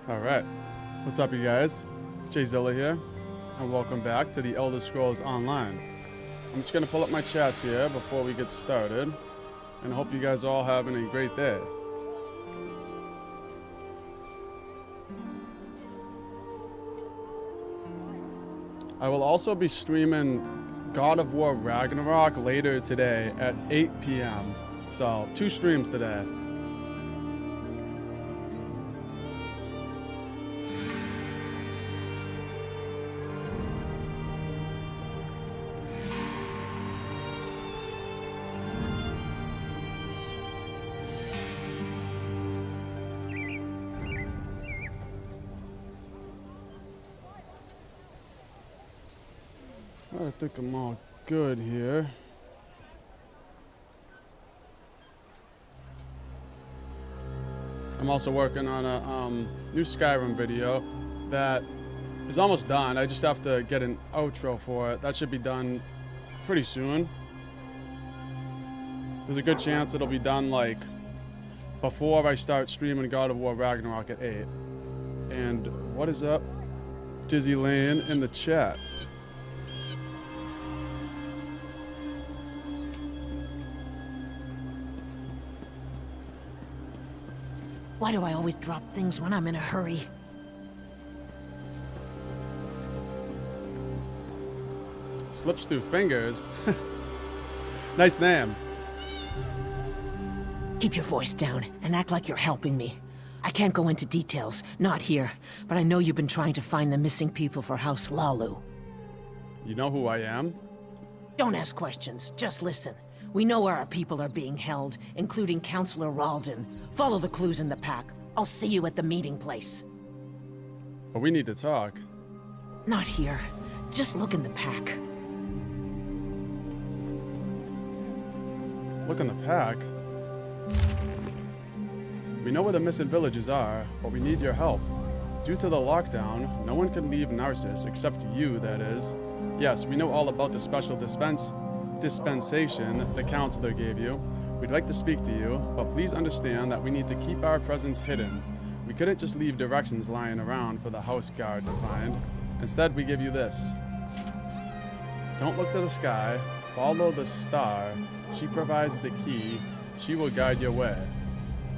Alright, what's up you guys? Jayzilla here, and welcome back to the Elder Scrolls Online. I'm just going to pull up my chats here before we get started, and I hope you guys are all having a great day. I will also be streaming God of War Ragnarok later today at 8 p.m. So, 2 streams today. I think I'm all good here. I'm also working on a new Skyrim video that is almost done. I just have to get an outro for it. That should be done pretty soon. There's a good chance it'll be done like before I start streaming God of War Ragnarok at 8. And what is up, Dizzy Lane in the chat? Why do I always drop things when I'm in a hurry? Slips through fingers. Nice name. Keep your voice down and act like you're helping me. I can't go into details, not here, but I know you've been trying to find the missing people for House Lalu. You know who I am? Don't ask questions, just listen. We know where our people are being held, including Councillor Ralden. Follow the clues in the pack. I'll see you at the meeting place. But we need to talk. Not here. Just look in the pack. Look in the pack? We know where the missing villages are, but we need your help. Due to the lockdown, no one can leave Narcissus, except you, that is. Yes, we know all about the special dispensation the counselor gave you. We'd like to speak to you, but please understand that we need to keep our presence hidden. We couldn't just leave directions lying around for the house guard to find. Instead, we give you this. Don't look to the sky, follow the star. She provides the key, she will guide your way.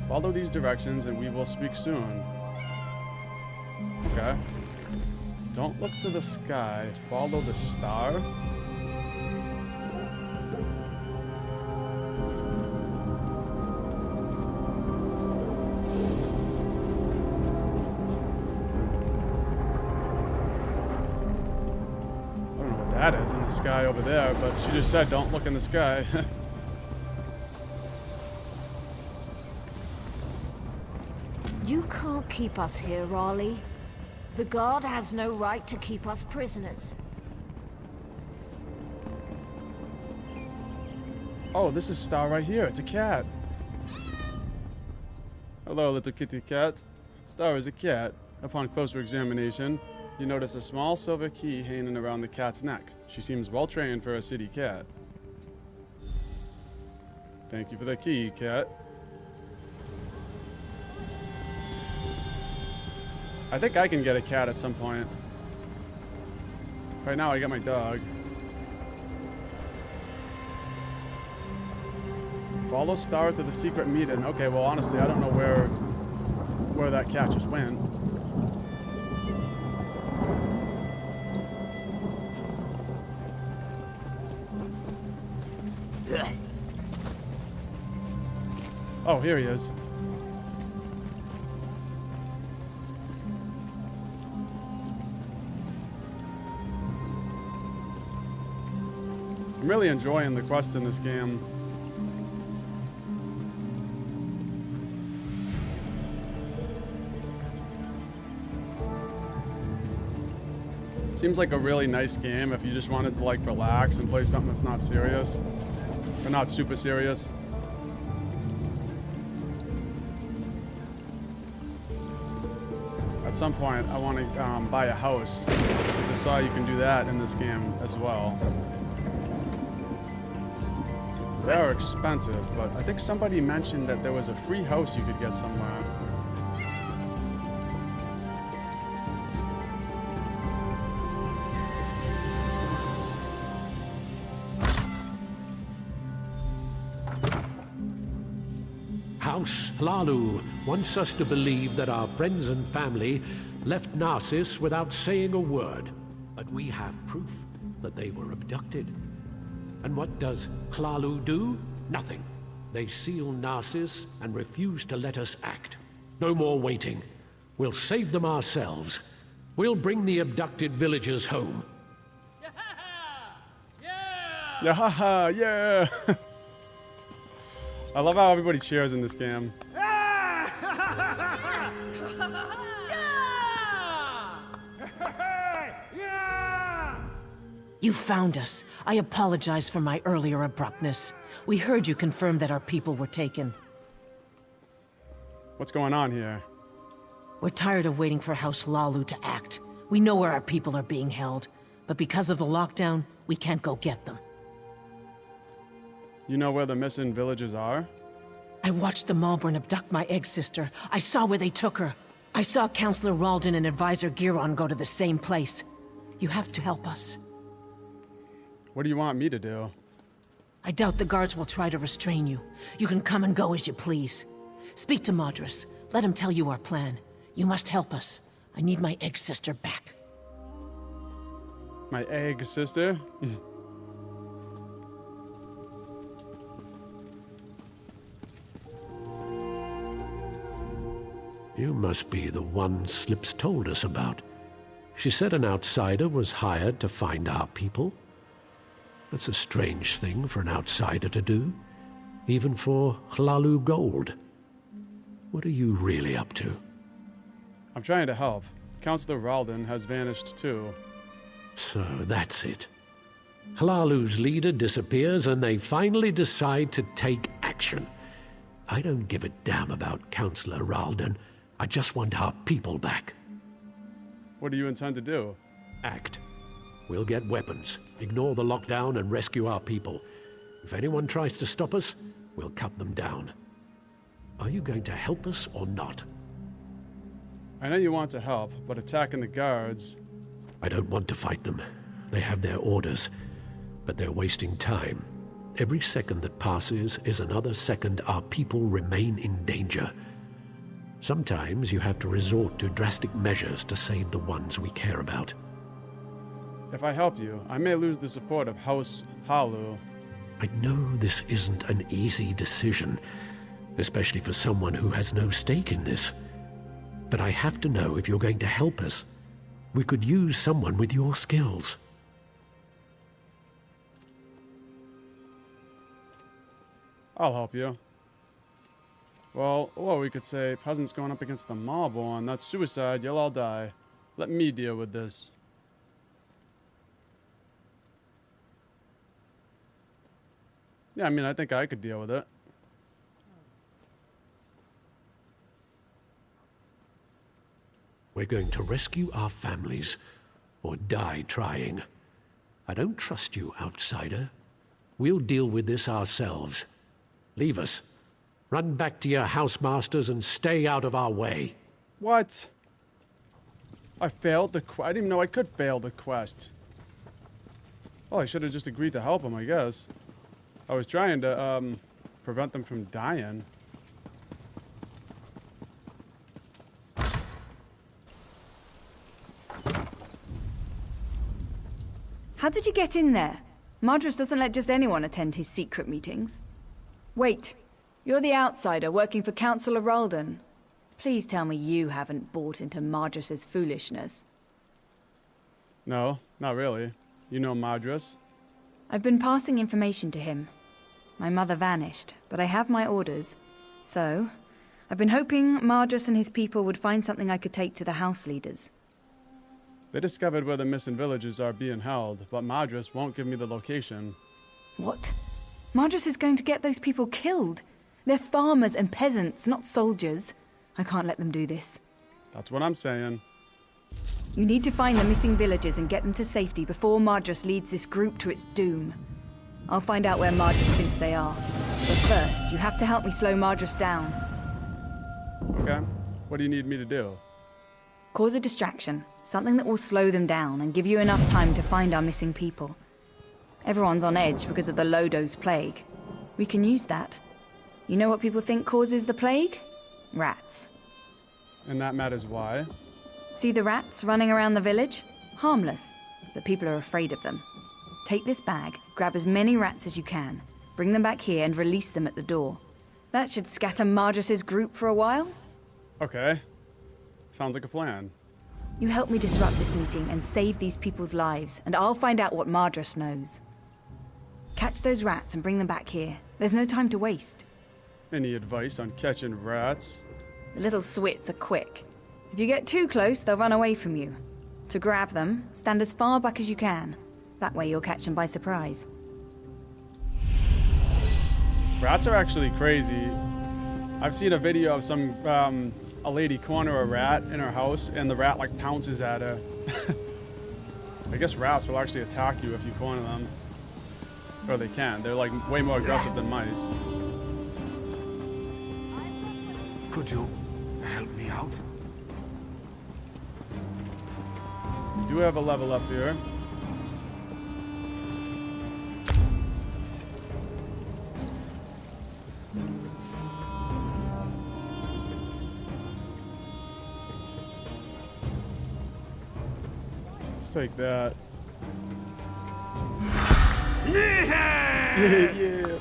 Follow these directions and we will speak soon. Okay. Don't look to the sky, follow the star. That is in the sky over there, but she just said don't look in the sky. You can't keep us here, Raleigh. The guard has no right to keep us prisoners. Oh, this is Star right here. It's a cat. Hello, little kitty cat. Star is a cat. Upon closer examination, you notice a small silver key hanging around the cat's neck. She seems well trained for a city cat. Thank you for the key, cat. I think I can get a cat at some point. Right now I got my dog. Follow Star to the secret meeting. Okay, well honestly I don't know where that cat just went. Oh, here he is. I'm really enjoying the quest in this game. Seems like a really nice game if you just wanted to like relax and play something that's not serious. Or not super serious. At some point, I want to buy a house, because I saw you can do that in this game as well. They are expensive, but I think somebody mentioned that there was a free house you could get somewhere. House Hlalu wants us to believe that our friends and family left Narcissus without saying a word. But we have proof that they were abducted. And what does Hlalu do? Nothing. They seal Narcissus and refuse to let us act. No more waiting. We'll save them ourselves. We'll bring the abducted villagers home. Yeah, yeah. I love how everybody cheers in this game. You found us. I apologize for my earlier abruptness. We heard you confirm that our people were taken. What's going on here? We're tired of waiting for House Hlalu to act. We know where our people are being held, but because of the lockdown, we can't go get them. You know where the missing villagers are? I watched the Malborn abduct my egg sister. I saw where they took her. I saw Counselor Ralden and Advisor Giron go to the same place. You have to help us. What do you want me to do? I doubt the guards will try to restrain you. You can come and go as you please. Speak to Madras. Let him tell you our plan. You must help us. I need my egg sister back. My egg sister? You must be the one Slips told us about. She said an outsider was hired to find our people. That's a strange thing for an outsider to do, even for Hlalu Gold. What are you really up to? I'm trying to help. Counselor Ralden has vanished too. So that's it. Hlalu's leader disappears and they finally decide to take action. I don't give a damn about Counselor Ralden. I just want our people back. What do you intend to do? Act. We'll get weapons, ignore the lockdown and rescue our people. If anyone tries to stop us, we'll cut them down. Are you going to help us or not? I know you want to help, but attacking the guards... I don't want to fight them. They have their orders, but they're wasting time. Every second that passes is another second our people remain in danger. Sometimes you have to resort to drastic measures to save the ones we care about. If I help you, I may lose the support of House Hlalu. I know this isn't an easy decision, especially for someone who has no stake in this. But I have to know if you're going to help us. We could use someone with your skills. I'll help you. Well, or we could say, peasants going up against the Malborn, that's suicide, you'll all die. Let me deal with this. Yeah, I mean, I think I could deal with it. We're going to rescue our families, or die trying. I don't trust you, outsider. We'll deal with this ourselves. Leave us. Run back to your housemasters and stay out of our way. What? I failed the quest. I didn't even know I could fail the quest. Well, I should have just agreed to help him, I guess. I was trying to, prevent them from dying. How did you get in there? Madras doesn't let just anyone attend his secret meetings. Wait, you're the outsider working for Counselor Ralden. Please tell me you haven't bought into Madras's foolishness. No, not really. You know Madras? I've been passing information to him. My mother vanished, but I have my orders. So, I've been hoping Madras and his people would find something I could take to the house leaders. They discovered where the missing villagers are being held, but Madras won't give me the location. What? Madras is going to get those people killed. They're farmers and peasants, not soldiers. I can't let them do this. That's what I'm saying. You need to find the missing villagers and get them to safety before Madras leads this group to its doom. I'll find out where Madras thinks they are. But first, you have to help me slow Madras down. Okay. What do you need me to do? Cause a distraction, something that will slow them down and give you enough time to find our missing people. Everyone's on edge because of the low-dose plague. We can use that. You know what people think causes the plague? Rats. And that matters why? See the rats running around the village? Harmless, but people are afraid of them. Take this bag, grab as many rats as you can, bring them back here and release them at the door. That should scatter Mardrus's group for a while. Okay. Sounds like a plan. You help me disrupt this meeting and save these people's lives, and I'll find out what Mardrus knows. Catch those rats and bring them back here. There's no time to waste. Any advice on catching rats? The little swits are quick. If you get too close, they'll run away from you. To grab them, stand as far back as you can. That way you'll catch them by surprise. Rats are actually crazy. I've seen a video of a lady corner a rat in her house, and the rat like pounces at her. I guess rats will actually attack you if you corner them. Or they can. They're like way more aggressive than mice. Could you help me out? We do have a level up here. Let's take that. Yeah.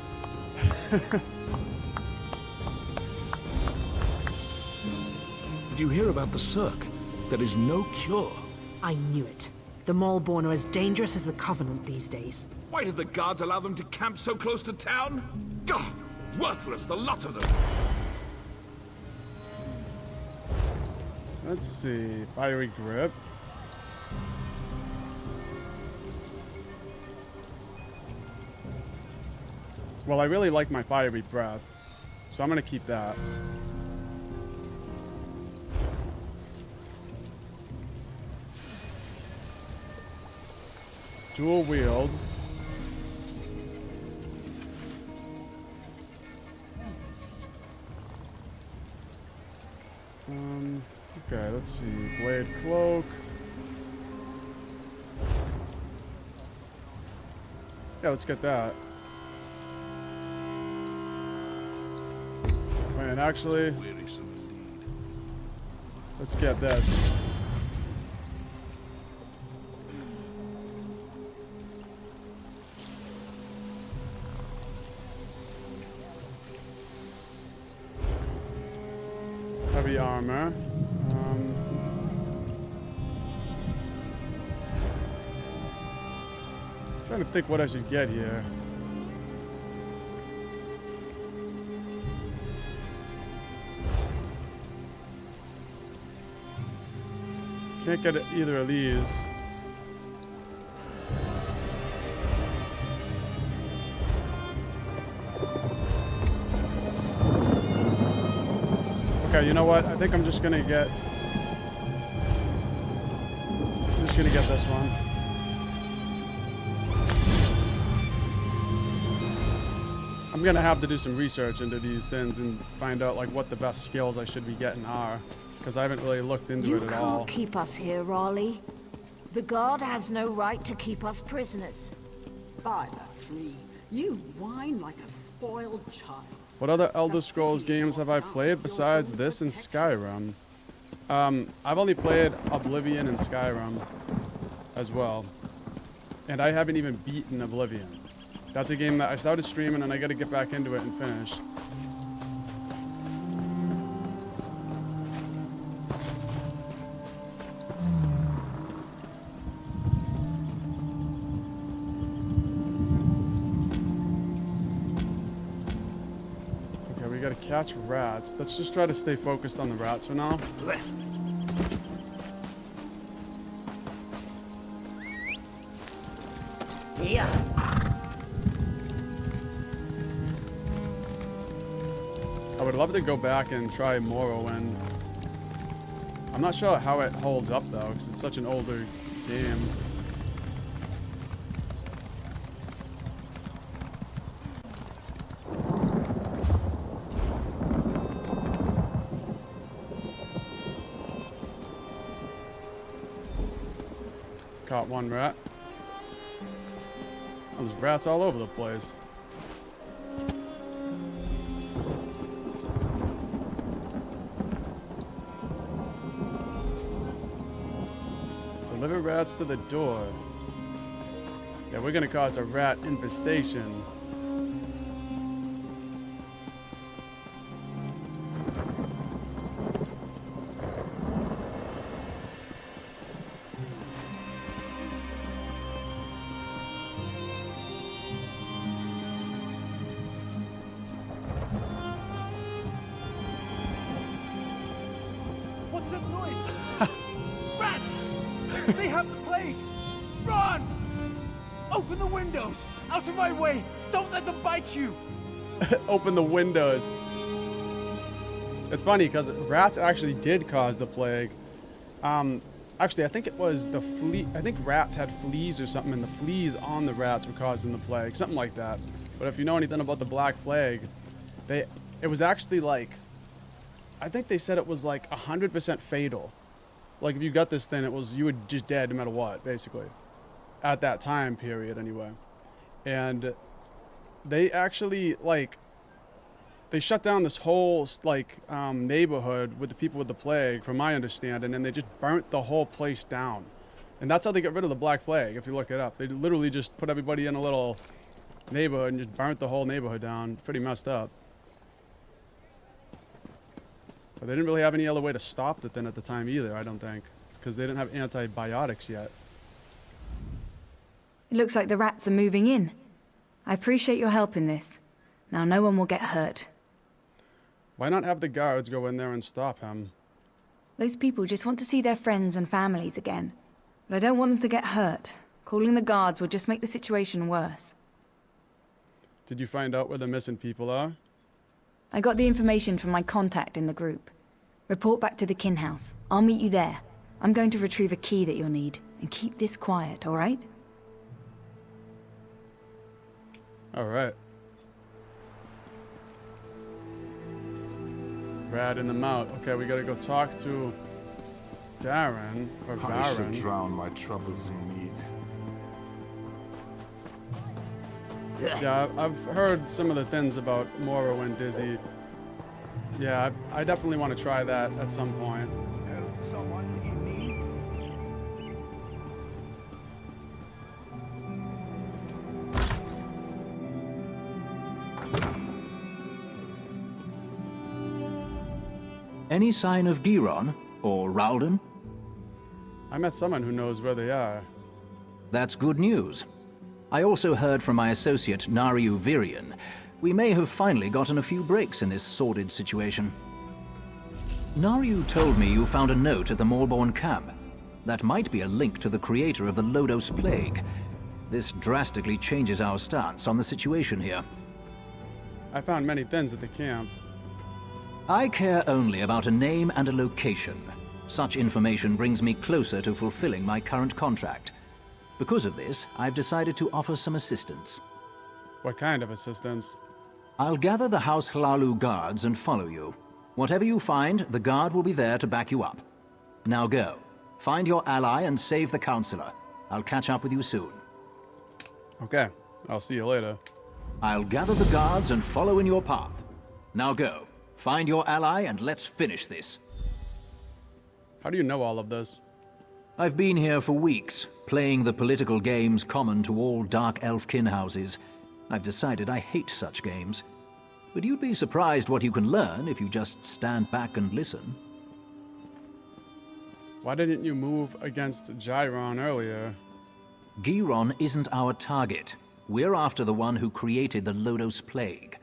Did you hear about the Cirque? There is no cure. I knew it. The Maulborn are as dangerous as the Covenant these days. Why did the guards allow them to camp so close to town? God, worthless, the lot of them. Let's see. Fiery grip. Well, I really like my fiery breath, so I'm gonna keep that. Dual wield. Okay, let's see. Blade cloak. Yeah, let's get that. And actually, let's get this. Heavy armor. Trying to think what I should get here. Can't get either of these. Okay, you know what? I think I'm just gonna get this one. I'm gonna have to do some research into these things and find out like what the best skills I should be getting are. Because I haven't really looked into it at all. You can't keep us here, Raleigh. The guard has no right to keep us prisoners. By the three, you whine like a spoiled child. What other Elder Scrolls games have I played besides this and Skyrim? I've only played Oblivion and Skyrim as well. And I haven't even beaten Oblivion. That's a game that I started streaming and I gotta get back into it and finish. Catch rats. Let's just try to stay focused on the rats for now. Yeah. I would love to go back and try Morrowind. I'm not sure how it holds up though, because it's such an older game. Caught one rat. Oh, there's rats all over the place. Deliver rats to the door. Yeah, we're gonna cause a rat infestation. What's that noise? Rats! They have the plague! Run! Open the windows! Out of my way! Don't let them bite you! Open the windows. It's funny because rats actually did cause the plague. Actually, I think it was the flea. I think rats had fleas or something, and the fleas on the rats were causing the plague, something like that. But if you know anything about the Black Plague, it was actually like, I think they said it was like 100% fatal. Like if you got this thing, you were just dead no matter what, basically. At that time period, anyway. And they actually they shut down this whole neighborhood with the people with the plague, from my understanding, and they just burnt the whole place down. And that's how they got rid of the Black Plague. If you look it up, they literally just put everybody in a little neighborhood and just burnt the whole neighborhood down. Pretty messed up. But they didn't really have any other way to stop it then at the time either, I don't think. It's because they didn't have antibiotics yet. It looks like the rats are moving in. I appreciate your help in this. Now no one will get hurt. Why not have the guards go in there and stop him? Those people just want to see their friends and families again. But I don't want them to get hurt. Calling the guards would just make the situation worse. Did you find out where the missing people are? I got the information from my contact in the group. Report back to the kin house. I'll meet you there. I'm going to retrieve a key that you'll need. And keep this quiet, alright? Alright. Rat in the mouth. Okay, we gotta go talk to Darren, or Baron. I should drown my troubles in mead. Yeah, I've heard some of the things about Morrowind, Dizzy. Yeah, I definitely want to try that at some point. Help someone in need. Any sign of Giron or Ralden? I met someone who knows where they are. That's good news. I also heard from my associate, Nariu Virian. We may have finally gotten a few breaks in this sordid situation. Nariu told me you found a note at the Morborn camp. That might be a link to the creator of the Lodos Plague. This drastically changes our stance on the situation here. I found many things at the camp. I care only about a name and a location. Such information brings me closer to fulfilling my current contract. Because of this, I've decided to offer some assistance. What kind of assistance? I'll gather the House Hlalu guards and follow you. Whatever you find, the guard will be there to back you up. Now go. Find your ally and save the Counselor. I'll catch up with you soon. Okay, I'll see you later. I'll gather the guards and follow in your path. Now go. Find your ally and let's finish this. How do you know all of this? I've been here for weeks, playing the political games common to all Dark Elf kin houses. I've decided I hate such games. But you'd be surprised what you can learn if you just stand back and listen. Why didn't you move against Gyron earlier? Giron isn't our target. We're after the one who created the Lodos Plague.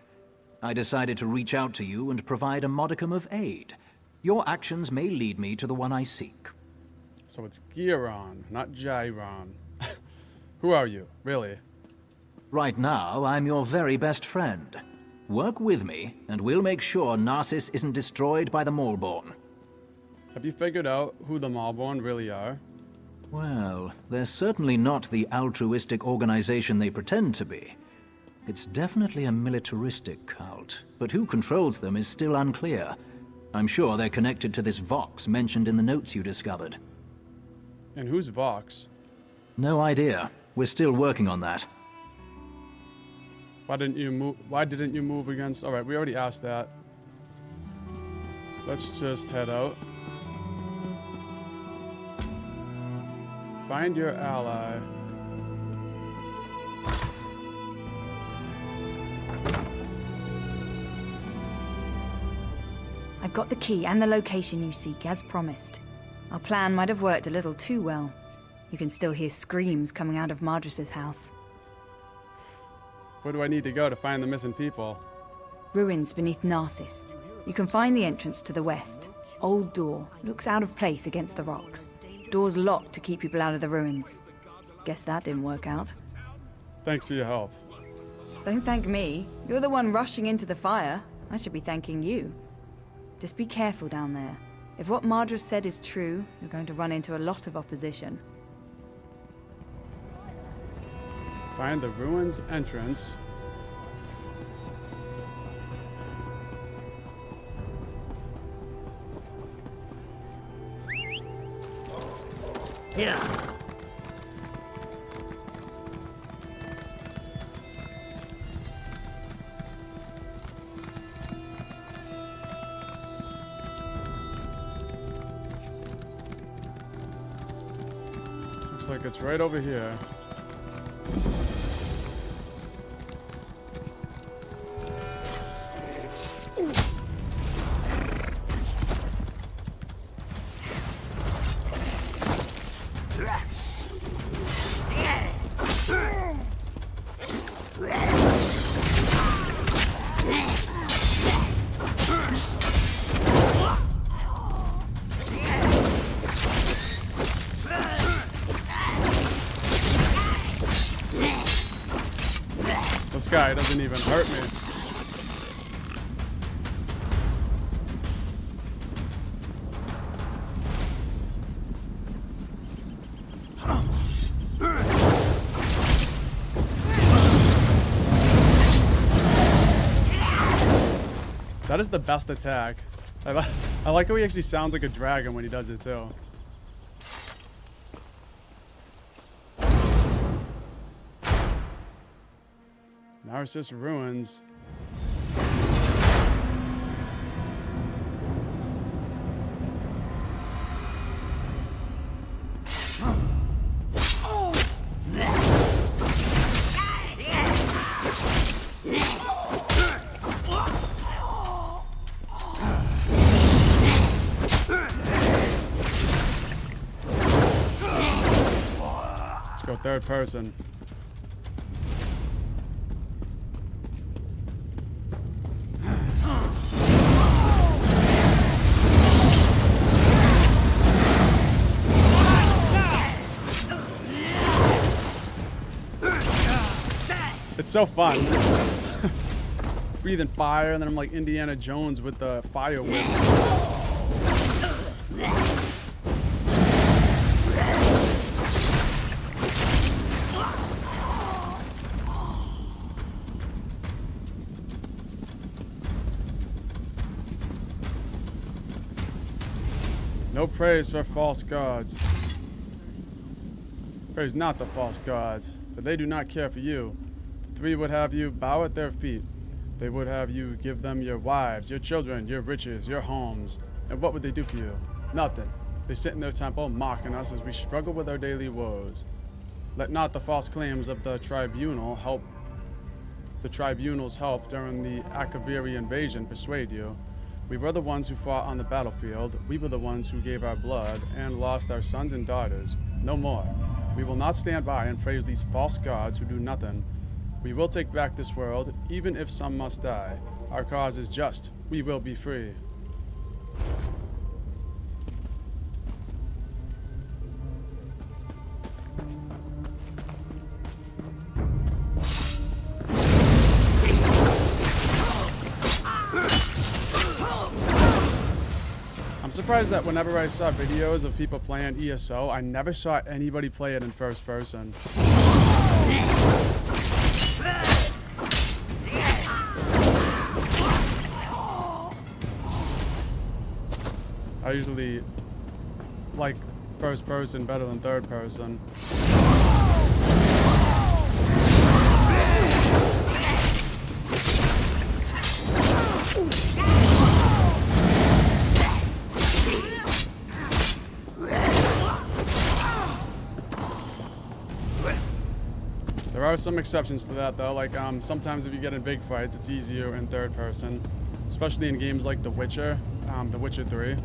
I decided to reach out to you and provide a modicum of aid. Your actions may lead me to the one I seek. So it's Giron, not Gyron. Who are you, really? Right now, I'm your very best friend. Work with me, and we'll make sure Narcissus isn't destroyed by the Maulborn. Have you figured out who the Maulborn really are? Well, they're certainly not the altruistic organization they pretend to be. It's definitely a militaristic cult, but who controls them is still unclear. I'm sure they're connected to this Vox mentioned in the notes you discovered. And who's Vox? No idea. We're still working on that. Why didn't you move against... Alright, we already asked that. Let's just head out. Find your ally. I've got the key and the location you seek, as promised. Our plan might have worked a little too well. You can still hear screams coming out of Madris's house. Where do I need to go to find the missing people? Ruins beneath Narcissus. You can find the entrance to the west. Old door. Looks out of place against the rocks. Door's locked to keep people out of the ruins. Guess that didn't work out. Thanks for your help. Don't thank me. You're the one rushing into the fire. I should be thanking you. Just be careful down there. If what Madris said is true, you're going to run into a lot of opposition. Find the ruins entrance. Yeah. Looks like it's right over here. This guy doesn't even hurt me. That is the best attack. I like how he actually sounds like a dragon when he does it too. Narcissus ruins. Let's go third person. It's so fun. Breathing fire, and then I'm like Indiana Jones with the fire whip. No praise for false gods. Praise not the false gods, for they do not care for you. The three would have you bow at their feet. They would have you give them your wives, your children, your riches, your homes. And what would they do for you? Nothing. They sit in their temple mocking us as we struggle with our daily woes. Let not the false claims of the tribunal's help during the Akaviri invasion persuade you. We were the ones who fought on the battlefield. We were the ones who gave our blood and lost our sons and daughters. No more. We will not stand by and praise these false gods who do nothing. We will take back this world, even if some must die. Our cause is just. We will be free. I'm surprised that whenever I saw videos of people playing ESO, I never saw anybody play it in first person. I usually like first person better than third person. are some exceptions to that, though. Like, sometimes if you get in big fights, it's easier in third person. Especially in games like The Witcher 3.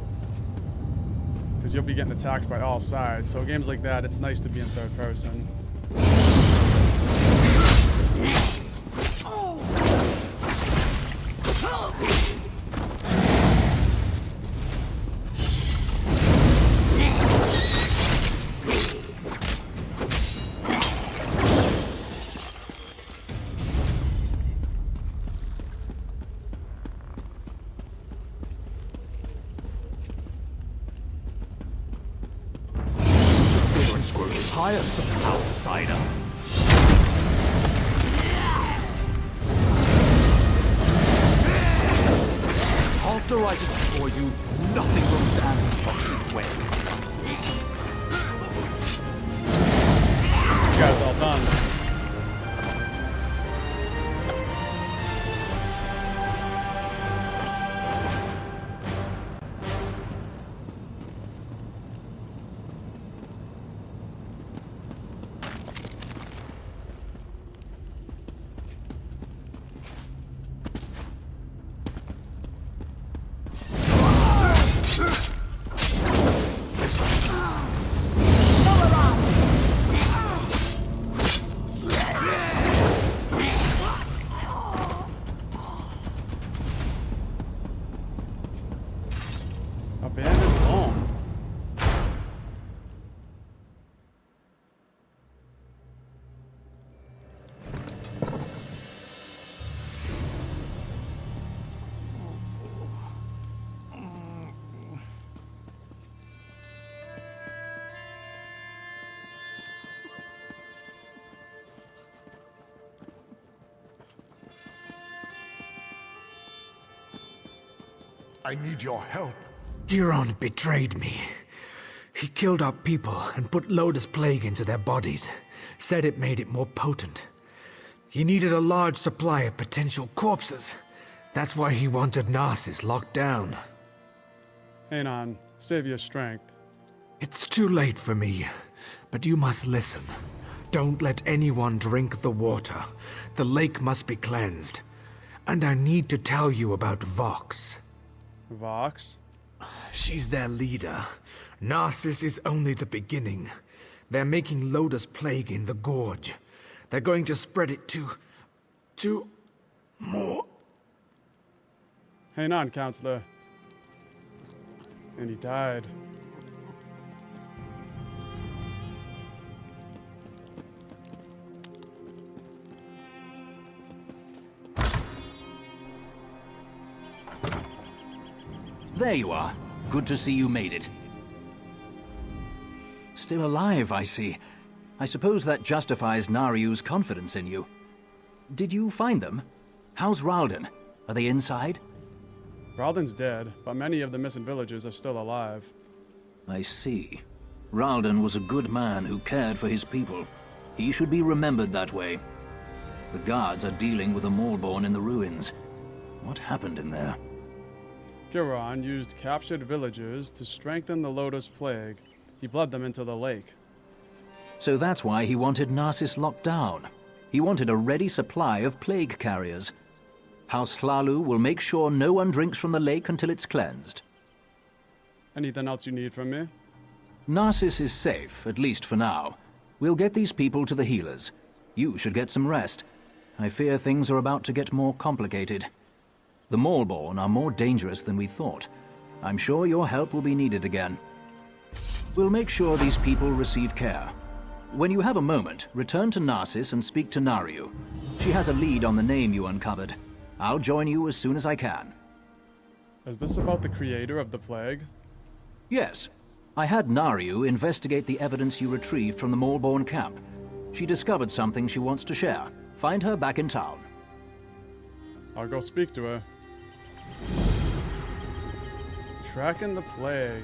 Because you'll be getting attacked by all sides. So games like that, it's nice to be in third person. Tiresome outsider. After I destroy you, nothing will stand in Fox's way. This guy's all done. Abandoned home. I need your help. Giron betrayed me. He killed our people and put Lotus Plague into their bodies. Said it made it more potent. He needed a large supply of potential corpses. That's why he wanted Narcissus locked down. Anon, save your strength. It's too late for me, but you must listen. Don't let anyone drink the water. The lake must be cleansed. And I need to tell you about Vox. Vox? She's their leader. Narcissus is only the beginning. They're making Lotus Plague in the Gorge. They're going to spread it to more. Hang on, Counselor. And he died. There you are. Good to see you made it. Still alive, I see. I suppose that justifies Nariu's confidence in you. Did you find them? How's Ralden? Are they inside? Ralden's dead, but many of the missing villagers are still alive. I see. Ralden was a good man who cared for his people. He should be remembered that way. The guards are dealing with a Maulborn in the ruins. What happened in there? Giron used captured villagers to strengthen the Lotus Plague. He bled them into the lake. So that's why he wanted Narcissus locked down. He wanted a ready supply of plague carriers. House Hlalu will make sure no one drinks from the lake until it's cleansed. Anything else you need from me? Narcissus is safe, at least for now. We'll get these people to the healers. You should get some rest. I fear things are about to get more complicated. The Maulborn are more dangerous than we thought. I'm sure your help will be needed again. We'll make sure these people receive care. When you have a moment, return to Narcissus and speak to Nariu. She has a lead on the name you uncovered. I'll join you as soon as I can. Is this about the creator of the plague? Yes. I had Nariu investigate the evidence you retrieved from the Maulborn camp. She discovered something she wants to share. Find her back in town. I'll go speak to her. Tracking the plague.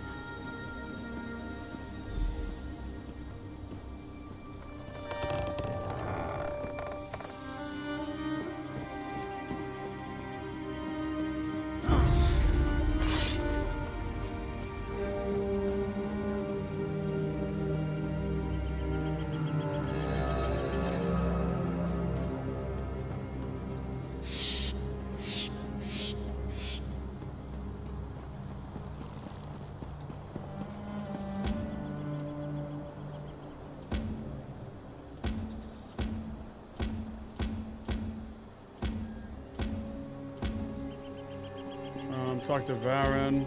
Talk to Varen.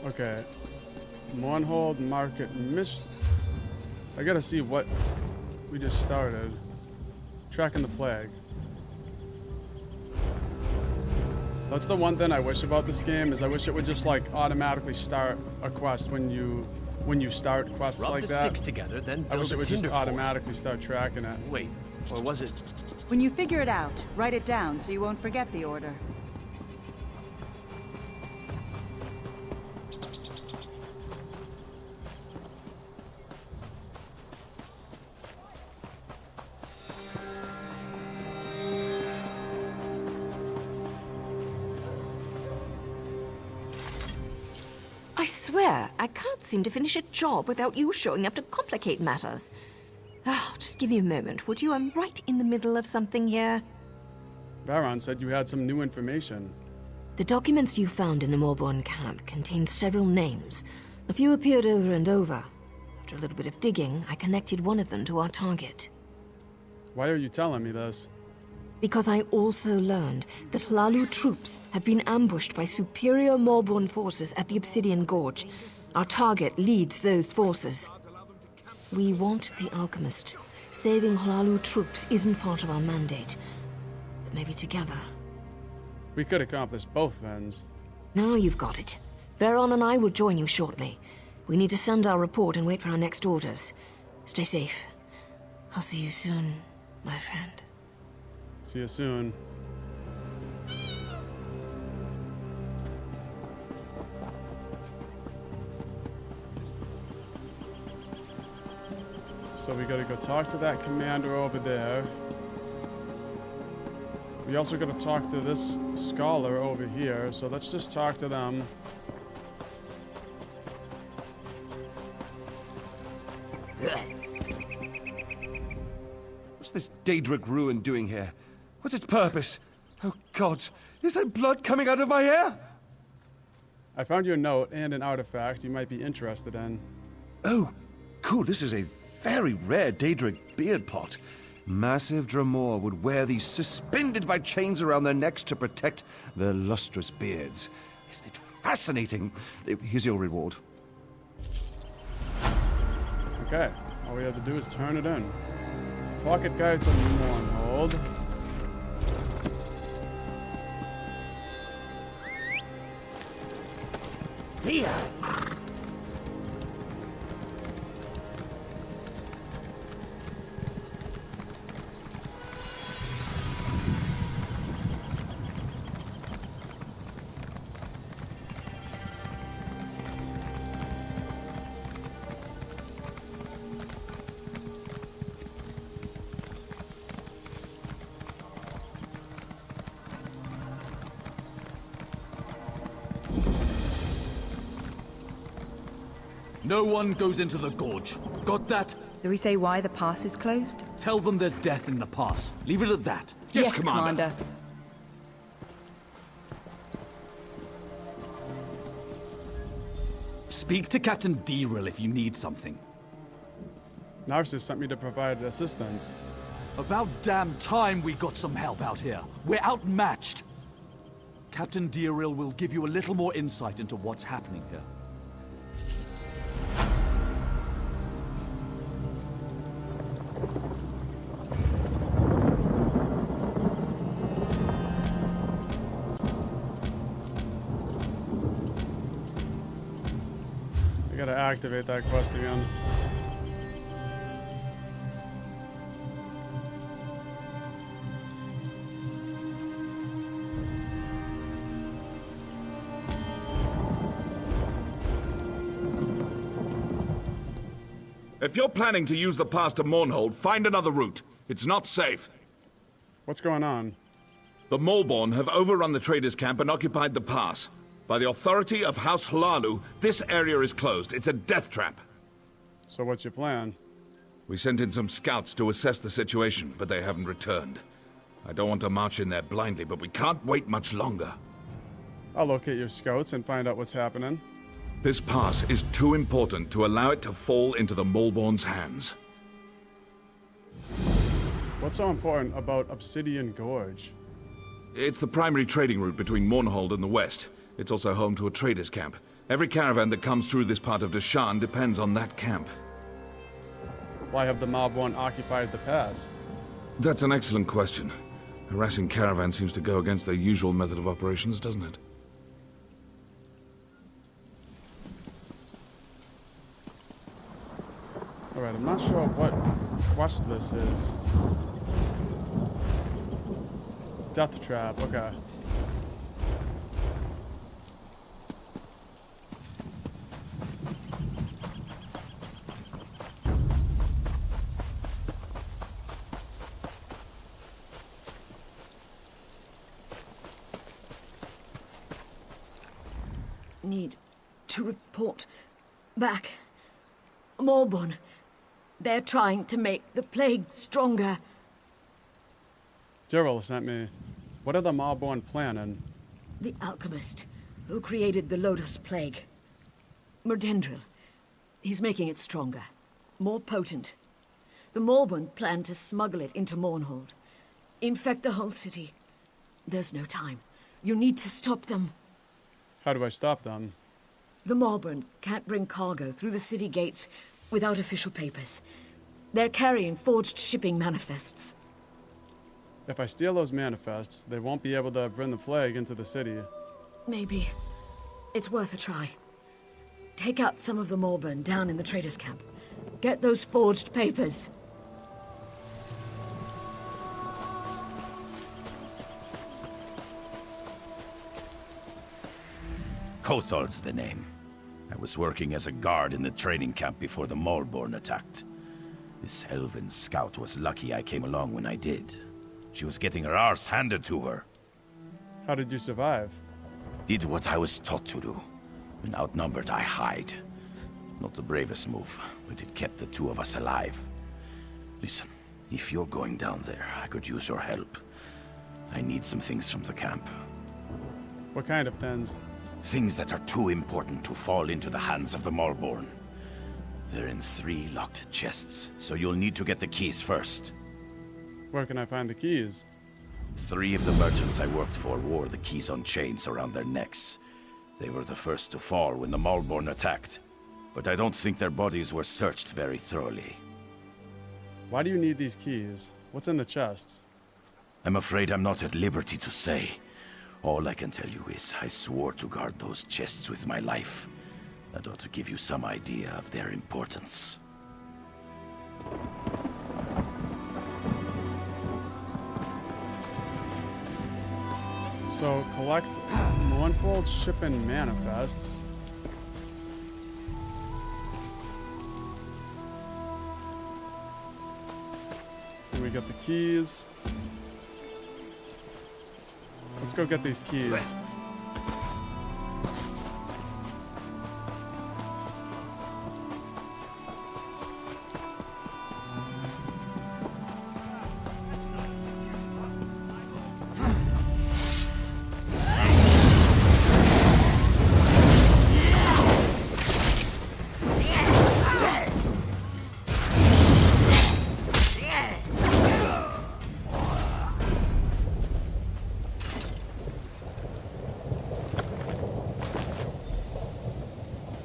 Okay. Mournhold Market Mist. I gotta see what we just started. Tracking the plague. That's the one thing I wish about this game, is I wish it would just like automatically start a quest when you start quests like that. Rub the sticks together, then I wish it would just tinder fort. automatically start tracking it. Wait, or was it? When you figure it out, write it down so you won't forget the order. I swear, I can't seem to finish a job without you showing up to complicate matters. Oh, just give me a moment, would you? I'm right in the middle of something here. Varen said you had some new information. The documents you found in the Morrowind camp contained several names. A few appeared over and over. After a little bit of digging, I connected one of them to our target. Why are you telling me this? Because I also learned that Hlalu troops have been ambushed by superior Morrowind forces at the Obsidian Gorge. Our target leads those forces. We want the Alchemist. Saving Hlalu troops isn't part of our mandate. But maybe together. We could accomplish both ends. Now you've got it. Varen and I will join you shortly. We need to send our report and wait for our next orders. Stay safe. I'll see you soon, my friend. See you soon. So we gotta go talk to that commander over there. We also gotta talk to this scholar over here, so let's just talk to them. What's this Daedric ruin doing here? What's its purpose? Oh God, is there blood coming out of my hair? I found your note and an artifact you might be interested in. Oh, cool, this is a very rare Daedric beard pot. Massive Dremor would wear these suspended by chains around their necks to protect their lustrous beards. Isn't it fascinating? Here's your reward. Okay, all we have to do is turn it in. Pocket guide to Mournhold. Here! No one goes into the gorge. Got that? Do we say why the pass is closed? Tell them there's death in the pass. Leave it at that. Yes, Commander. Speak to Captain Deril if you need something. Narcissus sent me to provide assistance. About damn time we got some help out here. We're outmatched. Captain Deril will give you a little more insight into what's happening here. I gotta activate that quest again. If you're planning to use the pass to Mournhold, find another route. It's not safe. What's going on? The Morborn have overrun the traders' camp and occupied the pass. By the authority of House Hlalu, this area is closed. It's a death trap. So what's your plan? We sent in some scouts to assess the situation, but they haven't returned. I don't want to march in there blindly, but we can't wait much longer. I'll locate your scouts and find out what's happening. This pass is too important to allow it to fall into the Morborn's hands. What's so important about Obsidian Gorge? It's the primary trading route between Mournhold and the west. It's also home to a trader's camp. Every caravan that comes through this part of Deshan depends on that camp. Why have the Malborn occupied the pass? That's an excellent question. Harassing caravans seems to go against their usual method of operations, doesn't it? Alright, I'm not sure what quest this is. Death Trap, okay. Need to report back. Malborn. They're trying to make the plague stronger. Daryl sent me. What are the Malborn planning? The alchemist who created the Lotus Plague. Merdendril. He's making it stronger. More potent. The Malborn plan to smuggle it into Mournhold. Infect the whole city. There's no time. You need to stop them. How do I stop them? The Malborn can't bring cargo through the city gates without official papers. They're carrying forged shipping manifests. If I steal those manifests, they won't be able to bring the plague into the city. Maybe. It's worth a try. Take out some of the Malborn down in the traders' camp. Get those forged papers. Kothal's the name. I was working as a guard in the training camp before the Malborn attacked. This elven scout was lucky I came along when I did. She was getting her arse handed to her. How did you survive? Did what I was taught to do. When outnumbered, I hide. Not the bravest move, but it kept the two of us alive. Listen, if you're going down there, I could use your help. I need some things from the camp. What kind of things? Things that are too important to fall into the hands of the Malborn. They're in 3 locked chests, so you'll need to get the keys first. Where can I find the keys? 3 of the merchants I worked for wore the keys on chains around their necks. They were the first to fall when the Malborn attacked, but I don't think their bodies were searched very thoroughly. Why do you need these keys? What's in the chest? I'm afraid I'm not at liberty to say. All I can tell you is I swore to guard those chests with my life. That ought to give you some idea of their importance. So, collect Mournhold shipping manifests. And we got the keys. Let's go get these keys.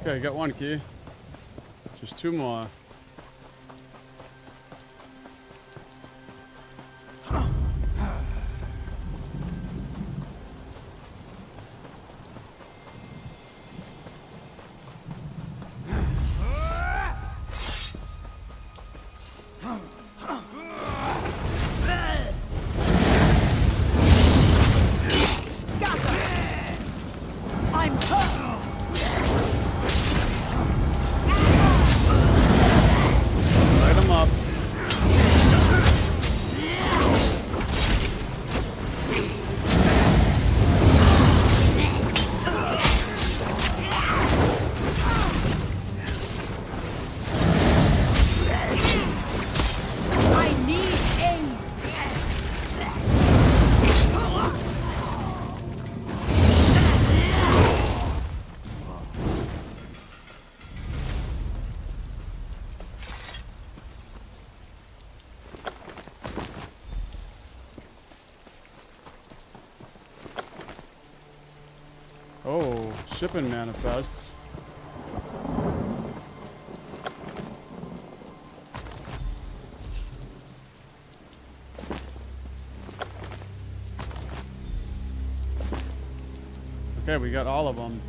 Okay, got 1 key. Just 2 more. I'm Oh, shipping manifests. Okay, we got all of them.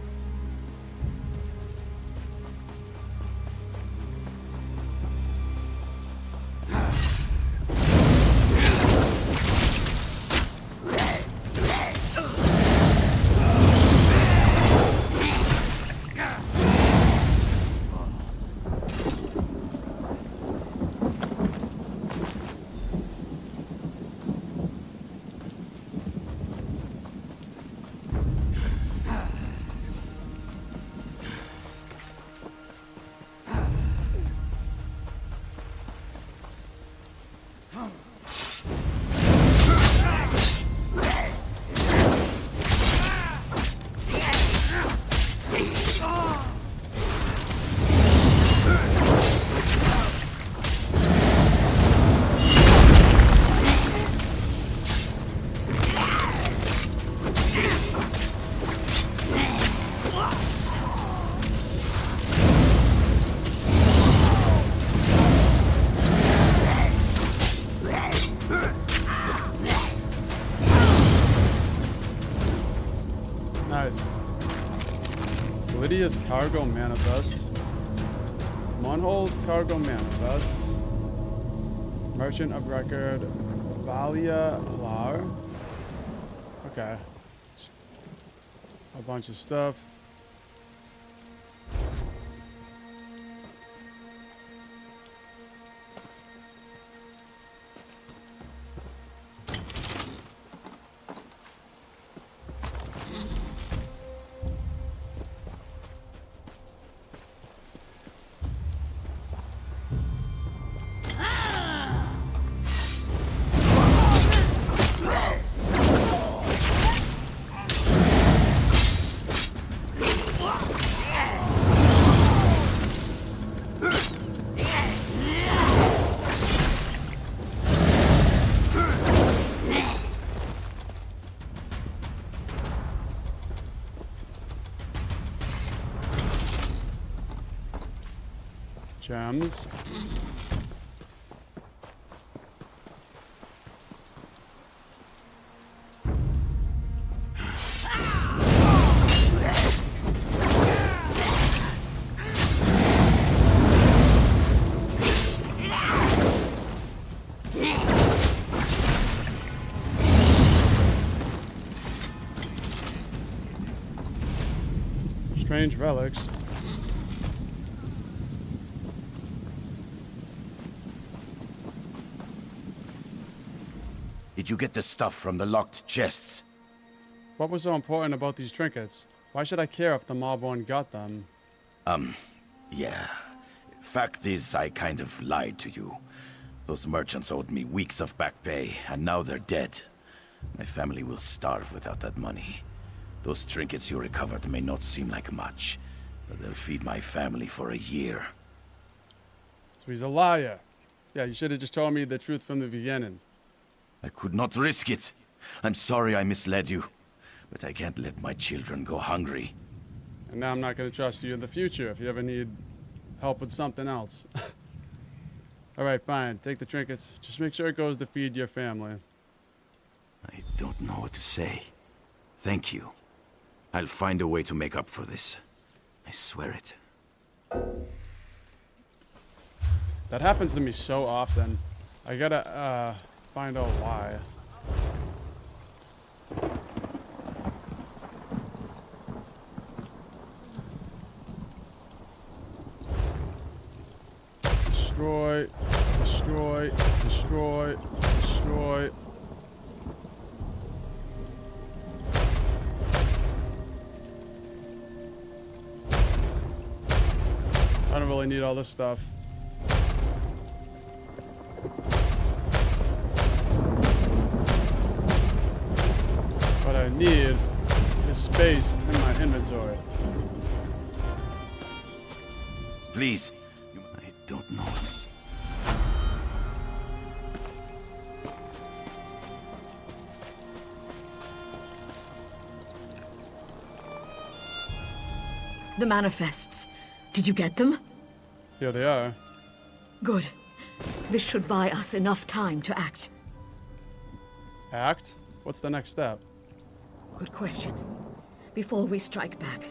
Nice. Lydia's cargo manifest. Monhold cargo manifest. Merchant of record. Valia Lar. Okay. Just a bunch of stuff. Gems. Strange relics. Did you get the stuff from the locked chests? What was so important about these trinkets? Why should I care if the Mawborn got them? Yeah. Fact is, I kind of lied to you. Those merchants owed me weeks of back pay, and now they're dead. My family will starve without that money. Those trinkets you recovered may not seem like much, but they'll feed my family for a year. So he's a liar. Yeah, you should have just told me the truth from the beginning. I could not risk it. I'm sorry I misled you, but I can't let my children go hungry. And now I'm not going to trust you in the future if you ever need help with something else. Alright, fine. Take the trinkets. Just make sure it goes to feed your family. I don't know what to say. Thank you. I'll find a way to make up for this. I swear it. That happens to me so often. I gotta, find out why. Destroy, destroy, destroy, destroy. I don't really need all this stuff. What I need is space in my inventory. Please. I don't know. The manifests. Did you get them? Here they are. Good. This should buy us enough time to act. Act? What's the next step? Good question. Before we strike back,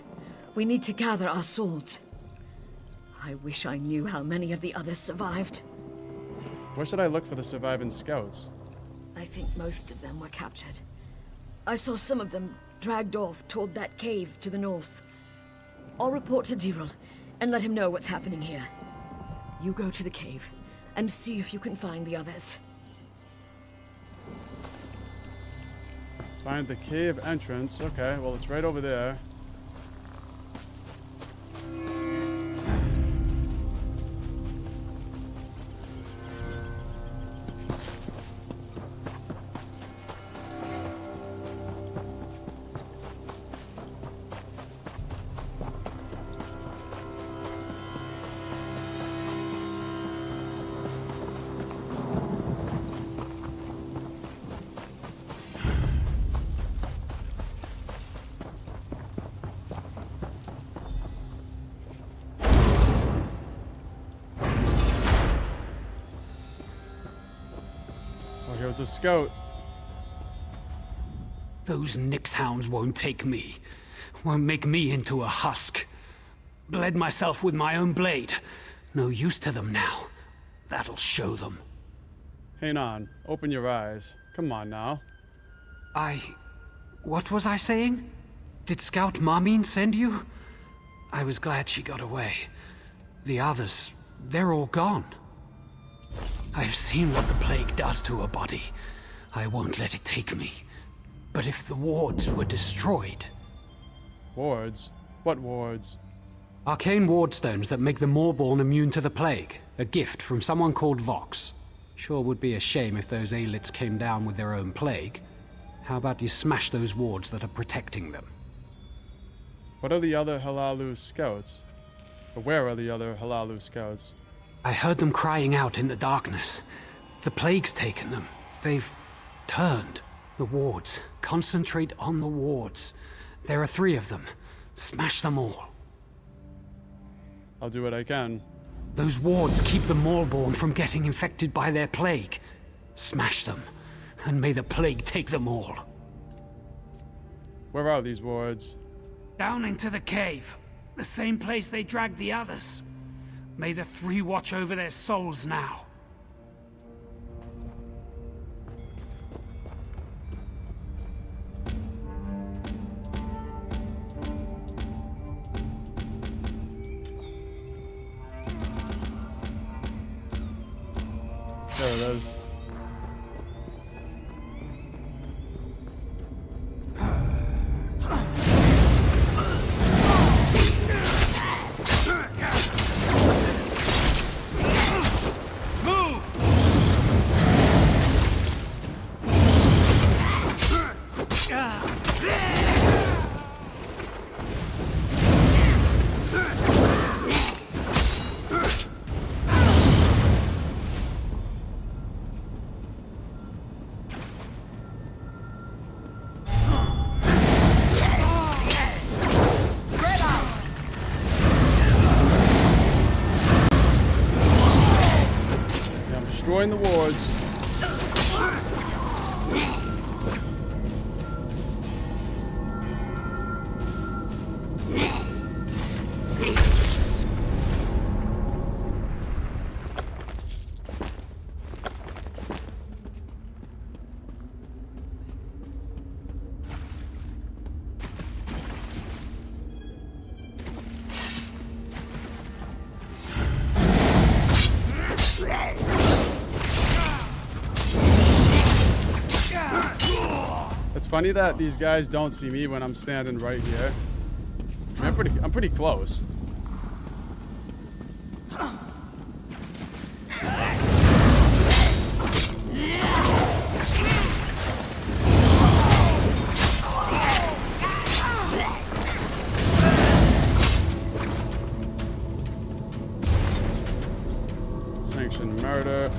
we need to gather our swords. I wish I knew how many of the others survived. Where should I look for the surviving scouts? I think most of them were captured. I saw some of them dragged off toward that cave to the north. I'll report to Diril and let him know what's happening here. You go to the cave and see if you can find the others. Find the cave entrance. Okay, well, it's right over there. Here's a scout. Those Nyx hounds won't take me. Won't make me into a husk. Bled myself with my own blade. No use to them now. That'll show them. Hang on. Open your eyes. Come on now. What was I saying? Did Scout Marmine send you? I was glad she got away. The others, they're all gone. I've seen what the plague does to a body. I won't let it take me. But if the wards were destroyed... Wards? What wards? Arcane ward stones that make the Moorborn immune to the plague. A gift from someone called Vox. Sure would be a shame if those Aelits came down with their own plague. How about you smash those wards that are protecting them? What are the other Hlaalu scouts? Or where are the other Hlaalu scouts? I heard them crying out in the darkness. The plague's taken them. They've turned. The wards. Concentrate on the wards. There are 3 of them. Smash them all. I'll do what I can. Those wards keep the Moorborn from getting infected by their plague. Smash them, and may the plague take them all. Where are these wards? Down into the cave. The same place they dragged the others. May the 3 watch over their souls now. There it is. Destroying the wards. It's funny that these guys don't see me when I'm standing right here. I'm pretty close. Sanctioned murder.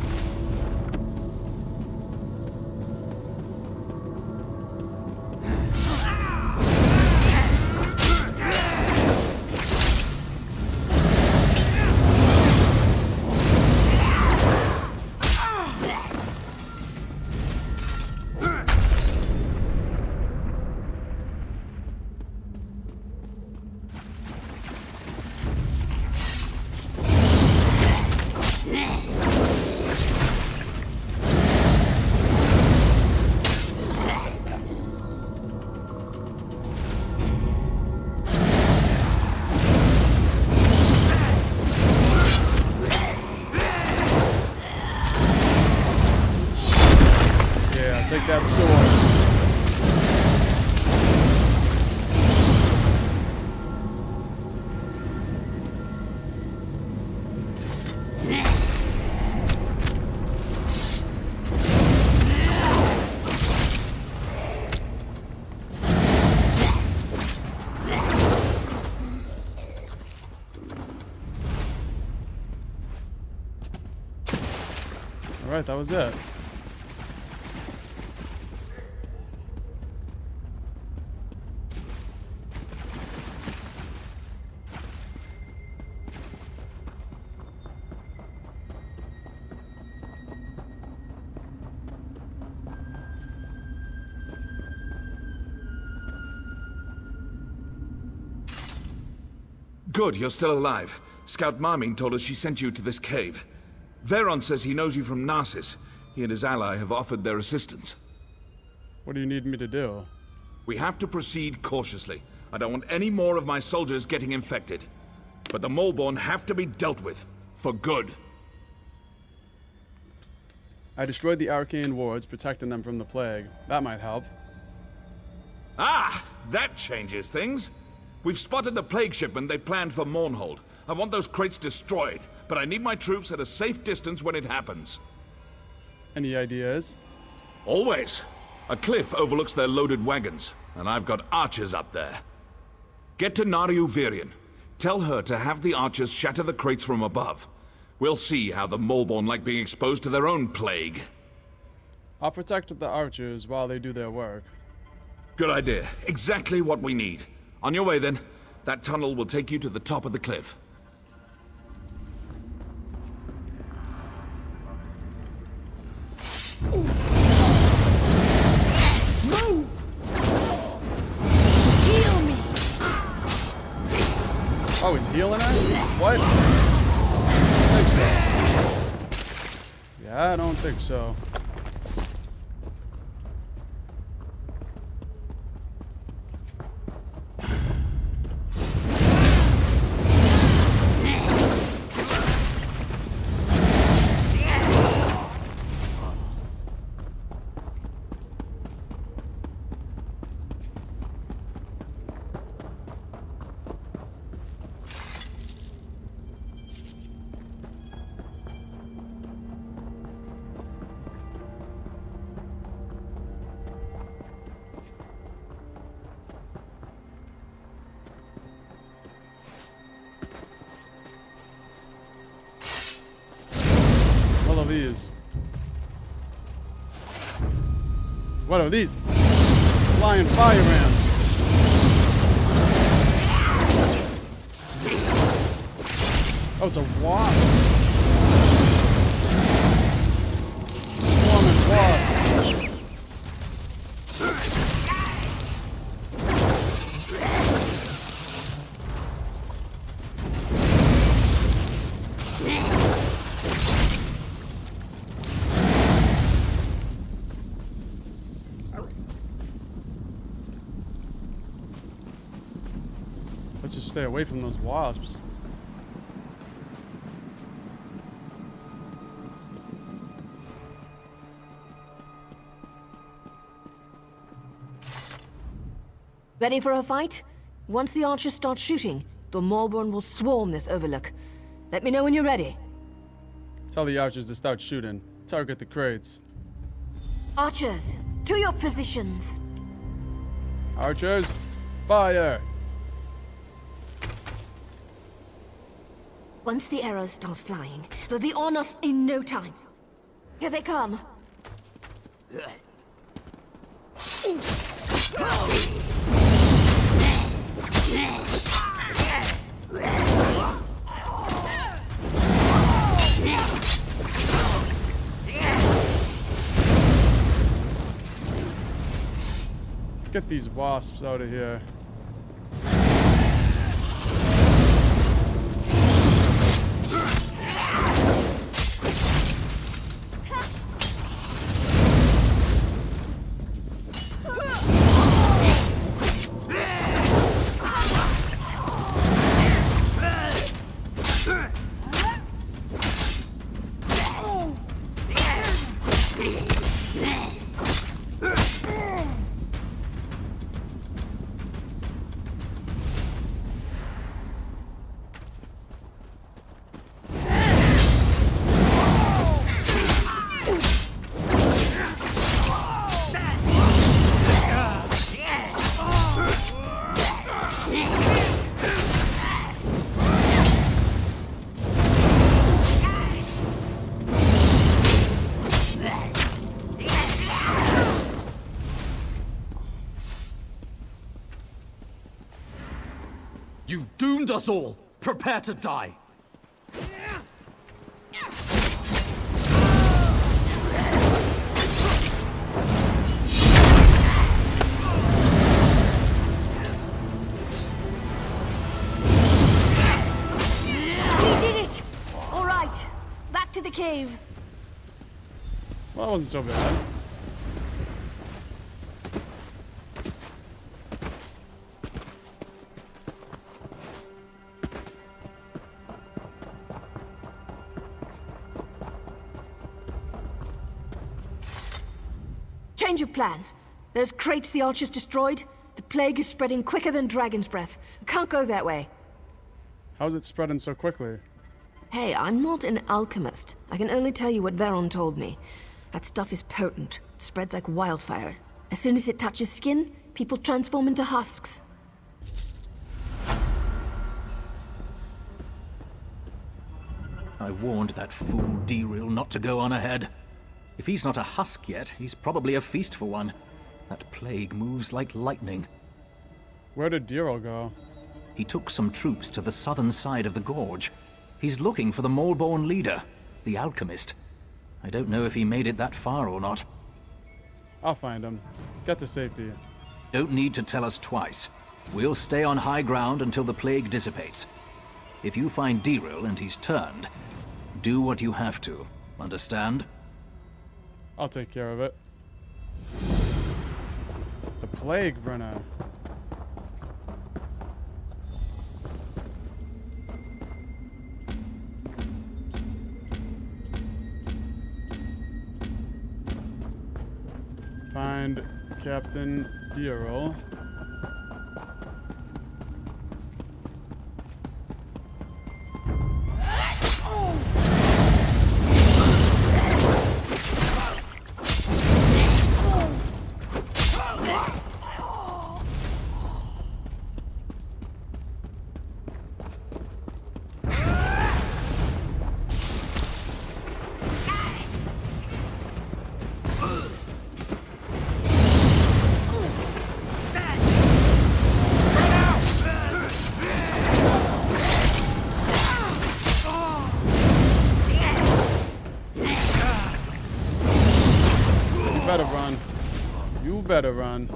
Alright, that was it. Good, you're still alive. Scout Marmin told us she sent you to this cave. Veron says he knows you from Narcissus. He and his ally have offered their assistance. What do you need me to do? We have to proceed cautiously. I don't want any more of my soldiers getting infected. But the Moleborn have to be dealt with. For good. I destroyed the arcane wards, protecting them from the plague. That might help. Ah! That changes things. We've spotted the plague shipment they planned for Mournhold. I want those crates destroyed, but I need my troops at a safe distance when it happens. Any ideas? Always. A cliff overlooks their loaded wagons, and I've got archers up there. Get to Nariu Virion. Tell her to have the archers shatter the crates from above. We'll see how the Moleborn like being exposed to their own plague. I'll protect the archers while they do their work. Good idea. Exactly what we need. On your way, then. That tunnel will take you to the top of the cliff. Move! Heal me! Oh, he's healing us? What? I don't think so. What are these? What are these? Flying fire ants. Oh, it's a wasp. Swarming wasps. Let's just stay away from those wasps. Ready for a fight? Once the archers start shooting, the Moleborn will swarm this overlook. Let me know when you're ready. Tell the archers to start shooting. Target the crates. Archers, to your positions. Archers, fire! Once the arrows start flying, they'll be on us in no time. Here they come. Get these wasps out of here. You've doomed us all! Prepare to die! We did it! All right, back to the cave. Well, that wasn't so bad. Change of plans. Those crates the Archers destroyed, the plague is spreading quicker than dragon's breath. Can't go that way. How's it spreading so quickly? Hey, I'm not an alchemist. I can only tell you what Veron told me. That stuff is potent. It spreads like wildfire. As soon as it touches skin, people transform into husks. I warned that fool Deril not to go on ahead. If he's not a husk yet, he's probably a feast for one. That plague moves like lightning. Where did Deril go? He took some troops to the southern side of the gorge. He's looking for the Maulborn leader, the alchemist. I don't know if he made it that far or not. I'll find him. Get to safety. Don't need to tell us twice. We'll stay on high ground until the plague dissipates. If you find Deril and he's turned, do what you have to. Understand? I'll take care of it. The plague, Brenna. Find Captain Deril. Better run. You better run.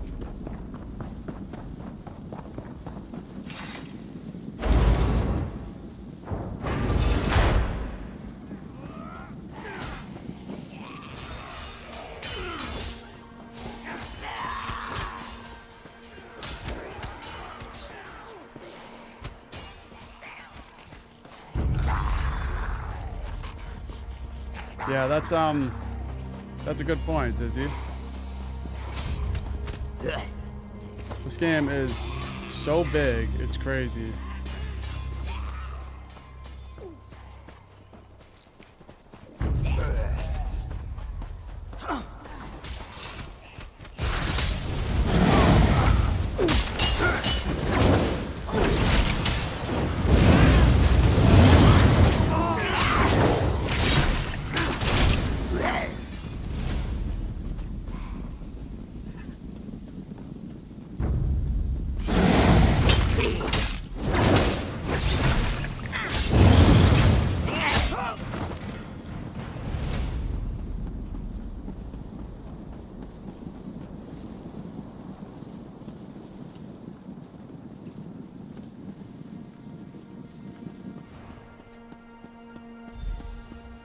Yeah, that's a good point, Izzy. This game is so big, it's crazy.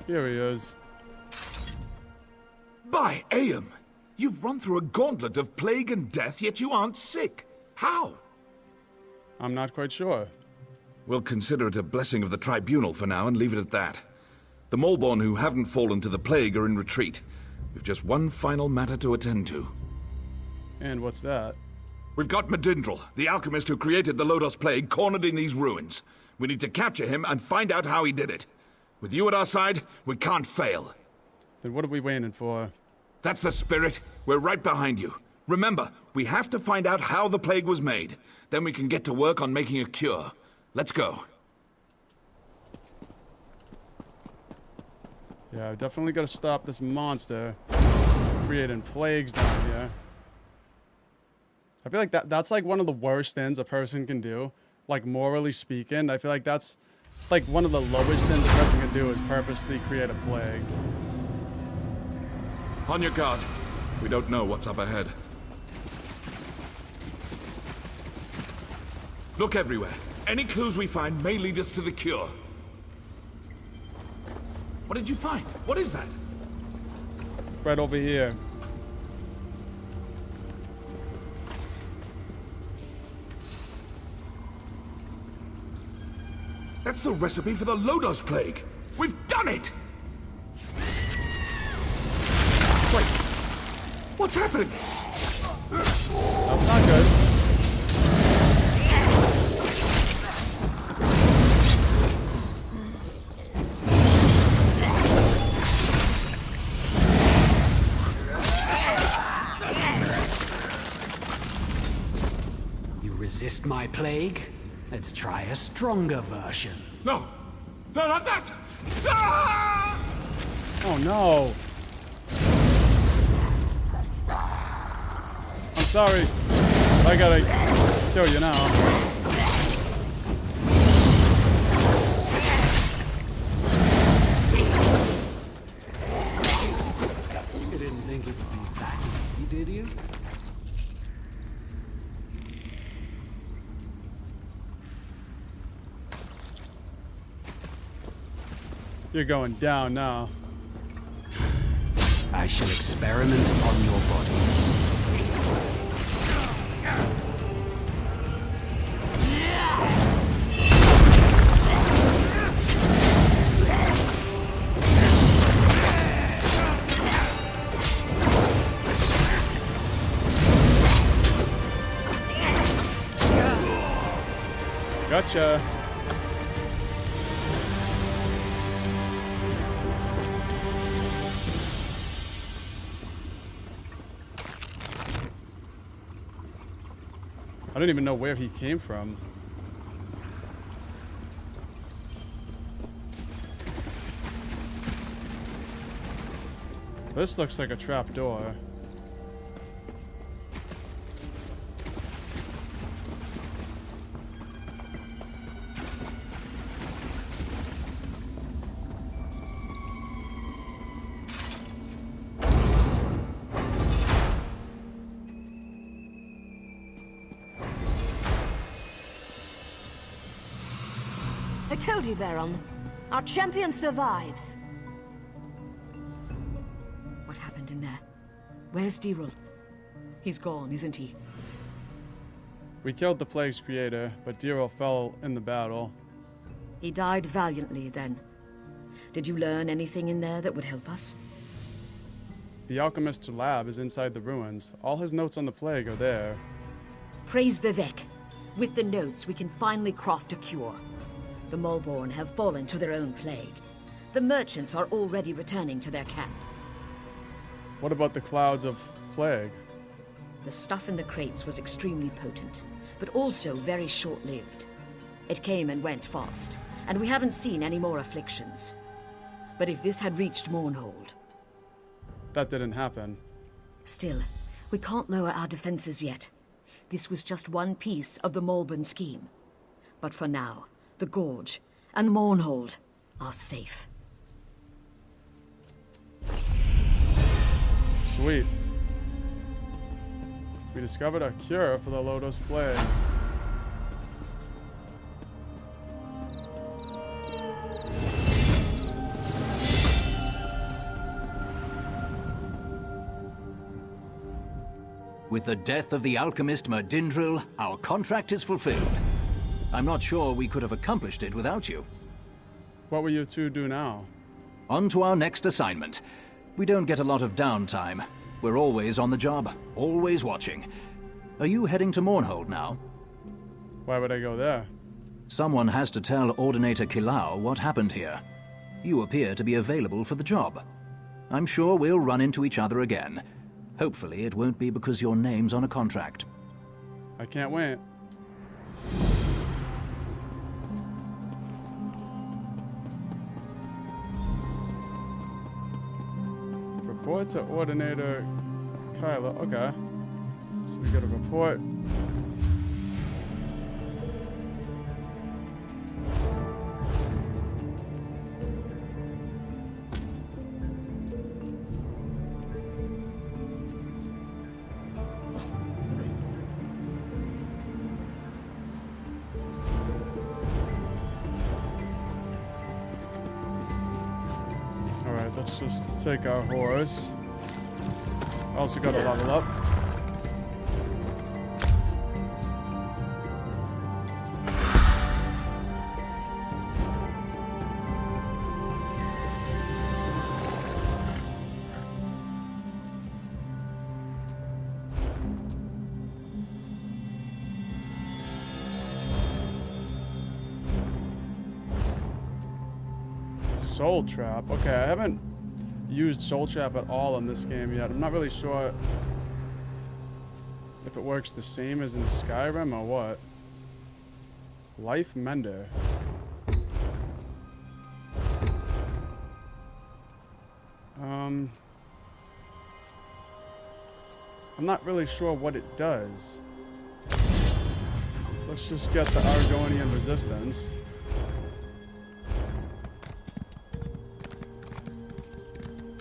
Here he is. By Aeum! You've run through a gauntlet of plague and death, yet you aren't sick. How? I'm not quite sure. We'll consider it a blessing of the Tribunal for now and leave it at that. The Maulborn who haven't fallen to the plague are in retreat. We've just one final matter to attend to. And what's that? We've got Medindril, the alchemist who created the Lodos Plague, cornered in these ruins. We need to capture him and find out how he did it. With you at our side, we can't fail. Then what are we waiting for? That's the spirit. We're right behind you. Remember, we have to find out how the plague was made. Then we can get to work on making a cure. Let's go. Yeah, I've definitely got to stop this monster creating plagues down here. I feel like that's like one of the worst things a person can do, like morally speaking, I feel like that's like one of the lowest things a person can do is purposely create a plague. On your guard. We don't know what's up ahead. Look everywhere. Any clues we find may lead us to the cure. What did you find? What is that? Right over here. That's the recipe for the Lodos Plague. We've done it! Wait. What's happening? That's not good. You resist my plague? Let's try a stronger version. No! No, not that! Ah! Oh no! I'm sorry. I gotta kill you now. You didn't think it would be that easy, did you? You're going down now. I shall experiment upon your body. Gotcha. I don't even know where he came from. This looks like a trap door. I told you, Veron. Our champion survives. What happened in there? Where's Dirul? He's gone, isn't he? We killed the plague's creator, but Dirul fell in the battle. He died valiantly, then. Did you learn anything in there that would help us? The alchemist's lab is inside the ruins. All his notes on the plague are there. Praise Vivek. With the notes, we can finally craft a cure. The Mulborn have fallen to their own plague. The merchants are already returning to their camp. What about the clouds of plague? The stuff in the crates was extremely potent, but also very short-lived. It came and went fast, and we haven't seen any more afflictions. But if this had reached Mournhold... That didn't happen. Still, we can't lower our defenses yet. This was just one piece of the Mulborn scheme. But for now, the Gorge and Mournhold are safe. Sweet. We discovered a cure for the Lodos plague. With the death of the alchemist Merdindril, our contract is fulfilled. I'm not sure we could have accomplished it without you. What will you two do now? On to our next assignment. We don't get a lot of downtime. We're always on the job, always watching. Are you heading to Mournhold now? Why would I go there? Someone has to tell Ordinator Kilau what happened here. You appear to be available for the job. I'm sure we'll run into each other again. Hopefully it won't be because your name's on a contract. I can't wait. Report to Ordinator Kyla. Okay. So we got a report. let's just take our horse. Also got to level up. Soul Trap. Okay, I haven't used Soul Trap at all in this game yet. I'm not really sure if it works the same as in Skyrim or what. Life Mender. I'm not really sure what it does. Let's just get the Argonian resistance.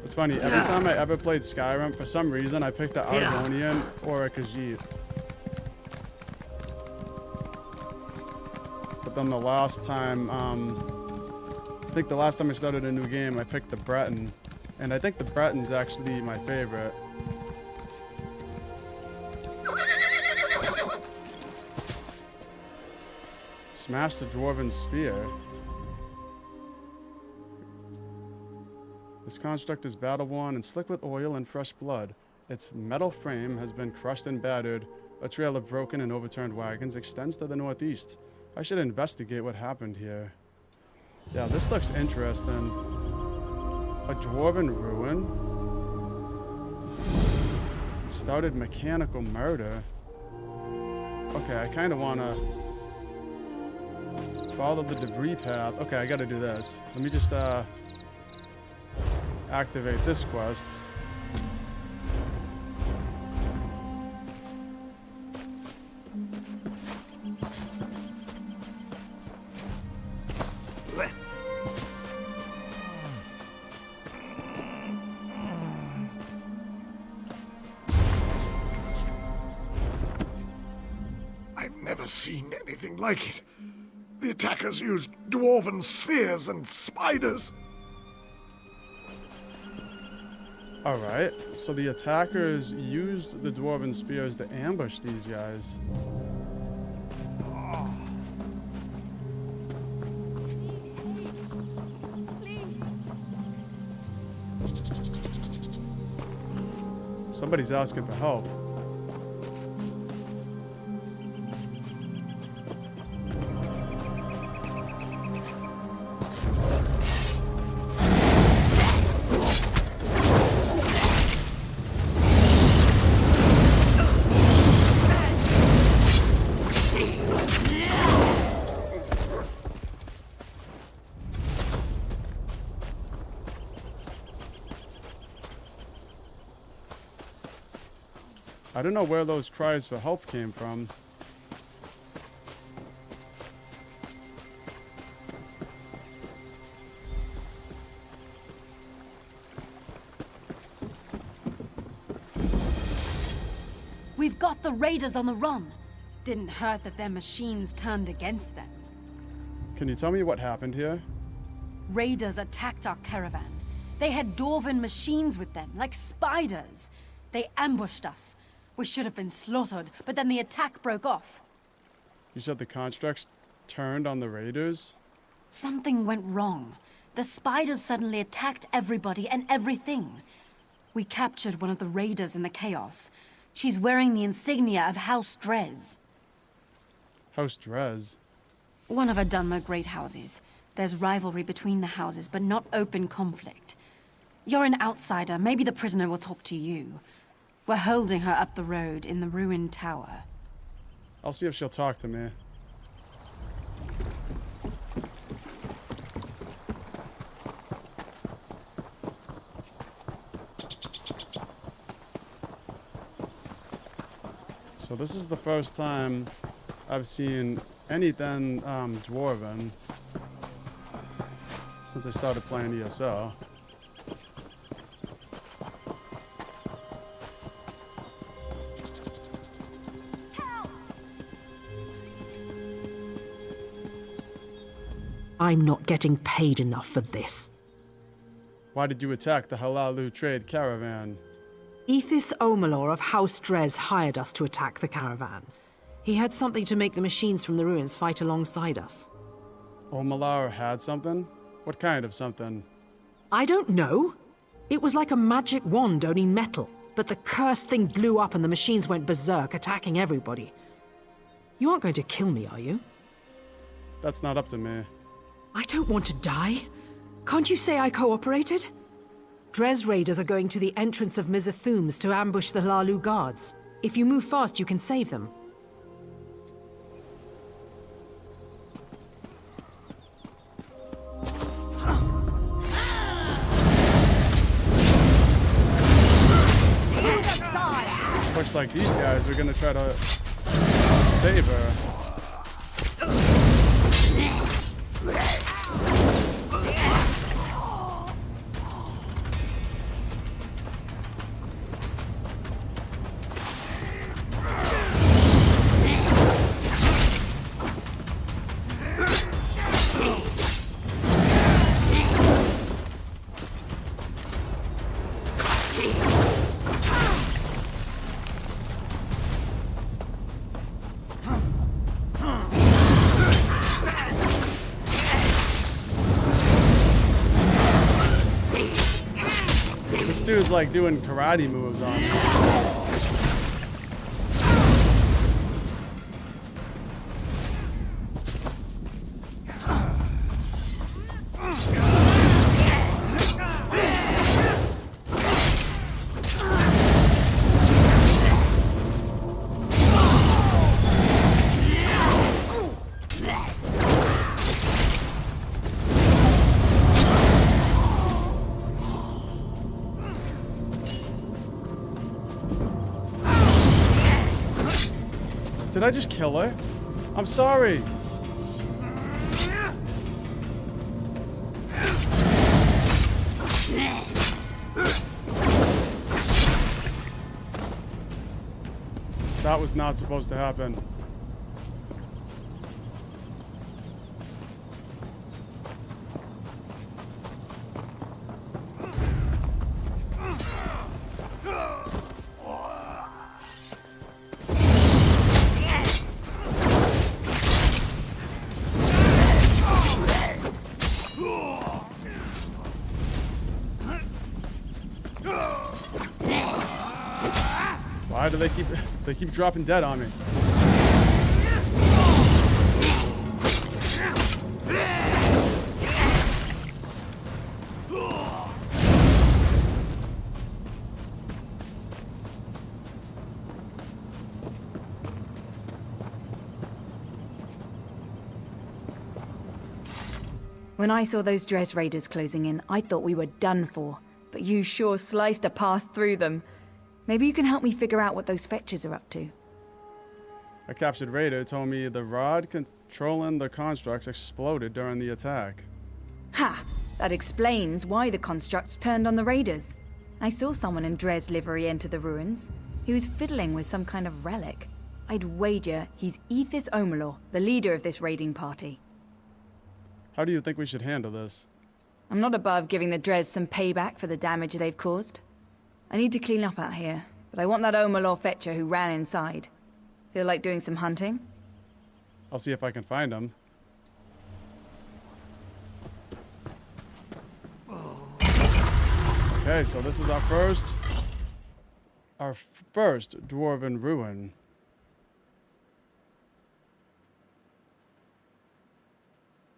It's funny, every time I ever played Skyrim, for some reason I picked the Argonian or a Khajiit. But then the last time, I think the last time I started a new game, I picked the Breton. And I think the Breton's actually my favorite. Smash the Dwarven Spear. This construct is battle-worn and slick with oil and fresh blood. Its metal frame has been crushed and battered. A trail of broken and overturned wagons extends to the northeast. I should investigate what happened here. Yeah, this looks interesting. A dwarven ruin? Started mechanical murder. Okay, I kind of want to follow the debris path. Okay, I got to do this. Let me just activate this quest. I've never seen anything like it. The attackers used dwarven spheres and spiders. Alright, so the attackers used the dwarven spears to ambush these guys. Somebody's asking for help. I don't know where those cries for help came from. We've got the raiders on the run. Didn't hurt that their machines turned against them. Can you tell me what happened here? Raiders attacked our caravan. They had dwarven machines with them, like spiders. They ambushed us. We should have been slaughtered, but then the attack broke off. You said the constructs turned on the raiders? Something went wrong. The spiders suddenly attacked everybody and everything. We captured one of the raiders in the chaos. She's wearing the insignia of House Drez. House Drez? One of our Dunmer great houses. There's rivalry between the houses, but not open conflict. You're an outsider. Maybe the prisoner will talk to you. We're holding her up the road in the ruined tower. I'll see if she'll talk to me. So this is the first time I've seen anything dwarven since I started playing ESO. I'm not getting paid enough for this. Why did you attack the Halalu trade caravan? Ethis Omalor of House Drez hired us to attack the caravan. He had something to make the machines from the ruins fight alongside us. Omalar had something? What kind of something? I don't know. It was like a magic wand, only metal. But the cursed thing blew up and the machines went berserk, attacking everybody. You aren't going to kill me, are you? That's not up to me. I don't want to die. Can't you say I cooperated? Drez raiders are going to the entrance of Mizathums to ambush the Lalu guards. If you move fast, you can save them. Looks like these guys are gonna try to save her. This dude's like doing karate moves on me. Did I just kill her? I'm sorry. That was not supposed to happen. Why do they keep dropping dead on me? When I saw those Drez raiders closing in, I thought we were done for. But you sure sliced a path through them. Maybe you can help me figure out what those fetchers are up to. A captured raider told me the rod controlling the constructs exploded during the attack. Ha! That explains why the constructs turned on the raiders. I saw someone in Drez livery enter the ruins. He was fiddling with some kind of relic. I'd wager he's Ethis Omalor, the leader of this raiding party. How do you think we should handle this? I'm not above giving the Drez some payback for the damage they've caused. I need to clean up out here, but I want that Omalor fetcher who ran inside. Feel like doing some hunting? I'll see if I can find him. Okay, so this is our first dwarven ruin.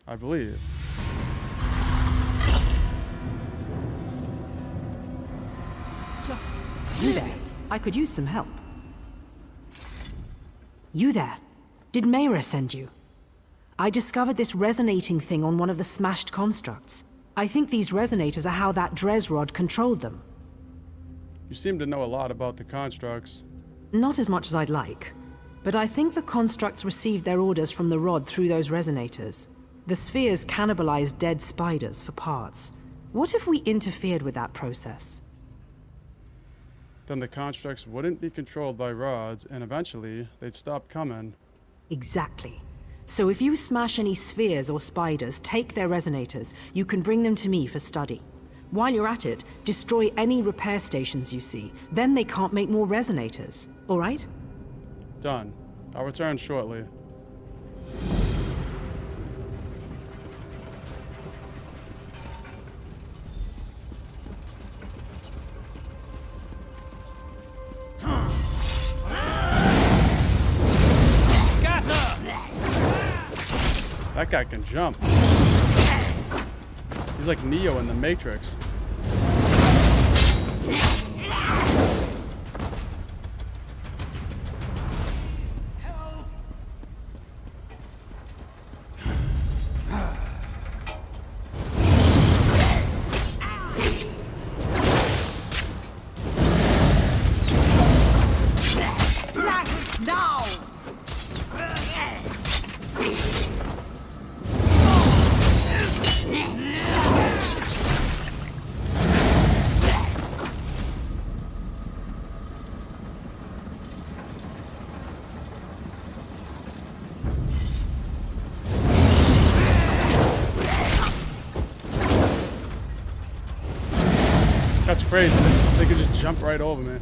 I believe. Just you there. I could use some help. You there. Did Mayra send you? I discovered this resonating thing on one of the smashed constructs. I think these resonators are how that Drez rod controlled them. You seem to know a lot about the constructs. Not as much as I'd like, but I think the constructs received their orders from the rod through those resonators. The spheres cannibalize dead spiders for parts. What if we interfered with that process? Then the constructs wouldn't be controlled by rods, and eventually they'd stop coming. Exactly. So if you smash any spheres or spiders, take their resonators, you can bring them to me for study. While you're at it, destroy any repair stations you see. Then they can't make more resonators. All right? Done. I'll return shortly. That guy can jump. He's like Neo in the Matrix. That's crazy. They could just jump right over me.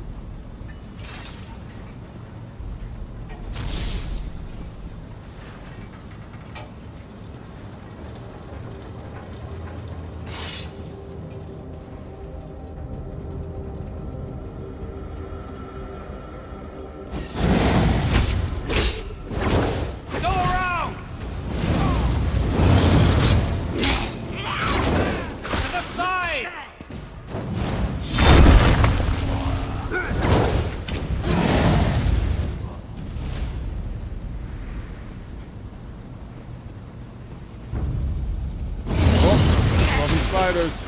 Spiders.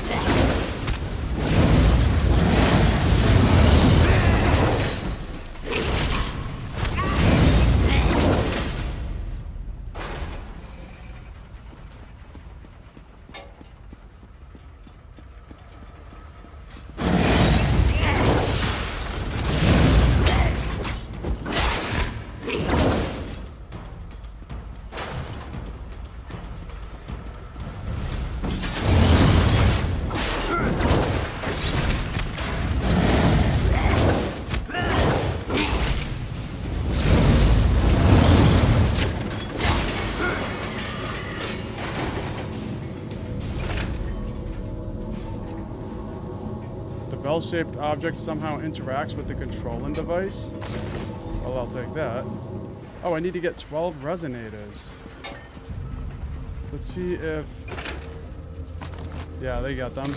Bell-shaped object somehow interacts with the controlling device? Well, I'll take that. Oh, I need to get 12 resonators. Let's see if... Yeah, they got them.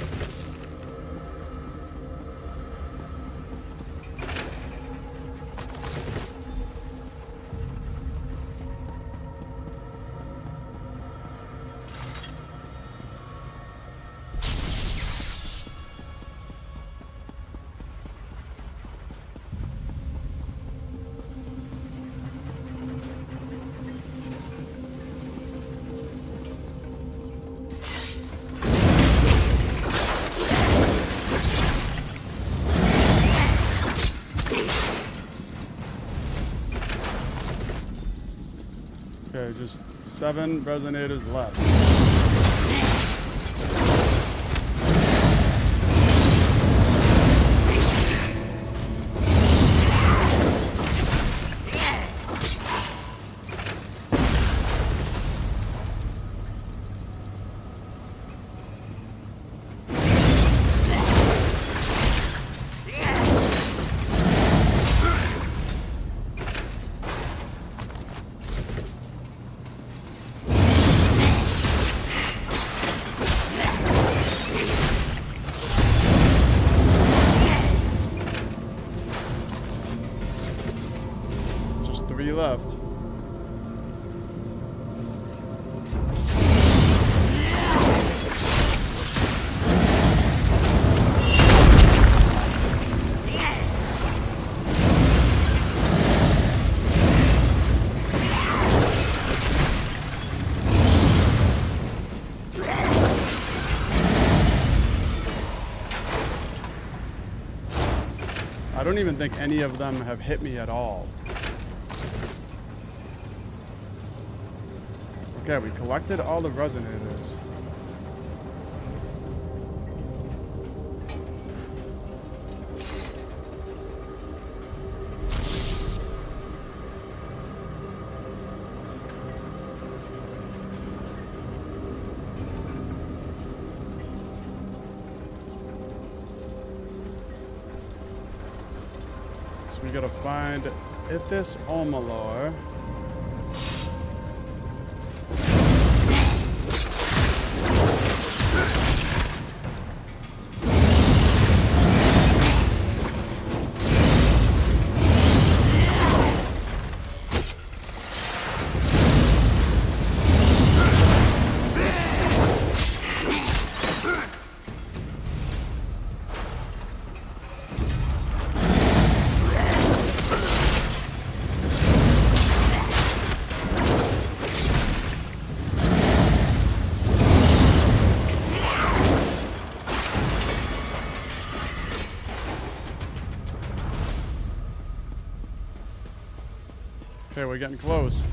Okay, just 7 resonators left. Left. I don't even think any of them have hit me at all. Okay, we collected all the resonators. we gotta find Ithis Omalor. Okay, we're getting close.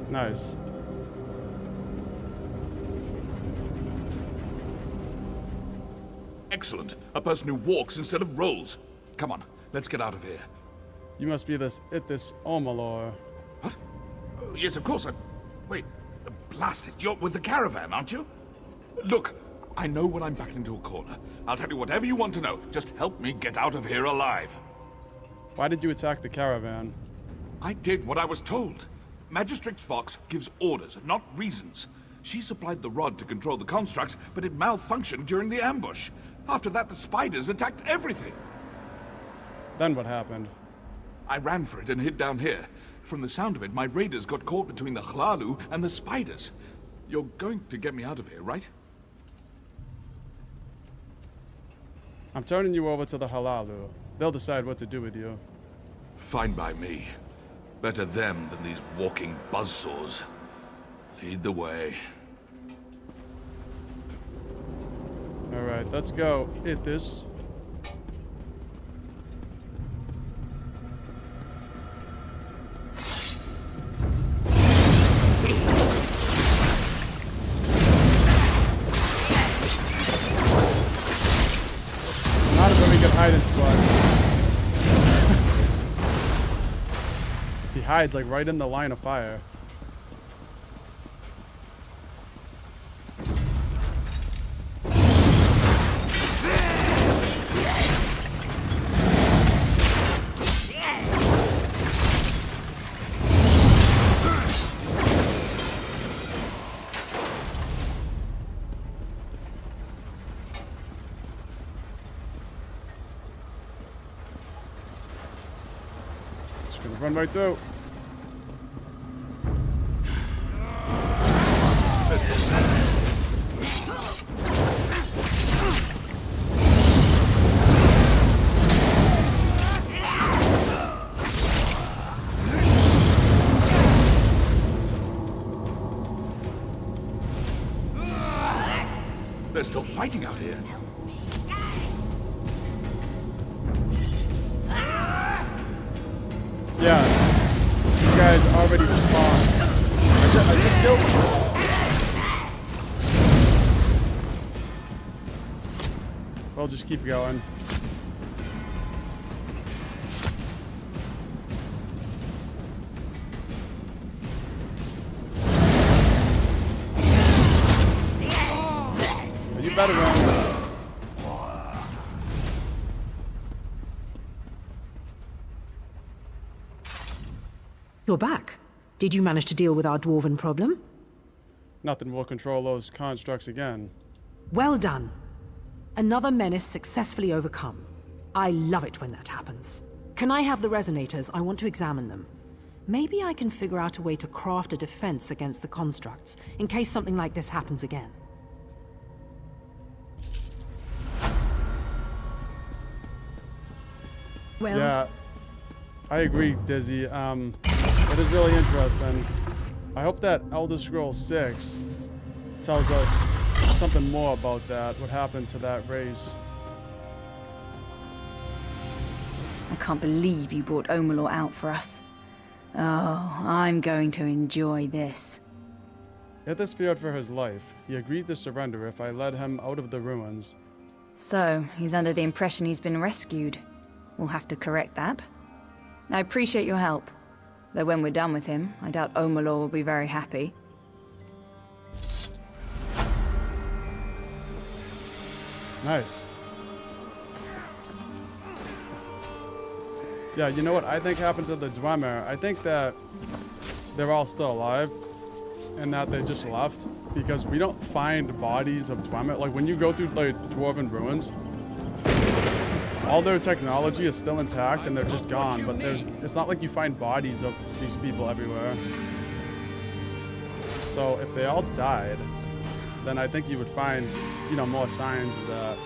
Nice. Excellent. A person who walks instead of rolls. Come on, let's get out of here. You must be this Ithis Omalor. What? Yes, of course. Wait, blast it. You're with the caravan, aren't you? Look, I know when I'm backed into a corner. I'll tell you whatever you want to know. Just help me get out of here alive. Why did you attack the caravan? I did what I was told. Magistrix Fox gives orders, not reasons. She supplied the rod to control the constructs, but it malfunctioned during the ambush. After that, the spiders attacked everything. Then what happened? I ran for it and hid down here. From the sound of it, my raiders got caught between the Hlalu and the spiders. You're going to get me out of here, right? I'm turning you over to the Halalu. They'll decide what to do with you. Fine by me. Better them than these walking buzzsaws. Lead the way. Alright, let's go. Ithis. Not a very good hiding spot. He hides like right in the line of fire. Just gonna run right through. They're still fighting out here. Yeah, these guys already respawned. I just killed them. We'll just keep going. You better run. You're back. Did you manage to deal with our dwarven problem? Nothing will control those constructs again. Well done. Another menace successfully overcome. I love it when that happens. Can I have the resonators? I want to examine them. Maybe I can figure out a way to craft a defense against the constructs, in case something like this happens again. Well... Yeah, I agree, Dizzy. It is really interesting. I hope that Elder Scrolls 6 tells us something more about that, what happened to that race. I can't believe you brought Omalor out for us. Oh, I'm going to enjoy this. He had this feared for his life. He agreed to surrender if I led him out of the ruins. So, he's under the impression he's been rescued. We'll have to correct that. I appreciate your help. Though when we're done with him, I doubt Omalor will be very happy. Nice. Yeah, you know what I think happened to the Dwemer? I think that they're all still alive and that they just left because we don't find bodies of Dwemer. Like when you go through like Dwarven ruins, all their technology is still intact and they're just gone, but it's not like you find bodies of these people everywhere. So if they all died, then I think you would find, you know, more signs of that.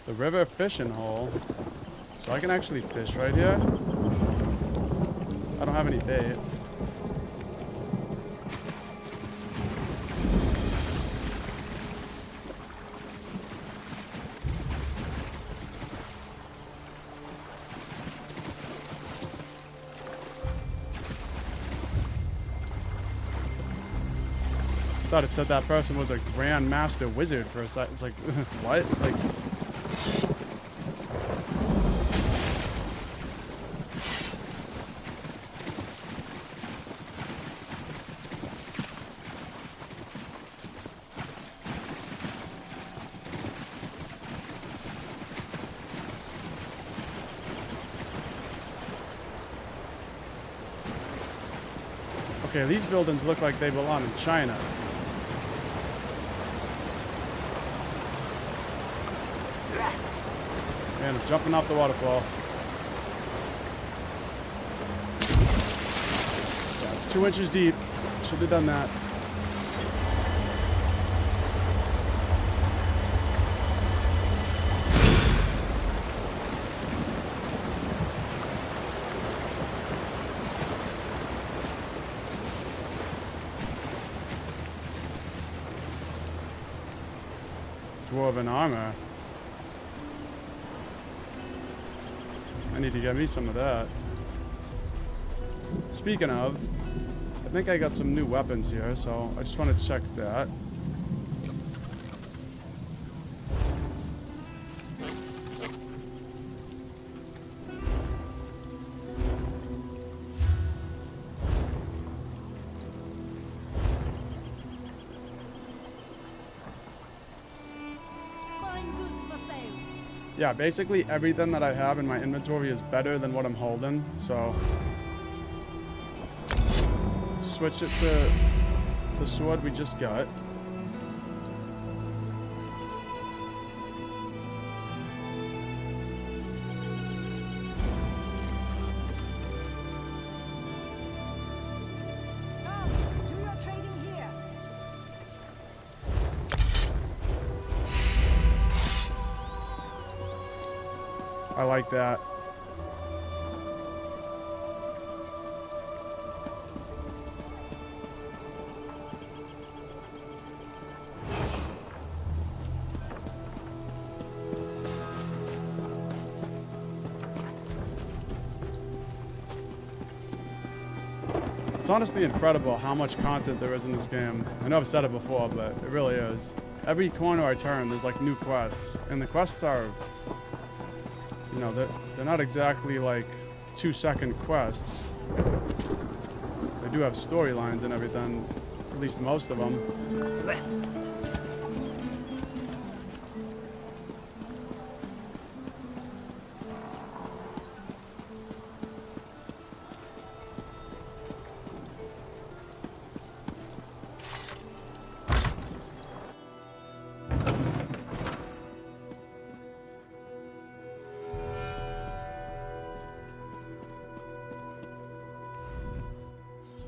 The river fishing hole. So I can actually fish right here. I don't have any bait. I thought it said that person was a Grand Master Wizard for a second. It's like, what? Like... Okay, these buildings look like they belong in China. Man, I'm jumping off the waterfall. Yeah, it's 2 inches deep. Should have done that. Dwarven armor. I need to get me some of that. Speaking of, I think I got some new weapons here, so I just want to check that. Yeah, basically everything that I have in my inventory is better than what I'm holding, so let's switch it to the sword we just got. I like that. It's honestly incredible how much content there is in this game. I know I've said it before, but it really is. Every corner I turn, there's like new quests, and the quests are, you know, they're not exactly like 2-second quests. They do have storylines and everything, at least most of them.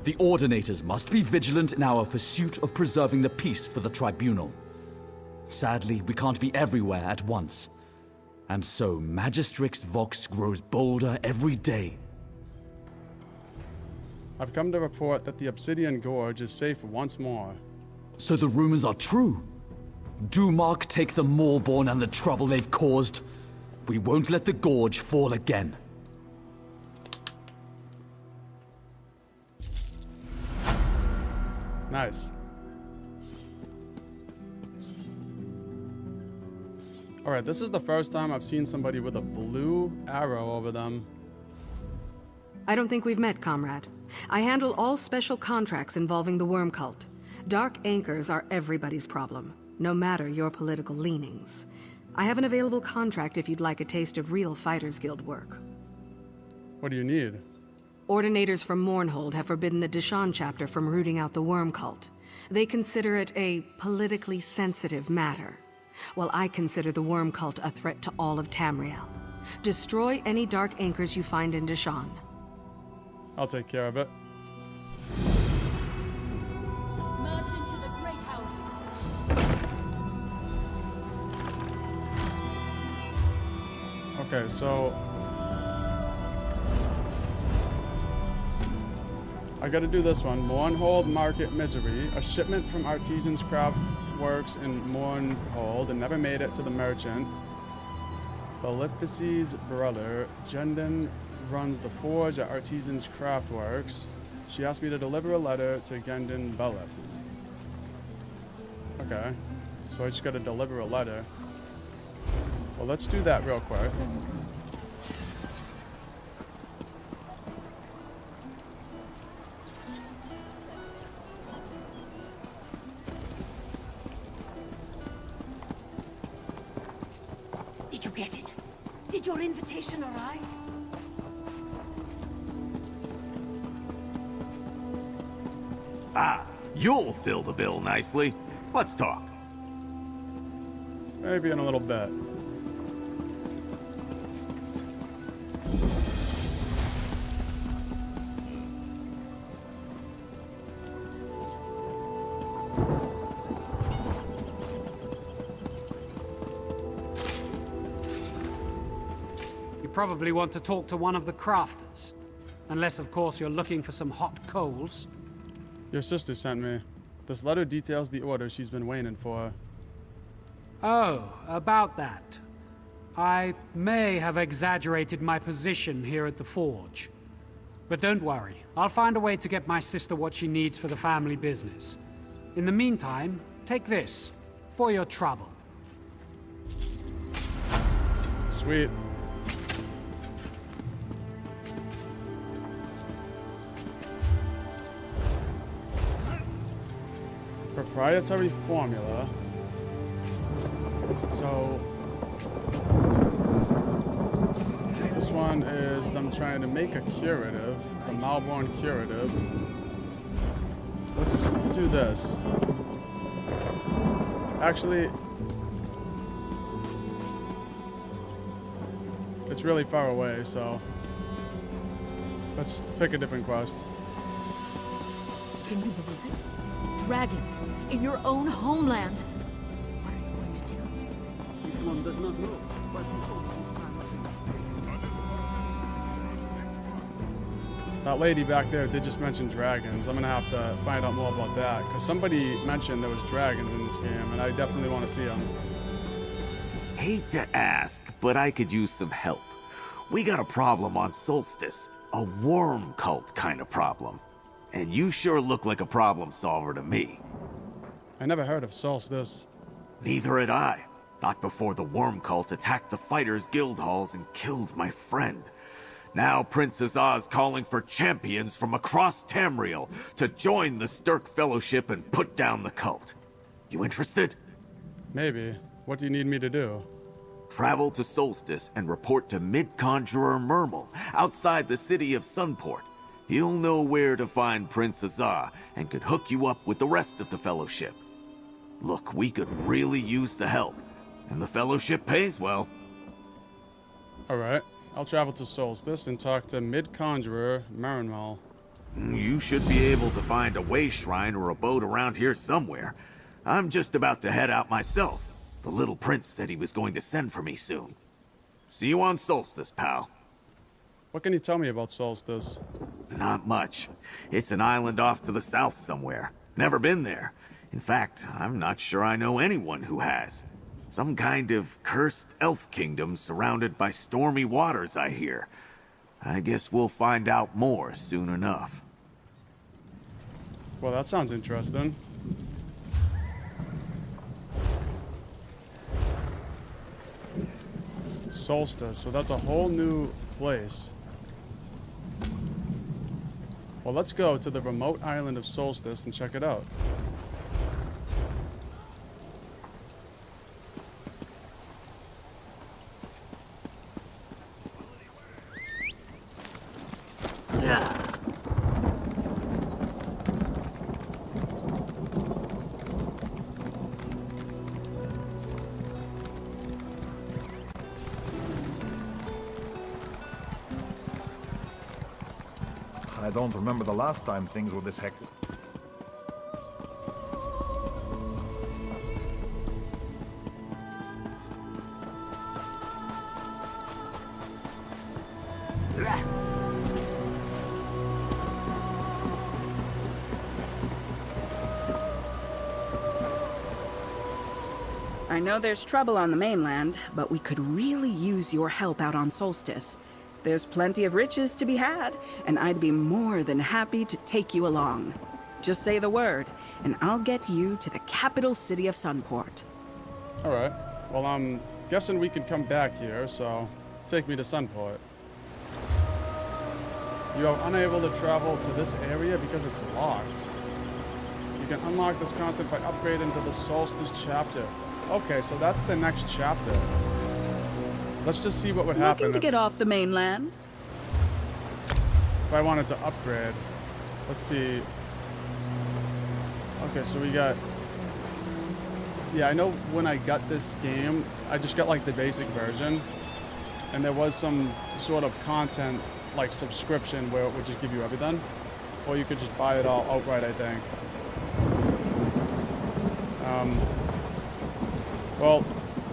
The Ordinators must be vigilant in our pursuit of preserving the peace for the Tribunal. Sadly, we can't be everywhere at once. And so, Magistrix Vox grows bolder every day. I've come to report that the Obsidian Gorge is safe once more. So the rumors are true? Do Mark take the Moorborn and the trouble they've caused? We won't let the Gorge fall again. Nice. Alright, this is the first time I've seen somebody with a blue arrow over them. I don't think we've met, comrade. I handle all special contracts involving the Worm Cult. Dark anchors are everybody's problem, no matter your political leanings. I have an available contract if you'd like a taste of real Fighters Guild work. What do you need? Ordinators from Mournhold have forbidden the Deshawn chapter from rooting out the Worm Cult. They consider it a politically sensitive matter, while I consider the Worm Cult a threat to all of Tamriel. Destroy any dark anchors you find in Deshawn. I'll take care of it. Merge into the great houses. Okay, so I gotta do this one. Mournhold Market Misery. A shipment from Artisans Craft Works in Mournhold and never made it to the merchant. Belifice's brother, Jendon, runs the forge at Artisans Craft Works. She asked me to deliver a letter to Gendon Belith. Okay, so I just gotta deliver a letter. Well, let's do that real quick. Did you get it? Did your invitation arrive? Ah, you'll fill the bill nicely. Let's talk. Maybe in a little bit. You probably want to talk to one of the crafters. Unless, of course, you're looking for some hot coals. Your sister sent me. This letter details the order she's been waiting for. Oh, about that. I may have exaggerated my position here at the Forge. But don't worry, I'll find a way to get my sister what she needs for the family business. In the meantime, take this, for your trouble. Sweet. Proprietary formula. So this one is them trying to make a curative, the Malborn curative. Let's do this. Actually, it's really far away, so let's pick a different quest. Can you believe it? Dragons in your own homeland. What are you going to do? This one does not know, but he hopes his family. That lady back there did just mention dragons. I'm gonna have to find out more about that, because somebody mentioned there was dragons in this game, and I definitely want to see them. Hate to ask, but I could use some help. We got a problem on Solstice. A worm cult kind of problem. And you sure look like a problem solver to me. I never heard of Solstice. Neither had I. Not before the worm cult attacked the Fighters Guild halls and killed my friend. Now Princess Oz calling for champions from across Tamriel to join the Stirk Fellowship and put down the cult. You interested? Maybe. What do you need me to do? Travel to Solstice and report to Mid-Conjurer Murmel, outside the city of Sunport. He'll know where to find Princess Oz and could hook you up with the rest of the Fellowship. Look, we could really use the help, and the Fellowship pays well. Alright, I'll travel to Solstice and talk to Mid-Conjurer Murmel. You should be able to find a way shrine or a boat around here somewhere. I'm just about to head out myself. The little prince said he was going to send for me soon. See you on Solstice, pal. What can you tell me about Solstice? Not much. It's an island off to the south somewhere. Never been there. In fact, I'm not sure I know anyone who has. Some kind of cursed elf kingdom surrounded by stormy waters, I hear. I guess we'll find out more soon enough. Well, that sounds interesting. Solstice, so that's a whole new place. Well, let's go to the remote island of Solstice and check it out. I don't remember the last time things were this hectic. I know there's trouble on the mainland, but we could really use your help out on Solstice. There's plenty of riches to be had, and I'd be more than happy to take you along. Just say the word, and I'll get you to the capital city of Sunport. Alright. Well, I'm guessing we can come back here, so take me to Sunport. You are unable to travel to this area because it's locked. You can unlock this content by upgrading to the Solstice chapter. Okay, so that's the next chapter. Let's just see what would happen. Looking to get off the mainland? If I wanted to upgrade. Let's see. Okay, so we got... Yeah, I know when I got this game, I just got like the basic version. And there was some sort of content, like subscription, where it would just give you everything. Or you could just buy it all outright, I think. Well,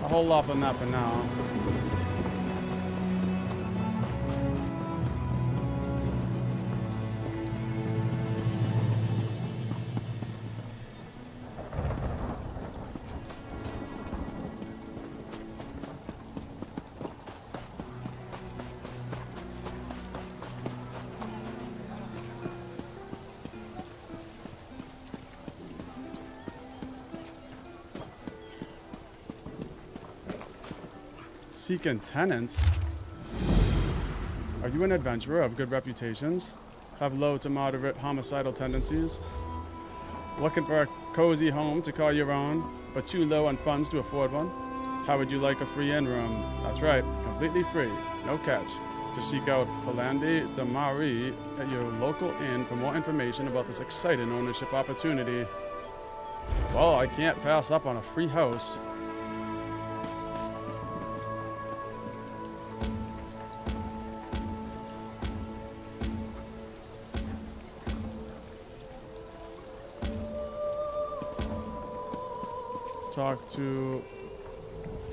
I'll hold off on that for now. Seeking tenants? Are you an adventurer of good reputations? Have low to moderate homicidal tendencies? Looking for a cozy home to call your own, but too low on funds to afford one? How would you like a free inn room? That's right, completely free, no catch. Just seek out Telvanni Penninsula at your local inn for more information about this exciting ownership opportunity. Well, I can't pass up on a free house. Talk to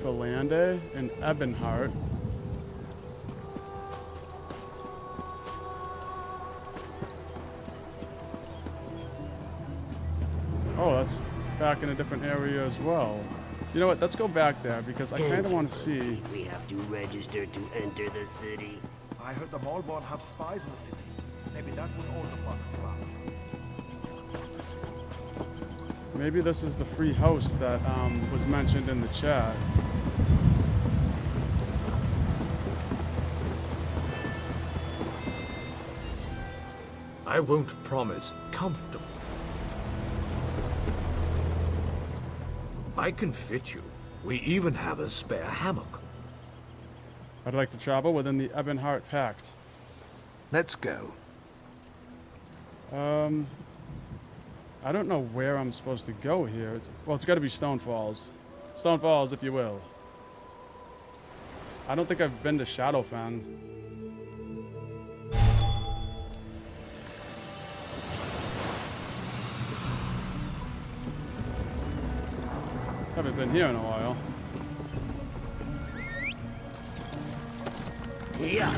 Philander and Ebonheart. Oh, that's back in a different area as well. You know what? Let's go back there because I kind of want to see. We have to register to enter the city. I heard the Malborn have spies in the city. Maybe that's what all the fuss is about. Maybe this is the free house that was mentioned in the chat. I won't promise comfortable. I can fit you. We even have a spare hammock. I'd like to travel within the Ebonheart Pact. Let's go. I don't know where I'm supposed to go here. It's got to be Stone Falls. Stone Falls, if you will. I don't think I've been to Shadowfen. Haven't been here in a while. Yeah.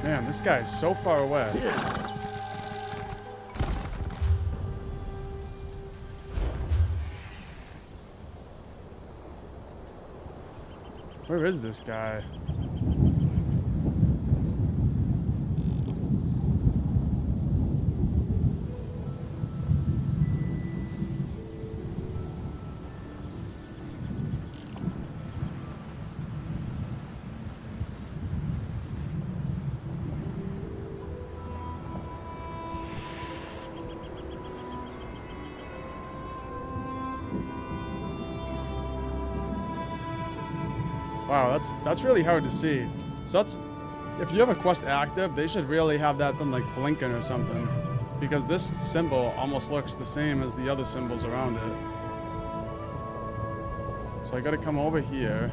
Man, this guy is so far away. Where is this guy? Wow, that's really hard to see. So that's, if you have a quest active, they should really have that thing like blinking or something, because this symbol almost looks the same as the other symbols around it. So I gotta come over here.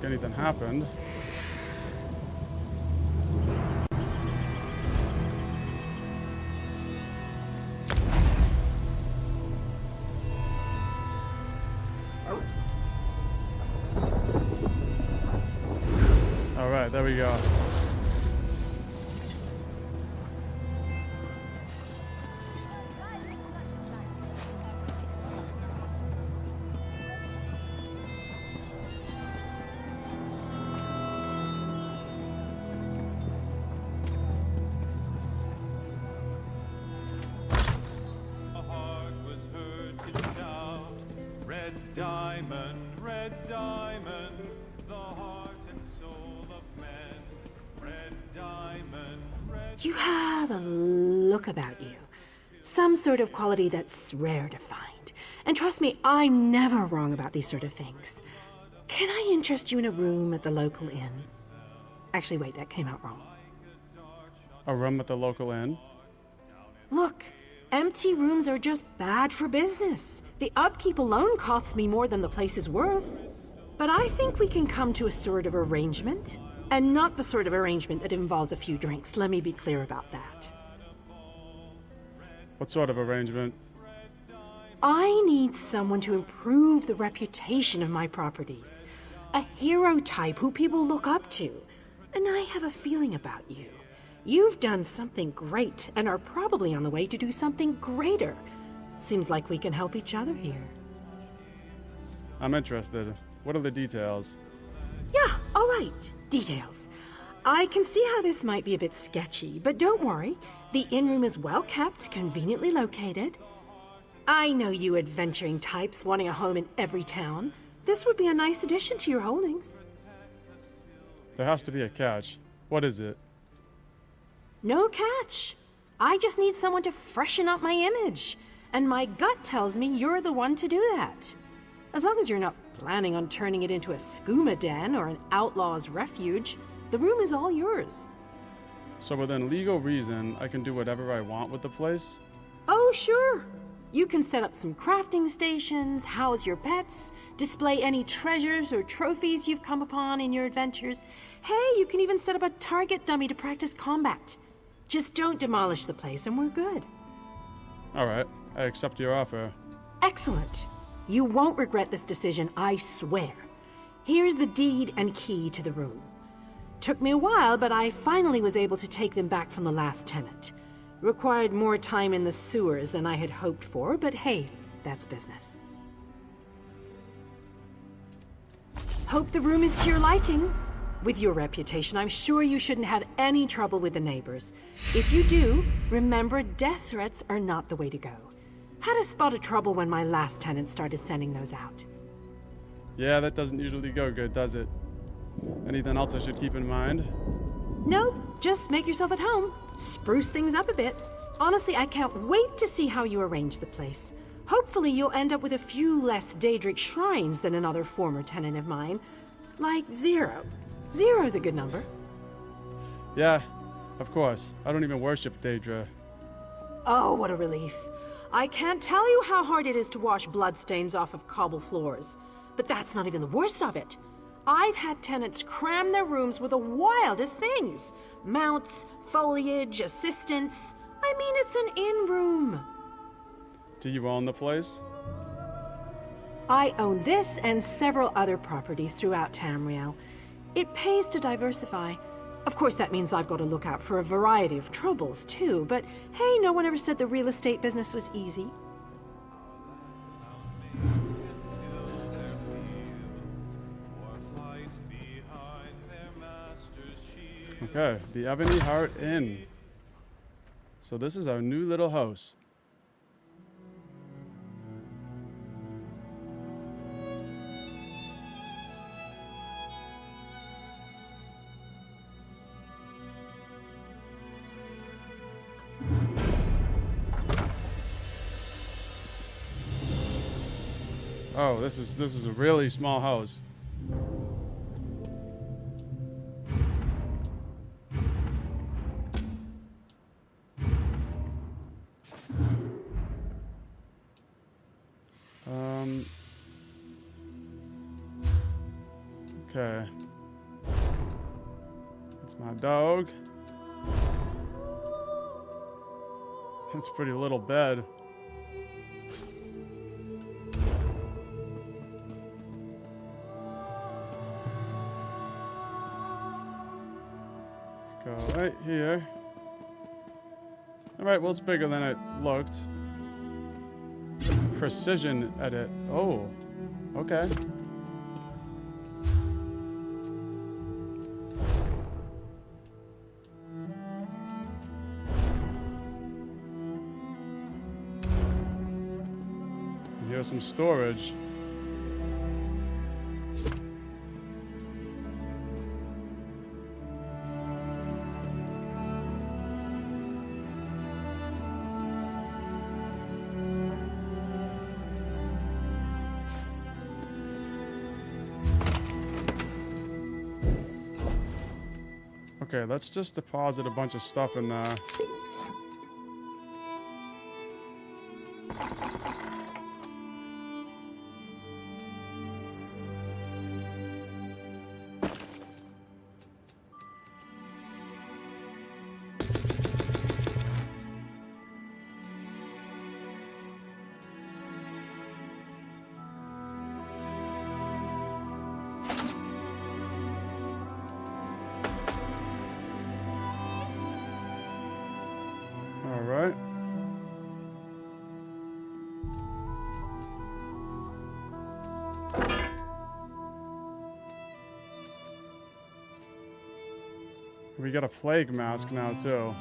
Anything happened. All right, there we go. Red diamond, the heart and soul of men. Red diamond, red. You have a look about you. Some sort of quality that's rare to find. And trust me, I'm never wrong about these sort of things. Can I interest you in a room at the local inn? Actually, wait, that came out wrong. A room at the local inn? Look, empty rooms are just bad for business. The upkeep alone costs me more than the place is worth. But I think we can come to a sort of arrangement. And not the sort of arrangement that involves a few drinks. Let me be clear about that. What sort of arrangement? I need someone to improve the reputation of my properties. A hero type who people look up to. And I have a feeling about you. You've done something great and are probably on the way to do something greater. Seems like we can help each other here. I'm interested. What are the details? Yeah, all right. Details. I can see how this might be a bit sketchy, but don't worry. The inn room is well kept, conveniently located. I know you adventuring types wanting a home in every town. This would be a nice addition to your holdings. There has to be a catch. What is it? No catch. I just need someone to freshen up my image. And my gut tells me you're the one to do that. As long as you're not planning on turning it into a skooma den or an outlaw's refuge, the room is all yours. So within legal reason, I can do whatever I want with the place? Oh, sure. You can set up some crafting stations, house your pets, display any treasures or trophies you've come upon in your adventures. Hey, you can even set up a target dummy to practice combat. Just don't demolish the place and we're good. All right, I accept your offer. Excellent. You won't regret this decision, I swear. Here's the deed and key to the room. Took me a while, but I finally was able to take them back from the last tenant. Required more time in the sewers than I had hoped for, but hey, that's business. Hope the room is to your liking. With your reputation, I'm sure you shouldn't have any trouble with the neighbors. If you do, remember death threats are not the way to go. Had a spot of trouble when my last tenant started sending those out. Yeah, that doesn't usually go good, does it? Anything else I should keep in mind? Nope, just make yourself at home. Spruce things up a bit. Honestly, I can't wait to see how you arrange the place. Hopefully you'll end up with a few less Daedric shrines than another former tenant of mine. Like 0. 0's a good number. Yeah, of course. I don't even worship Daedra. Oh, what a relief. I can't tell you how hard it is to wash bloodstains off of cobble floors. But that's not even the worst of it. I've had tenants cram their rooms with the wildest things. Mounts, foliage, assistants. I mean, it's an in-room. Do you own the place? I own this and several other properties throughout Tamriel. It pays to diversify. Of course, that means I've got to look out for a variety of troubles, too. But hey, no one ever said the real estate business was easy. Okay, the Ebony Heart Inn. So this is our new little house. Oh, this is a really small house. Okay. That's my dog. That's a pretty little bed. Let's go right here. Alright, well, it's bigger than it looked. Precision edit. Oh, okay. Here's some storage. Okay, let's just deposit a bunch of stuff in there. Alright. We got a plague mask now too.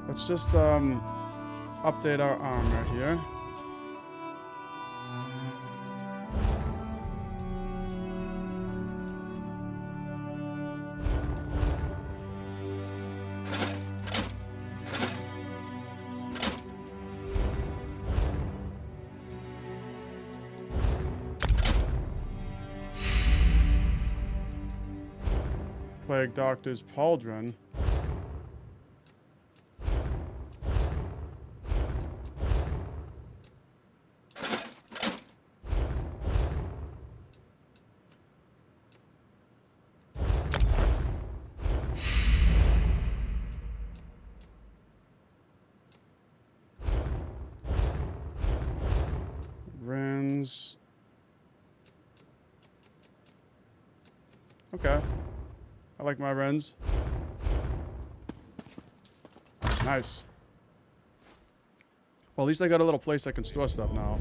Let's just update our armor here. Plague Doctor's Pauldron. Rins. Okay. I like my Wrens. Nice. Well, at least I got a little place I can store stuff now.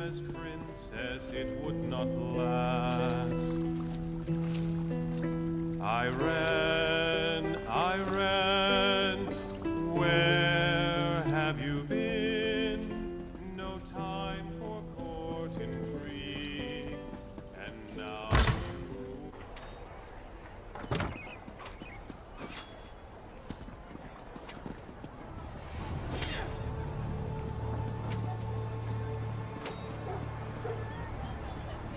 famous princess, it would not last. I ran, where have you been? No time for court intrigue, and now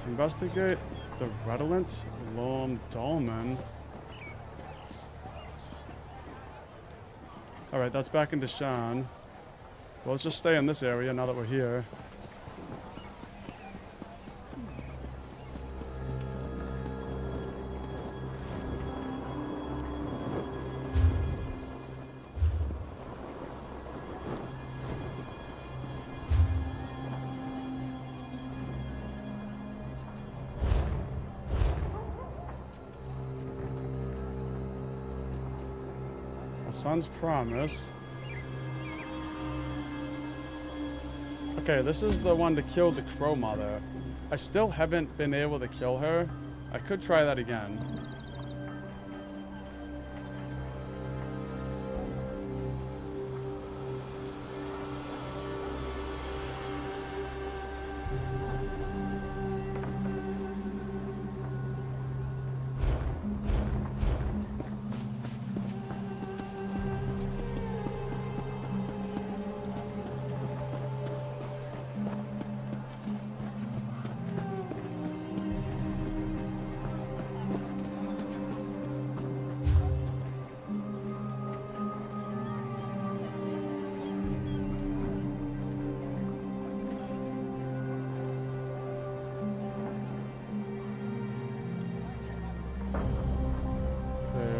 investigate the redolent Lorm Dolmen. Alright, that's back in Deshan. Well, let's just stay in this area now that we're here. A son's promise. Okay, this is the one to kill the Crow Mother. I still haven't been able to kill her. I could try that again.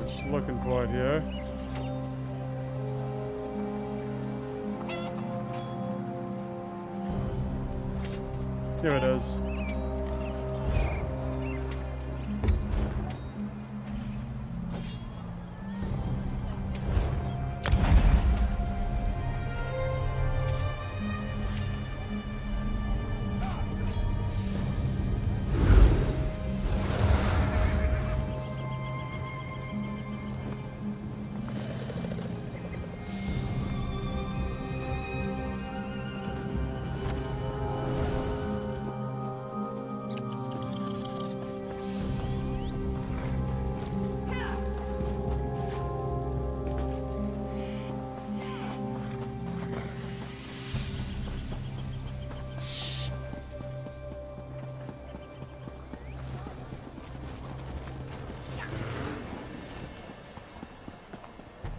Just looking for it here. Here it is.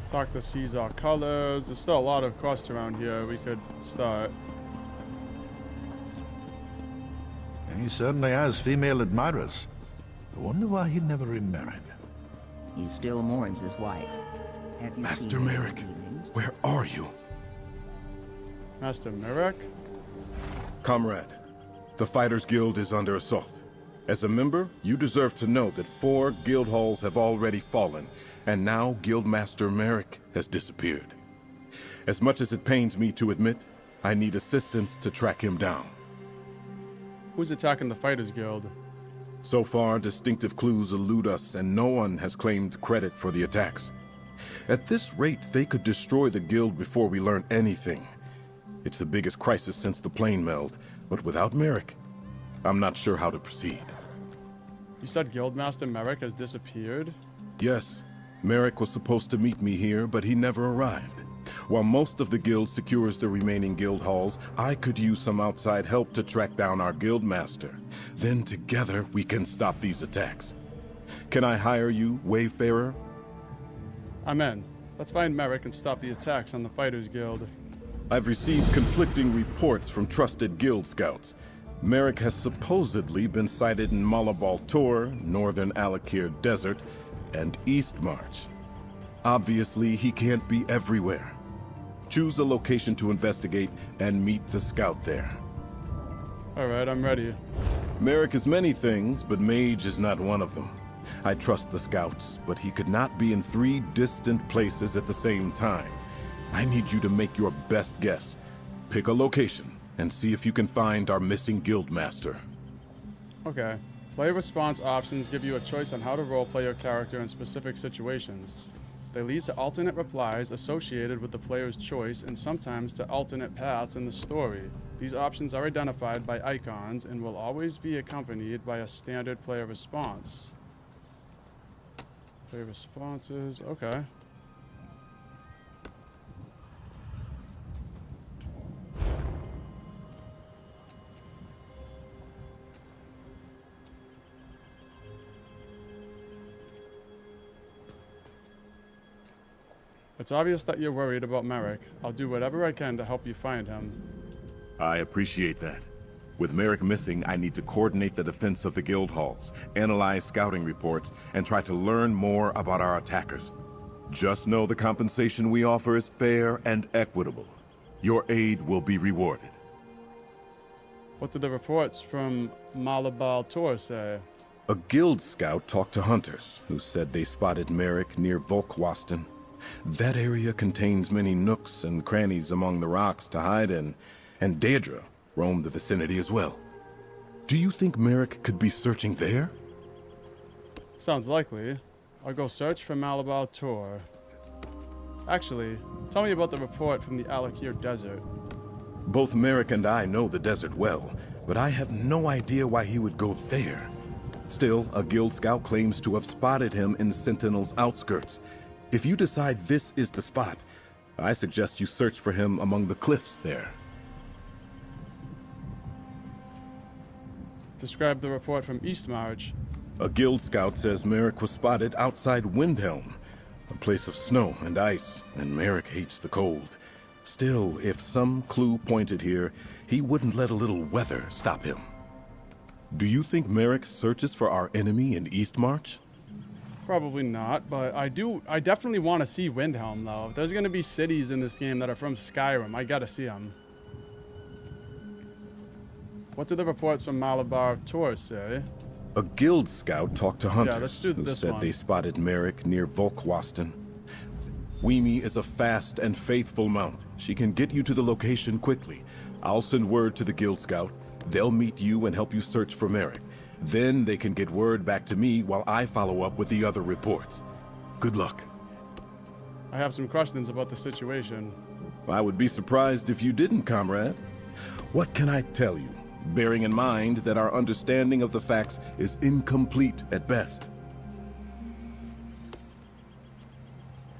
Talk to Caesar Colors. There's still a lot of quests around here we could start. And he certainly has female admirers. I wonder why he never remarried. He still mourns his wife. Have you Master seen him Merrick, in the evenings? where are you? Master Merrick? Comrade, the Fighters Guild is under assault. As a member, you deserve to know that 4 guild halls have already fallen, and now Guildmaster Merrick has disappeared. As much as it pains me to admit, I need assistance to track him down. Who's attacking the Fighters Guild? So far, distinctive clues elude us, and no one has claimed credit for the attacks. At this rate, they could destroy the guild before we learn anything. It's the biggest crisis since the plane meld, but without Merrick, I'm not sure how to proceed. You said Guildmaster Merrick has disappeared? Yes. Merrick was supposed to meet me here, but he never arrived. While most of the guild secures the remaining guild halls, I could use some outside help to track down our guildmaster. Then together we can stop these attacks. Can I hire you, Wayfarer? I'm in. Let's find Merrick and stop the attacks on the Fighters Guild. I've received conflicting reports from trusted guild scouts. Merrick has supposedly been sighted in Malabal Tor, northern Alakir Desert, and East March. Obviously, he can't be everywhere. Choose a location to investigate and meet the scout there. Alright, I'm ready. Merrick is many things, but mage is not one of them. I trust the scouts, but he could not be in 3 distant places at the same time. I need you to make your best guess. Pick a location, and see if you can find our missing guildmaster. Okay. Player response options give you a choice on how to roleplay your character in specific situations. They lead to alternate replies associated with the player's choice and sometimes to alternate paths in the story. These options are identified by icons and will always be accompanied by a standard player response. Player responses, okay. It's obvious that you're worried about Merrick. I'll do whatever I can to help you find him. I appreciate that. With Merrick missing, I need to coordinate the defense of the guild halls, analyze scouting reports, and try to learn more about our attackers. Just know the compensation we offer is fair and equitable. Your aid will be rewarded. What do the reports from Malabal Tor say? A guild scout talked to hunters, who said they spotted Merrick near Volkwaston. That area contains many nooks and crannies among the rocks to hide in, and Daedra roamed the vicinity as well. Do you think Merrick could be searching there? Sounds likely. I'll go search for Malabal Tor. Actually, tell me about the report from the Alakir Desert. Both Merrick and I know the desert well, but I have no idea why he would go there. Still, a guild scout claims to have spotted him in Sentinel's outskirts. If you decide this is the spot, I suggest you search for him among the cliffs there. Describe the report from Eastmarch. A guild scout says Merrick was spotted outside Windhelm, a place of snow and ice, and Merrick hates the cold. Still, if some clue pointed here, he wouldn't let a little weather stop him. Do you think Merrick searches for our enemy in Eastmarch? Probably not, but I definitely want to see Windhelm, though. If there's going to be cities in this game that are from Skyrim, I gotta see them. What do the reports from Malabar Tor say? A guild scout talked to hunters who said one. they spotted Merrick near Volkwaston. Weemy is a fast and faithful mount. She can get you to the location quickly. I'll send word to the guild scout. They'll meet you and help you search for Merrick. Then they can get word back to me while I follow up with the other reports. Good luck. I have some questions about the situation. I would be surprised if you didn't, comrade. What can I tell you, bearing in mind that our understanding of the facts is incomplete at best?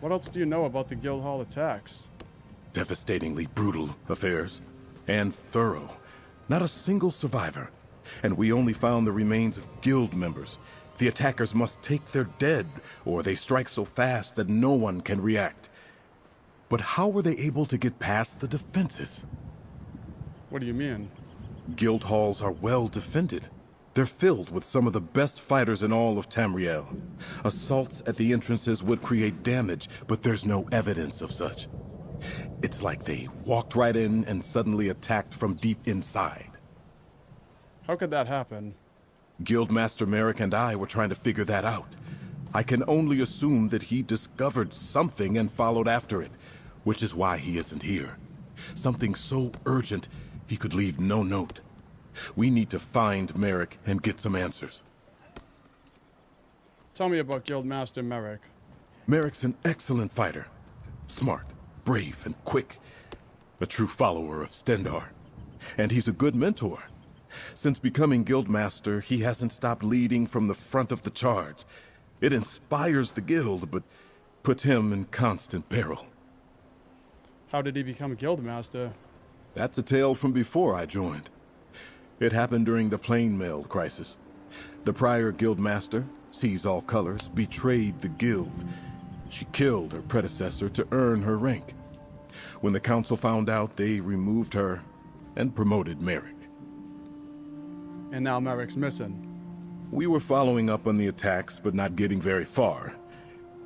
What else do you know about the Guildhall attacks? Devastatingly brutal affairs, and thorough. Not a single survivor. And we only found the remains of guild members. The attackers must take their dead, or they strike so fast that no one can react. But how were they able to get past the defenses? What do you mean? Guild halls are well defended. They're filled with some of the best fighters in all of Tamriel. Assaults at the entrances would create damage, but there's no evidence of such. It's like they walked right in and suddenly attacked from deep inside. How could that happen? Guildmaster Merrick and I were trying to figure that out. I can only assume that he discovered something and followed after it, which is why he isn't here. Something so urgent, he could leave no note. We need to find Merrick and get some answers. Tell me about Guildmaster Merrick. Merrick's an excellent fighter. Smart, brave, and quick. A true follower of Stendar. And he's a good mentor. Since becoming Guildmaster, he hasn't stopped leading from the front of the charge. It inspires the guild, but puts him in constant peril. How did he become Guildmaster? That's a tale from before I joined. It happened during the Plainmail crisis. The prior Guildmaster, Sees All Colors, betrayed the guild. She killed her predecessor to earn her rank. When the council found out, they removed her and promoted Merrick. And now Merrick's missing. We were following up on the attacks, but not getting very far.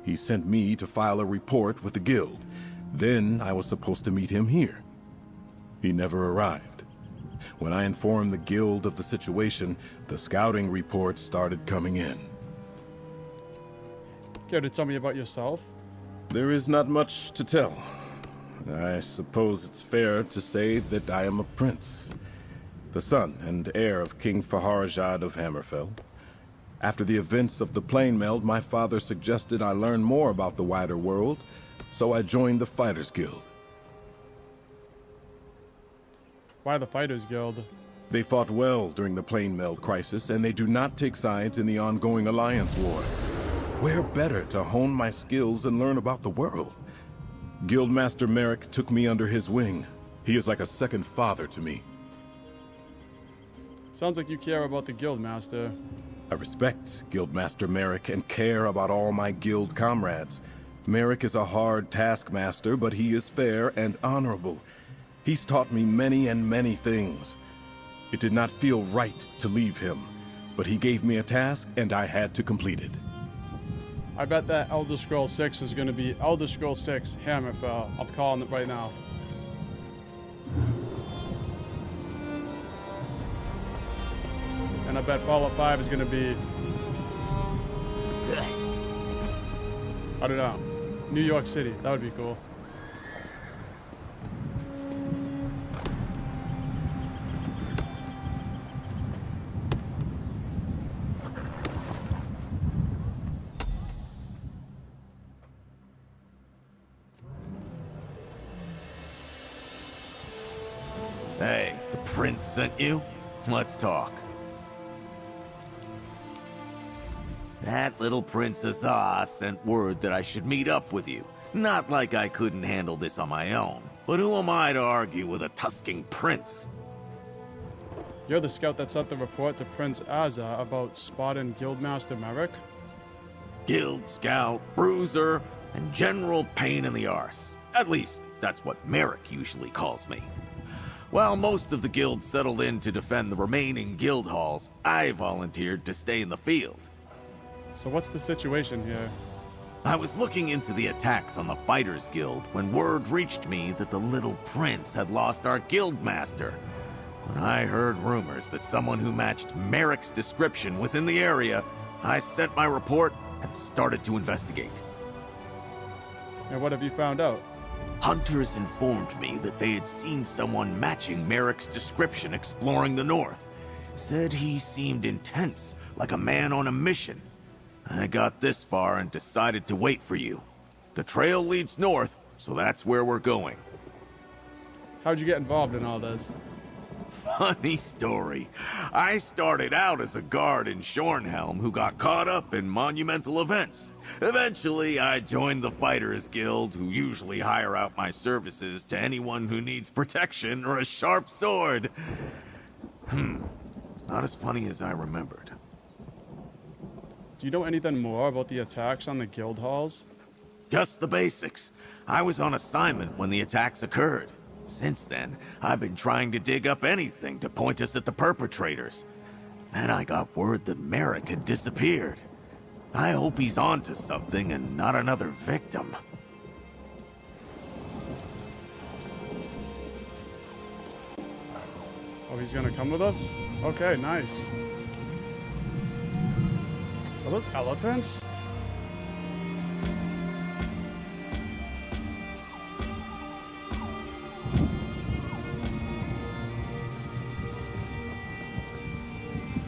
He sent me to file a report with the guild. Then I was supposed to meet him here. He never arrived. When I informed the guild of the situation, the scouting reports started coming in. Care to tell me about yourself? There is not much to tell. I suppose it's fair to say that I am a prince. The son and heir of King Faharajad of Hammerfell. After the events of the Plane Meld, my father suggested I learn more about the wider world, so I joined the Fighters Guild. Why the Fighters Guild? They fought well during the Plane Meld crisis, and they do not take sides in the ongoing Alliance War. Where better to hone my skills and learn about the world? Guildmaster Merrick took me under his wing. He is like a second father to me. Sounds like you care about the Guildmaster. I respect Guildmaster Merrick and care about all my guild comrades. Merrick is a hard taskmaster, but he is fair and honorable. He's taught me many and many things. It did not feel right to leave him, but he gave me a task and I had to complete it. I bet that Elder Scrolls 6 is going to be Elder Scrolls 6 Hammerfell. I'm calling it right now. And I bet Fallout 5 is going to be... I don't know. New York City. That would be cool. Hey, the prince sent you? Let's talk. That little Princess Ah sent word that I should meet up with you. Not like I couldn't handle this on my own, but who am I to argue with a Tusking prince? You're the scout that sent the report to Prince Azza about spotting Guildmaster Merrick? Guild scout, bruiser, and general pain in the arse. At least, that's what Merrick usually calls me. While most of the guild settled in to defend the remaining guild halls, I volunteered to stay in the field. So what's the situation here? I was looking into the attacks on the Fighters Guild when word reached me that the little prince had lost our guild master. When I heard rumors that someone who matched Merrick's description was in the area, I sent my report and started to investigate. And what have you found out? Hunters informed me that they had seen someone matching Merrick's description exploring the north. Said he seemed intense, like a man on a mission. I got this far and decided to wait for you. The trail leads north, so that's where we're going. How'd you get involved in all this? Funny story. I started out as a guard in Shornhelm who got caught up in monumental events. Eventually, I joined the Fighters Guild, who usually hire out my services to anyone who needs protection or a sharp sword. Not as funny as I remembered. Do you know anything more about the attacks on the guild halls? Just the basics. I was on assignment when the attacks occurred. Since then, I've been trying to dig up anything to point us at the perpetrators. Then I got word that Merrick had disappeared. I hope he's onto something and not another victim. Oh, he's gonna come with us? Okay, nice. Are those elephants?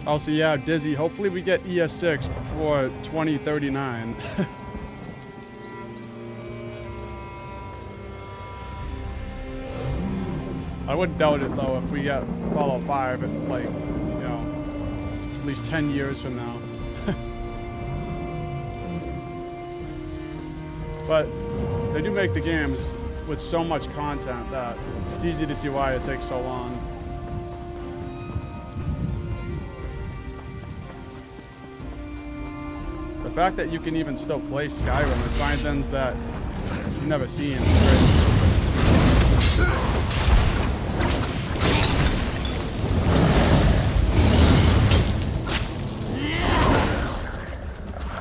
Oh, so yeah, Dizzy, hopefully we get ES6 before 2039. I wouldn't doubt it, though, if we get Fallout 5 in, like, you know, at least 10 years from now. But they do make the games with so much content that it's easy to see why it takes so long. The fact that you can even still play Skyrim and find things that you've never seen is great.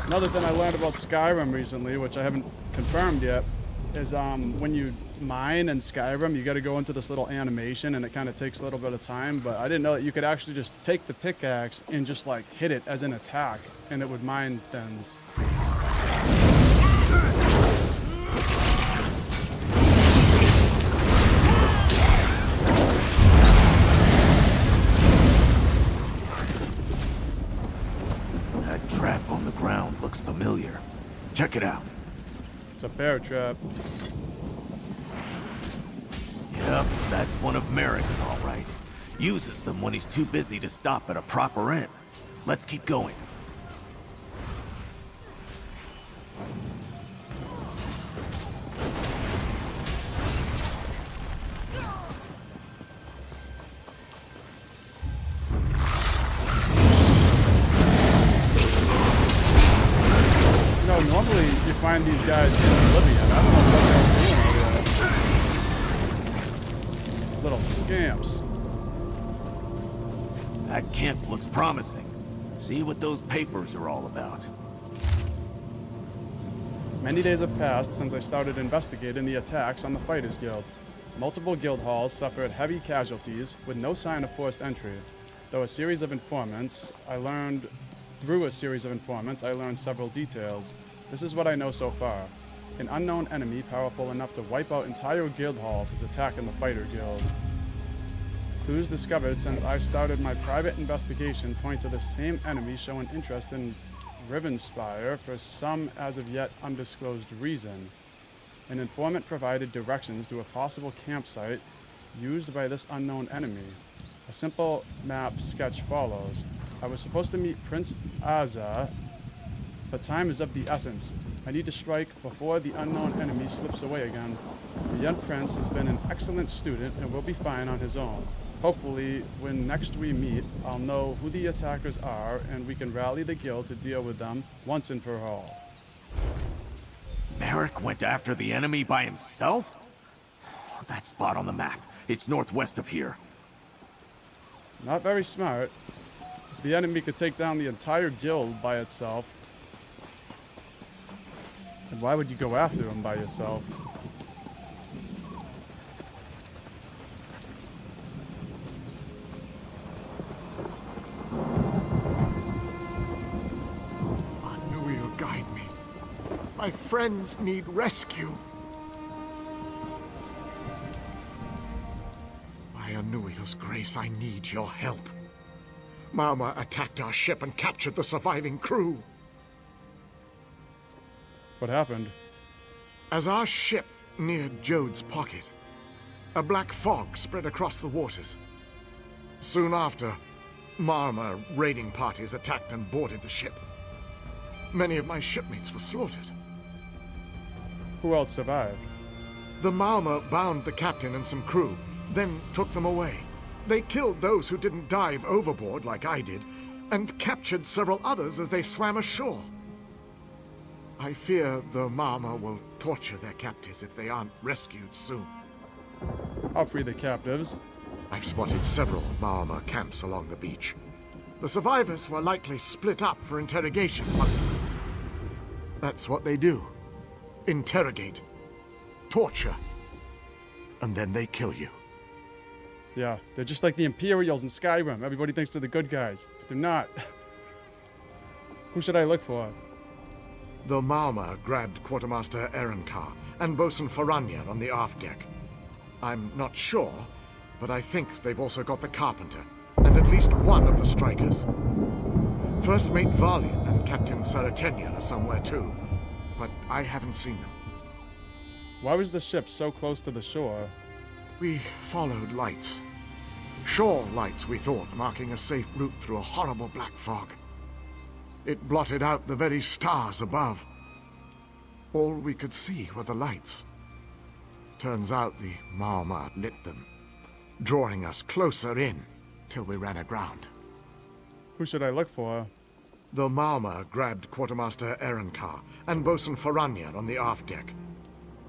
Another thing I learned about Skyrim recently, which I haven't confirmed yet, is when you mine in Skyrim, you got to go into this little animation, and it kind of takes a little bit of time. But I didn't know that you could actually just take the pickaxe and just like hit it as an attack, and it would mine things. Check it out. It's a bear trap. Yep, that's one of Merrick's, all right. Uses them when he's too busy to stop at a proper inn. Let's keep going. Normally you find these guys in Oblivion. I don't know what they're doing over there. These little scamps. That camp looks promising. See what those papers are all about. Many days have passed since I started investigating the attacks on the Fighters Guild. Multiple guild halls suffered heavy casualties with no sign of forced entry. Through a series of informants, I learned several details. This is what I know so far. An unknown enemy powerful enough to wipe out entire guild halls is attacking the Fighter Guild. Clues discovered since I started my private investigation point to the same enemy showing interest in Rivenspire for some as of yet undisclosed reason. An informant provided directions to a possible campsite used by this unknown enemy. A simple map sketch follows. I was supposed to meet Prince Aza, but time is of the essence. I need to strike before the unknown enemy slips away again. The young prince has been an excellent student and will be fine on his own. Hopefully, when next we meet, I'll know who the attackers are and we can rally the guild to deal with them once and for all. Merrick went after the enemy by himself? That spot on the map. It's northwest of here. Not very smart. If the enemy could take down the entire guild by itself, then why would you go after him by yourself? Anuil, guide me. My friends need rescue. By Anuil's grace, I need your help. Mama attacked our ship and captured the surviving crew. What happened? As our ship neared Jode's pocket, a black fog spread across the waters. Soon after, Marma raiding parties attacked and boarded the ship. Many of my shipmates were slaughtered. Who else survived? The Marma bound the captain and some crew, then took them away. They killed those who didn't dive overboard like I did, and captured several others as they swam ashore. I fear the Marma will torture their captives if they aren't rescued soon. I'll free the captives. I've spotted several Marma camps along the beach. The survivors were likely split up for interrogation amongst them. That's what they do. Interrogate. Torture. And then they kill you. Yeah, they're just like the Imperials in Skyrim. Everybody thinks they're the good guys, but they're not. Who should I look for? The Marma grabbed Quartermaster Erenkar and Bosun Faranya on the aft deck. I'm not sure, but I think they've also got the Carpenter, and at least one of the strikers. First Mate Valian and Captain Saratenya are somewhere too, but I haven't seen them. Why was the ship so close to the shore? We followed lights. Shore lights, we thought, marking a safe route through a horrible black fog. It blotted out the very stars above. All we could see were the lights. Turns out the Marma lit them, drawing us closer in till we ran aground. Who should I look for? The Marma grabbed Quartermaster Erenkar and Bosun Faranya on the aft deck.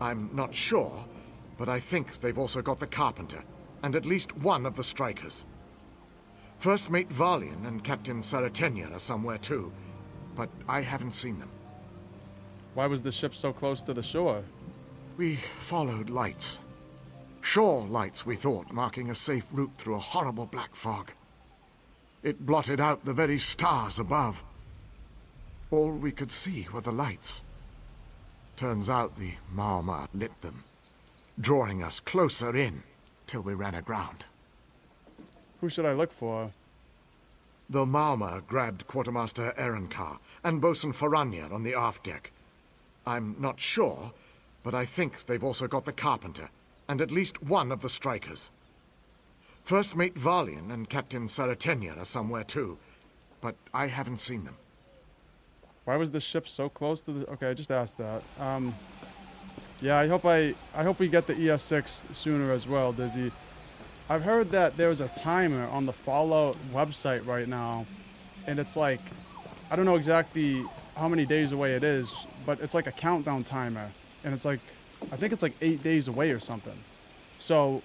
I'm not sure, but I think they've also got the Carpenter, and at least one of the strikers. First Mate Valian and Captain Saratenya are somewhere too, but I haven't seen them. Why was the ship so close to the shore? We followed lights. Shore lights, we thought, marking a safe route through a horrible black fog. It blotted out the very stars above. All we could see were the lights. Turns out the Marma lit them, drawing us closer in till we ran aground. Who should I look for? The Marma grabbed Quartermaster Erenkar and Bosun Faranya on the aft deck. I'm not sure, but I think they've also got the Carpenter, and at least one of the Strikers. First Mate Valian and Captain Saratenia are somewhere too, but I haven't seen them. Why was the ship so close to the... Okay, I just asked that. Yeah, I hope we get the ES6 sooner as well, Dizzy. I've heard that there's a timer on the Fallout website right now, and it's like, I don't know exactly how many days away it is, but it's like a countdown timer, and it's like, I think it's like 8 days away or something. So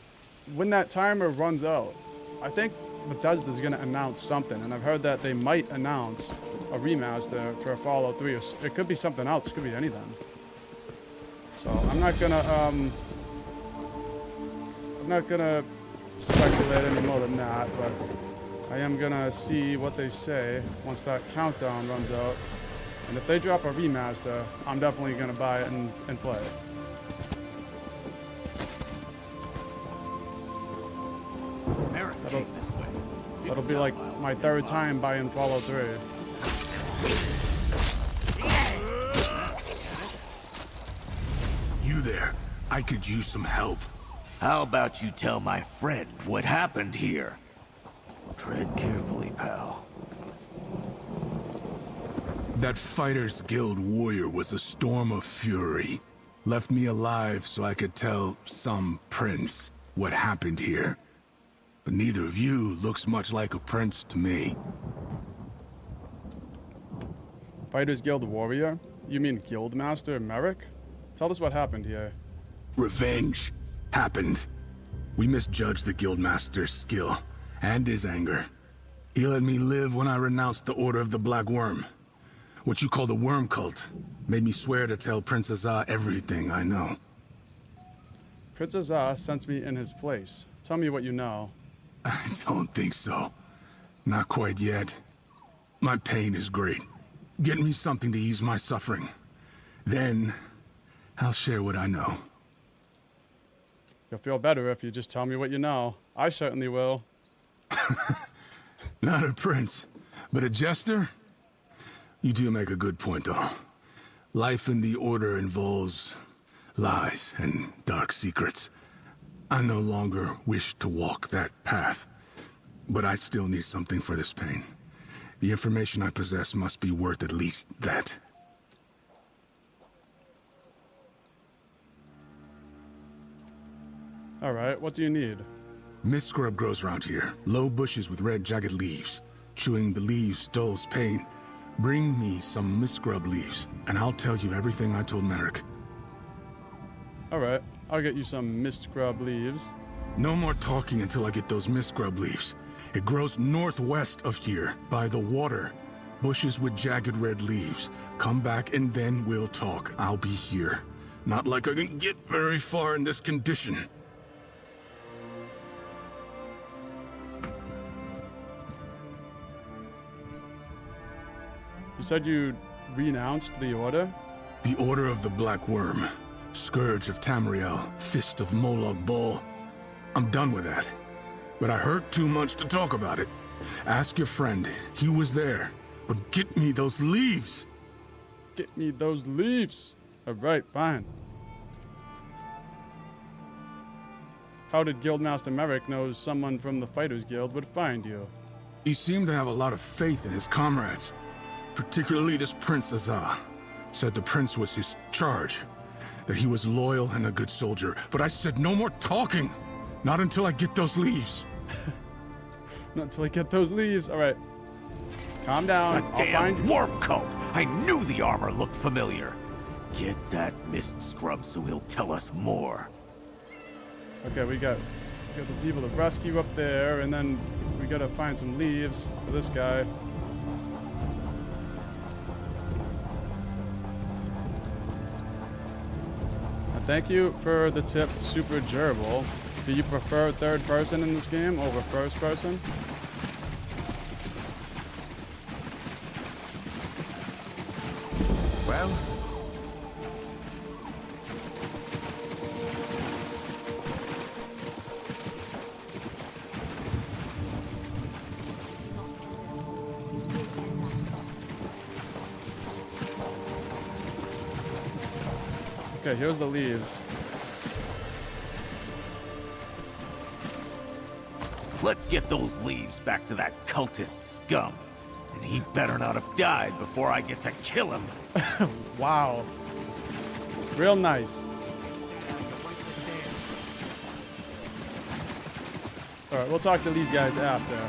when that timer runs out, I think Bethesda's gonna announce something, and I've heard that they might announce a remaster for Fallout 3, or it could be something else, it could be anything. So I'm not gonna speculate any more than that, but I am gonna see what they say once that countdown runs out. And if they drop a remaster, I'm definitely gonna buy it and play it. That'll be like my third time buying Fallout 3. You there? I could use some help. How about you tell my friend what happened here? Tread carefully, pal. That Fighters Guild warrior was a storm of fury. Left me alive so I could tell some prince what happened here. But neither of you looks much like a prince to me. Fighters Guild warrior? You mean Guildmaster Merrick? Tell us what happened here. Revenge happened. We misjudged the Guildmaster's skill and his anger. He let me live when I renounced the Order of the Black Worm. What you call the Worm Cult made me swear to tell Prince Azar everything I know. Prince Azar sent me in his place. Tell me what you know. I don't think so. Not quite yet. My pain is great. Get me something to ease my suffering. Then, I'll share what I know. You'll feel better if you just tell me what you know. I certainly will. Not a prince, but a jester? You do make a good point, though. Life in the Order involves lies and dark secrets. I no longer wish to walk that path, but I still need something for this pain. The information I possess must be worth at least that. All right, what do you need? Mist scrub grows around here. Low bushes with red, jagged leaves. Chewing the leaves dulls pain. Bring me some mist scrub leaves, and I'll tell you everything I told Merrick. All right, I'll get you some mist scrub leaves. No more talking until I get those mist scrub leaves. It grows northwest of here, by the water. Bushes with jagged red leaves. Come back and then we'll talk. I'll be here. Not like I can get very far in this condition. You said you renounced the Order? The Order of the Black Worm. Scourge of Tamriel. Fist of Molag Bal. I'm done with that. But I hurt too much to talk about it. Ask your friend. He was there. But get me those leaves! Get me those leaves! Alright, fine. How did Guildmaster Merrick know someone from the Fighters Guild would find you? He seemed to have a lot of faith in his comrades. Particularly this Prince Azar. Said the prince was his charge. That he was loyal and a good soldier. But I said no more talking! Not until I get those leaves. Not until I get those leaves. Alright. Calm down. The damn worm cult! I knew the armor looked familiar. Get that mist scrub so he'll tell us more. Okay, we got some people to rescue up there, and then we gotta find some leaves for this guy. Thank you for the tip, Super Gerbil. Do you prefer third person in this game over first person? Well, Okay, here's the leaves. Let's get those leaves back to that cultist scum. And he better not have died before I get to kill him. Wow. Real nice. Alright, we'll talk to these guys after.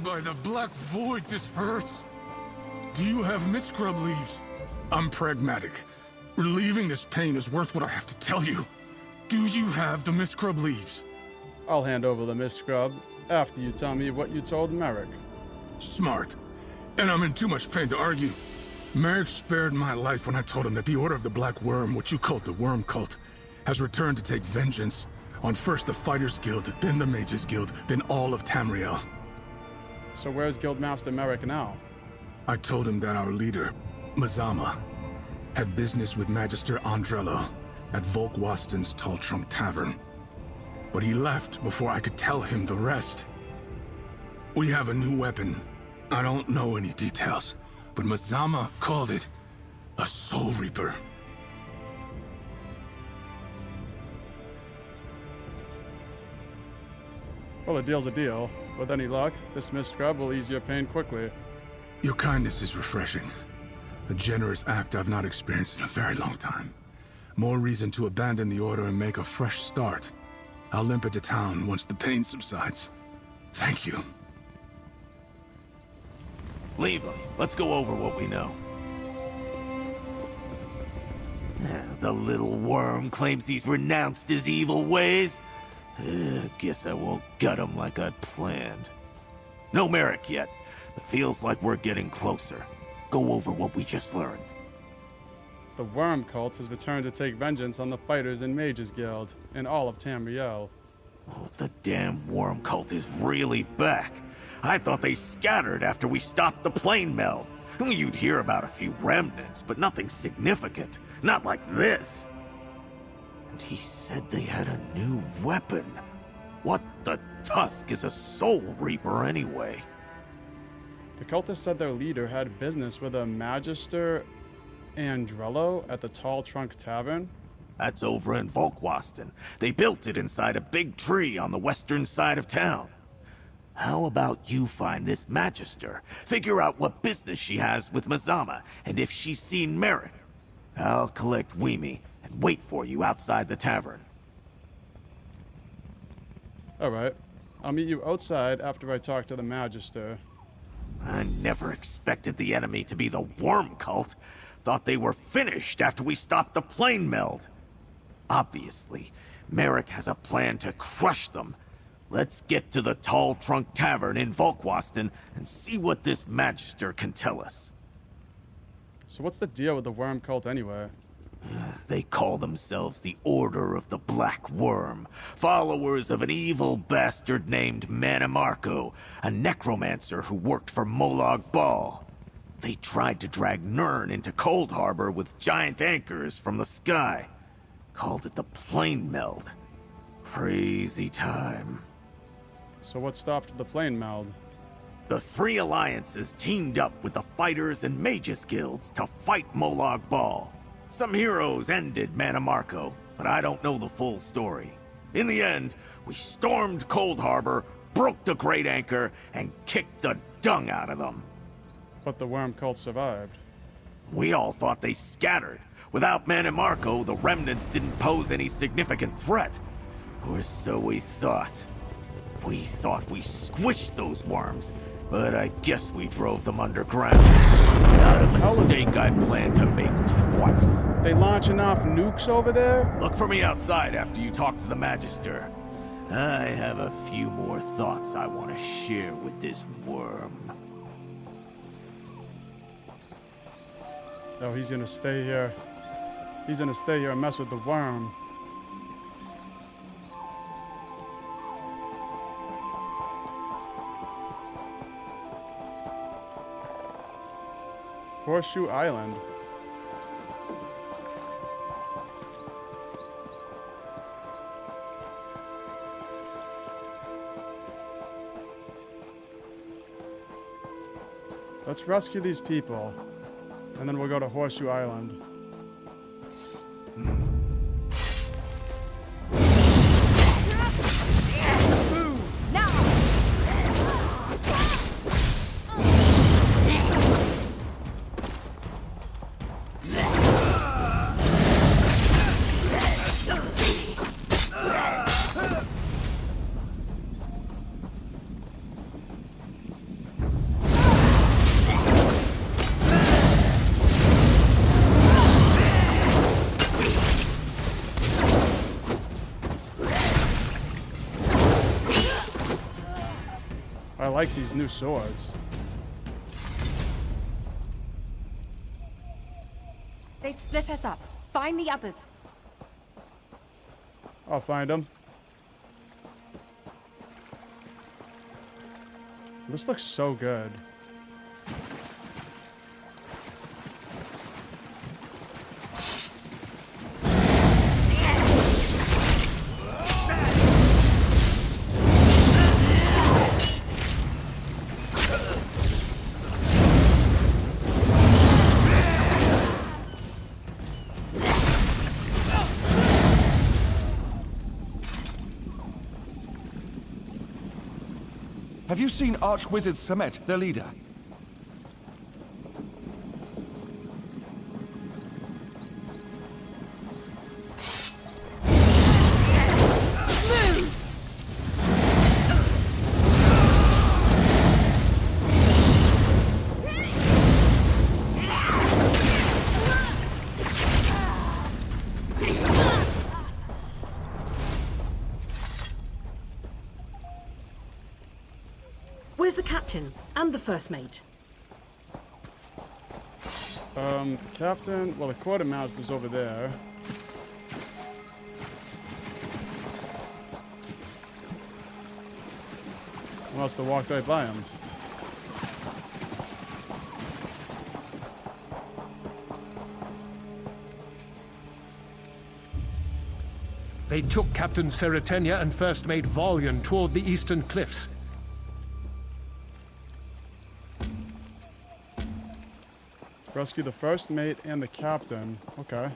By the black void, this hurts. Do you have miscrub leaves? I'm pragmatic. Relieving this pain is worth what I have to tell you. Do you have the miscrub leaves? I'll hand over the miscrub after you tell me what you told Merrick. Smart. And I'm in too much pain to argue. Merrick spared my life when I told him that the Order of the Black Worm, what you called the Worm Cult, has returned to take vengeance on first the Fighters Guild, then the Mages Guild, then all of Tamriel. So where's Guildmaster Merrick now? I told him that our leader, Mazama, had business with Magister Andrello at Volkwasten's Tall Trunk Tavern. But he left before I could tell him the rest. We have a new weapon. I don't know any details, but Mazama called it a Soul Reaper. Well, a deal's a deal. With any luck, this miscrub will ease your pain quickly. Your kindness is refreshing. A generous act I've not experienced in a very long time. More reason to abandon the Order and make a fresh start. I'll limp into town once the pain subsides. Thank you. Leave him. Let's go over what we know. The little worm claims he's renounced his evil ways. Guess I won't gut him like I'd planned. No Merrick yet, but feels like we're getting closer. Go over what we just learned. The Worm Cult has returned to take vengeance on the Fighters and Mages Guild in all of Tamriel. Oh, the damn Worm Cult is really back. I thought they scattered after we stopped the plane meld. You'd hear about a few remnants, but nothing significant. Not like this. And he said they had a new weapon. What the tusk is a Soul Reaper anyway? The cultists said their leader had business with a Magister Andrello at the Tall Trunk Tavern. That's over in Volkwasten. They built it inside a big tree on the western side of town. How about you find this Magister, figure out what business she has with Mazama, and if she's seen Merrick. I'll collect Weemy and wait for you outside the tavern. Alright. I'll meet you outside after I talk to the Magister. I never expected the enemy to be the Worm Cult. Thought they were finished after we stopped the plane meld. Obviously, Merrick has a plan to crush them. Let's get to the Tall Trunk Tavern in Volkwasten and see what this Magister can tell us. So what's the deal with the Worm Cult anyway? They call themselves the Order of the Black Worm, followers of an evil bastard named Manimarco, a necromancer who worked for Molag Bal. They tried to drag Nirn into Cold Harbor with giant anchors from the sky. Called it the Plane Meld. Crazy time. So what stopped the plane meld? The three alliances teamed up with the Fighters and Mages Guilds to fight Molag Bal. Some heroes ended Manimarco, but I don't know the full story. In the end, we stormed Cold Harbor, broke the Great Anchor, and kicked the dung out of them. But the Worm Cult survived. We all thought they scattered. Without Manimarco, the remnants didn't pose any significant threat. Or so we thought. We thought we squished those worms, but I guess we drove them underground. Not a mistake I planned to make twice. They launching off nukes over there? Look for me outside after you talk to the Magister. I have a few more thoughts I want to share with this worm. Oh, he's gonna stay here. He's gonna stay here and mess with the worm. Horseshoe Island. Let's rescue these people, and then we'll go to Horseshoe Island. I like these new swords. They split us up. Find the others. I'll find them. This looks so good. Have you seen Archwizard Samet, their leader? Where's the captain and the first mate? Captain, well, the quartermaster's over there. I must have walked right by him. They took Captain Seretenia and First Mate Vollian toward the eastern cliffs. Rescue the first mate and the captain. Okay.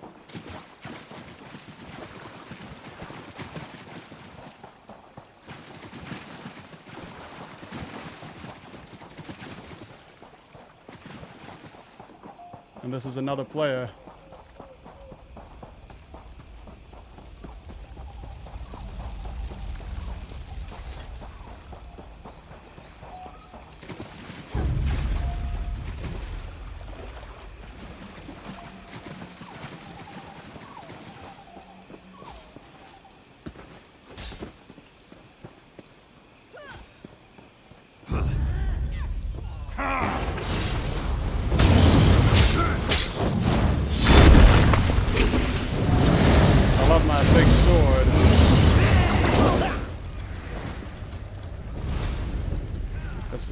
And this is another player.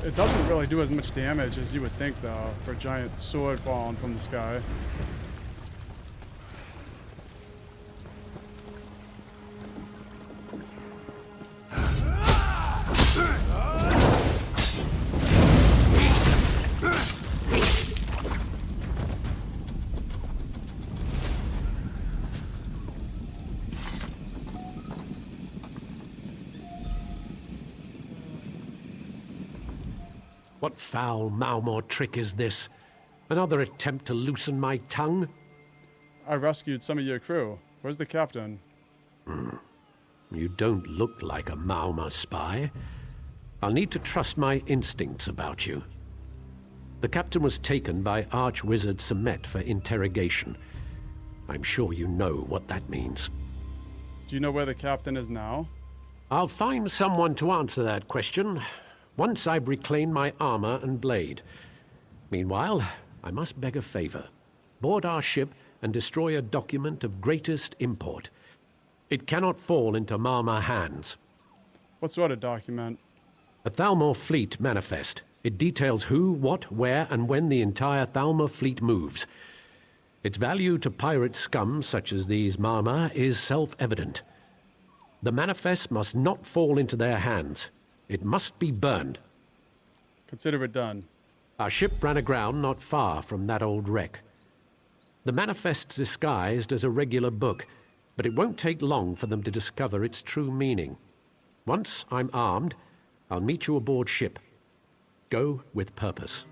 It doesn't really do as much damage as you would think, though, for a giant sword falling from the sky. What foul Malmor trick is this? Another attempt to loosen my tongue? I rescued some of your crew. Where's the captain? You don't look like a Malmor spy. I'll need to trust my instincts about you. The captain was taken by Archwizard Samet for interrogation. I'm sure you know what that means. Do you know where the captain is now? I'll find someone to answer that question once I've reclaimed my armor and blade. Meanwhile, I must beg a favor. Board our ship and destroy a document of greatest import. It cannot fall into Malmor hands. What sort of document? A Thalmor fleet manifest. It details who, what, where, and when the entire Thalmor fleet moves. Its value to pirate scum such as these Malmor is self-evident. The manifest must not fall into their hands. It must be burned. Consider it done. Our ship ran aground not far from that old wreck. The manifest's disguised as a regular book, but it won't take long for them to discover its true meaning. Once I'm armed, I'll meet you aboard ship. Go with purpose.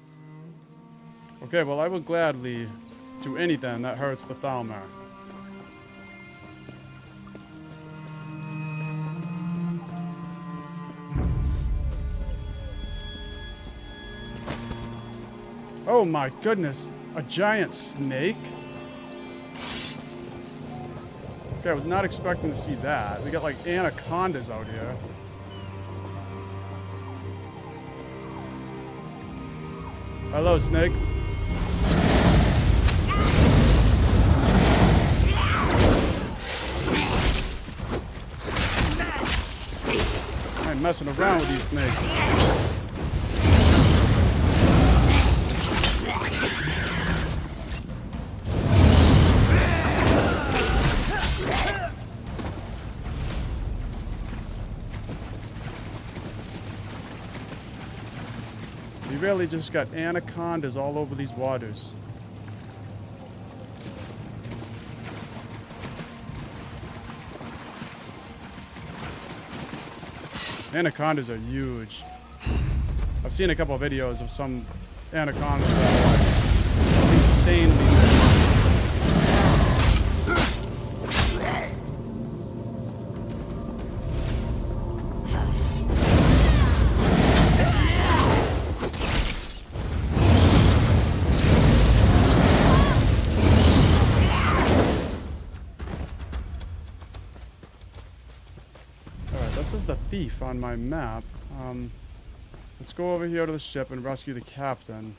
Okay, well, I will gladly do anything that hurts the Thalmor. Oh my goodness, a giant snake? Okay, I was not expecting to see that. We got like anacondas out here. Hello, snake. I ain't messing around with these snakes. We really just got anacondas all over these waters. Anacondas are huge. I've seen a couple of videos of some anacondas that are like insanely big. This is the thief on my map. Let's go over here to the ship and rescue the captain.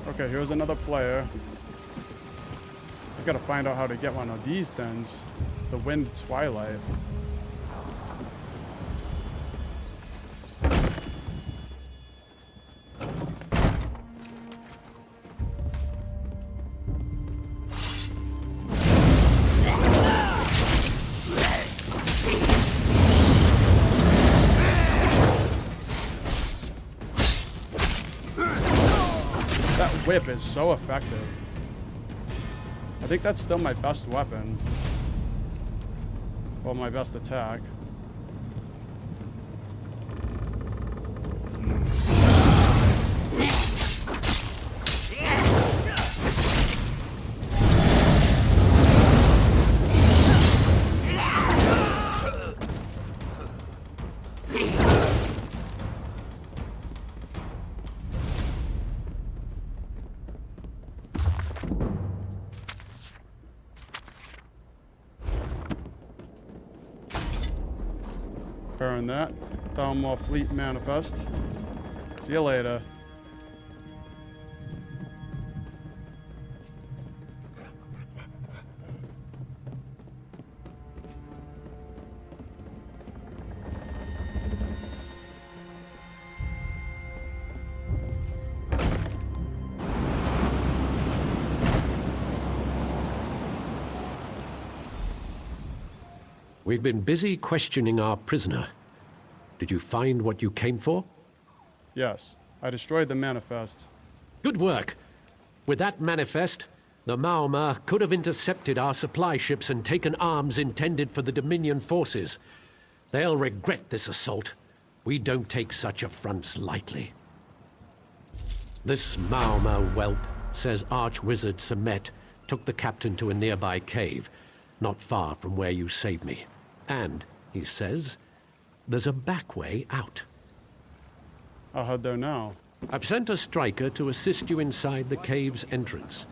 Okay, here's another player. I gotta find out how to get one of these things. The Wind Twilight. Whip is so effective. I think that's still my best weapon. Well, my best attack. Burn that. Thalmor Fleet Manifest. See you later. We've been busy questioning our prisoner. Did you find what you came for? Yes, I destroyed the manifest. Good work. With that manifest, the Maormer could have intercepted our supply ships and taken arms intended for the Dominion forces. They'll regret this assault. We don't take such affronts lightly. This Maormer whelp says Archwizard Semet took the captain to a nearby cave, not far from where you saved me. And, he says, there's a back way out. I'll head there now. I've sent a striker to assist you inside the cave's entrance.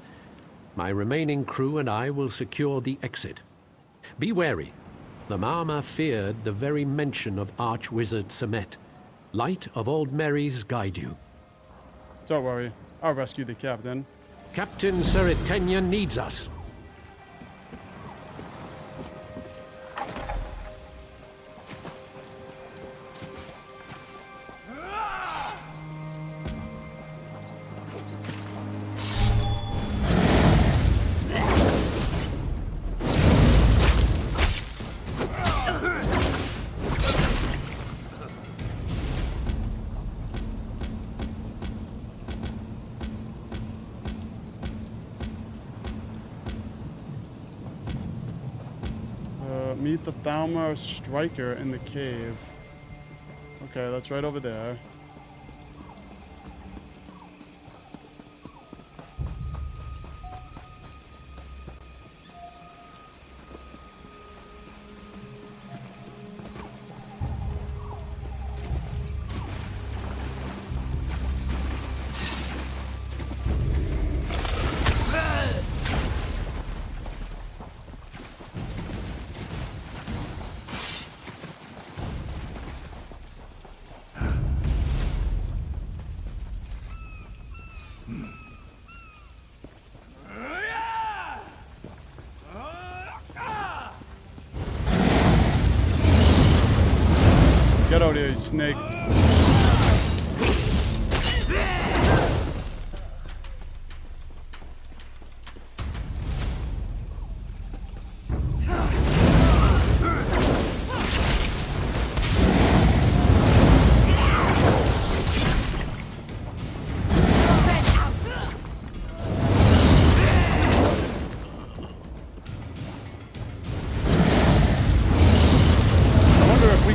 My remaining crew and I will secure the exit. Be wary. The Maormer feared the very mention of Archwizard Semet. Light of Old Mary's guide you. Don't worry. I'll rescue the captain. Captain Seretenia needs us. Meet the Thalmor Striker in the cave. Okay, that's right over there. Get out here, you snake.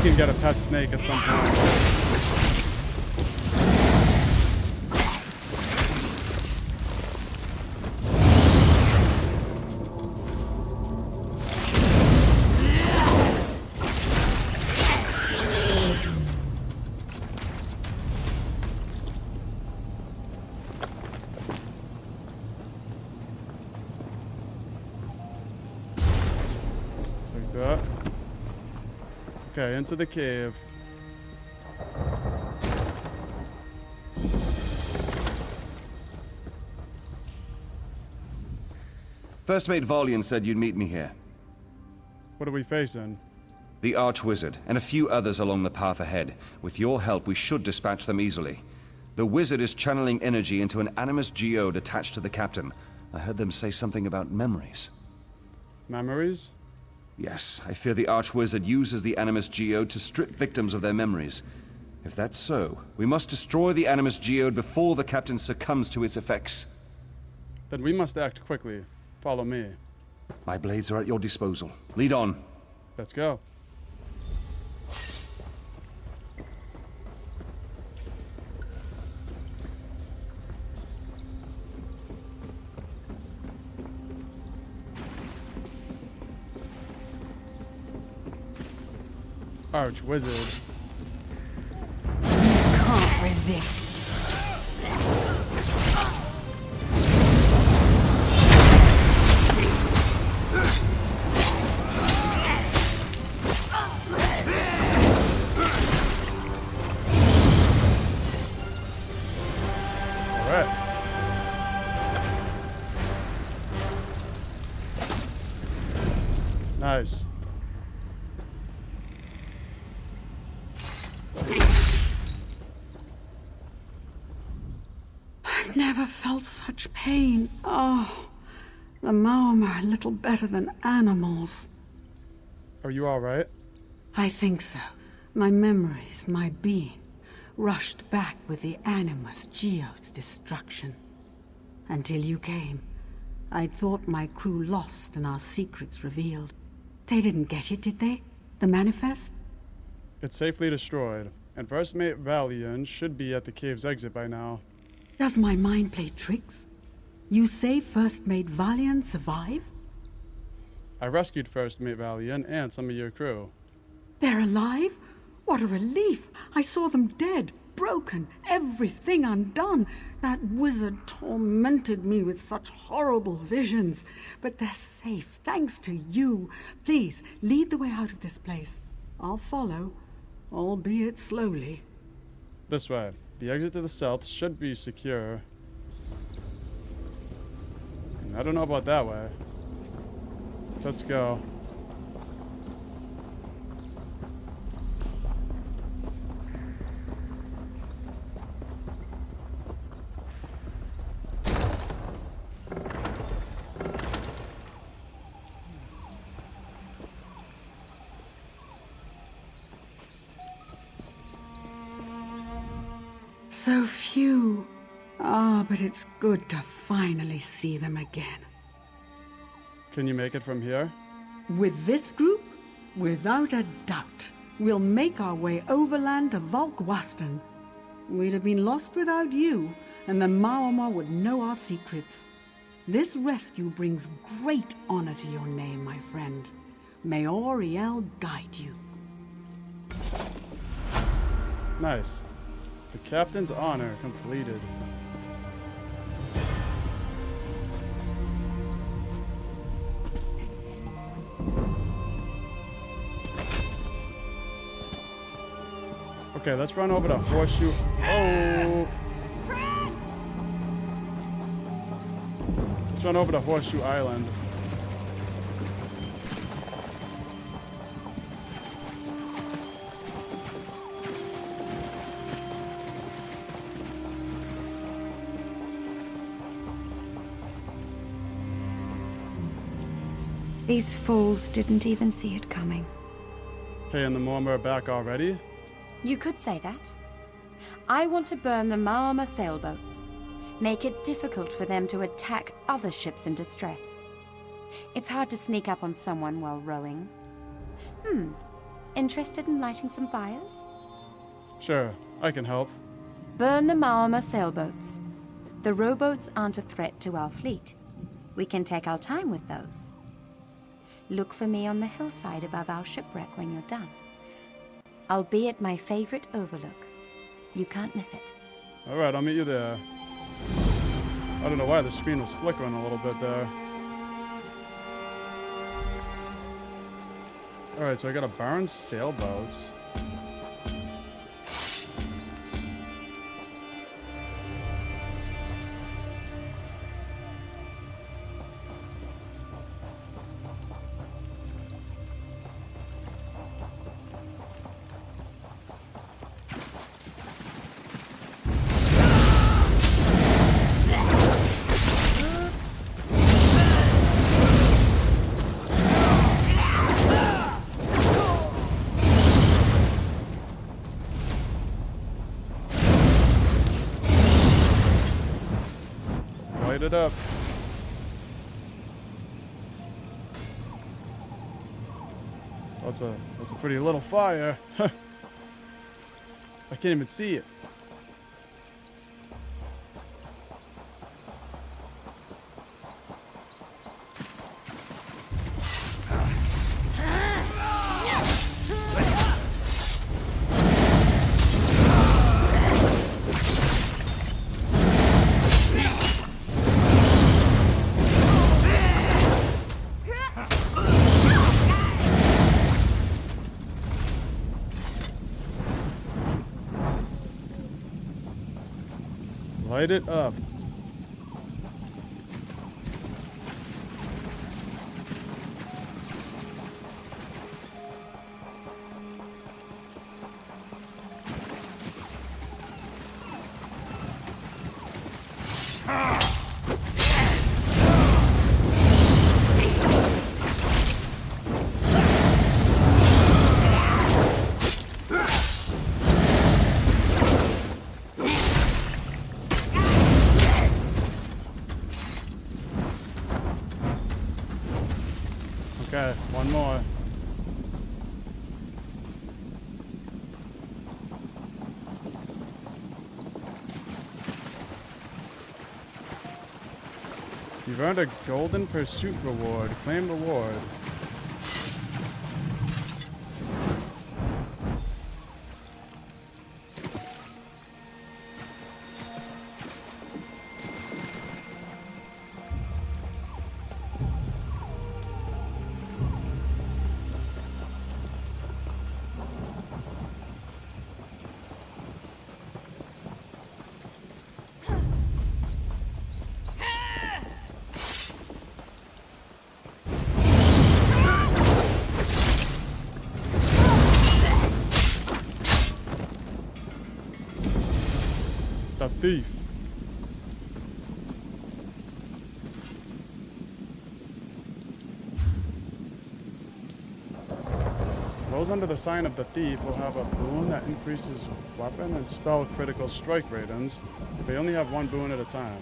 Can get a pet snake at some point. Take that. Okay, into the cave. First Mate Volian said you'd meet me here. What are we facing? The Archwizard, and a few others along the path ahead. With your help, we should dispatch them easily. The Wizard is channeling energy into an animus geode attached to the Captain. I heard them say something about memories. Memories? Yes, I fear the Archwizard uses the Animus Geode to strip victims of their memories. If that's so, we must destroy the Animus Geode before the Captain succumbs to its effects. Then we must act quickly. Follow me. My blades are at your disposal. Lead on. Let's go. Archwizard. Can't resist. Alright. Nice. I've never felt such pain. Oh, the Maum are little better than animals. Are you alright? I think so. My memories, my being, rushed back with the Animus Geode's destruction. Until you came, I'd thought my crew lost and our secrets revealed. They didn't get it, did they? The manifest? It's safely destroyed, and First Mate Valian should be at the cave's exit by now. Does my mind play tricks? You say First Mate Valian survived? I rescued First Mate Valian and some of your crew. They're alive? What a relief! I saw them dead, broken, everything undone. That wizard tormented me with such horrible visions. But they're safe, thanks to you. Please, lead the way out of this place. I'll follow, albeit slowly. This way. The exit to the south should be secure. And I don't know about that way. Let's go. So few. Ah, but it's good to finally see them again. Can you make it from here? With this group? Without a doubt, we'll make our way overland to Volkwaston. We'd have been lost without you, and the Maorma would know our secrets. This rescue brings great honor to your name, my friend. May Oriel guide you. Nice. The captain's honor completed. Okay, let's run over to Horseshoe. Oh! Let's run over to Horseshoe Island. These fools didn't even see it coming. Hey, and the Mormor are back already? You could say that. I want to burn the Maorma sailboats. Make it difficult for them to attack other ships in distress. It's hard to sneak up on someone while rowing. Interested in lighting some fires? Sure, I can help. Burn the Maorma sailboats. The rowboats aren't a threat to our fleet. We can take our time with those. Look for me on the hillside above our shipwreck when you're done. I'll be at my favorite overlook. You can't miss it. Alright, I'll meet you there. I don't know why the screen was flickering a little bit there. Alright, so I gotta burn sailboats. Light it up. That's a pretty little fire. I can't even see it. Light it up. Okay, one more. You've earned a golden pursuit reward. Claim reward. The thief. Those under the sign of the thief will have a boon that increases weapon and spell critical strike ratings. They only have one boon at a time.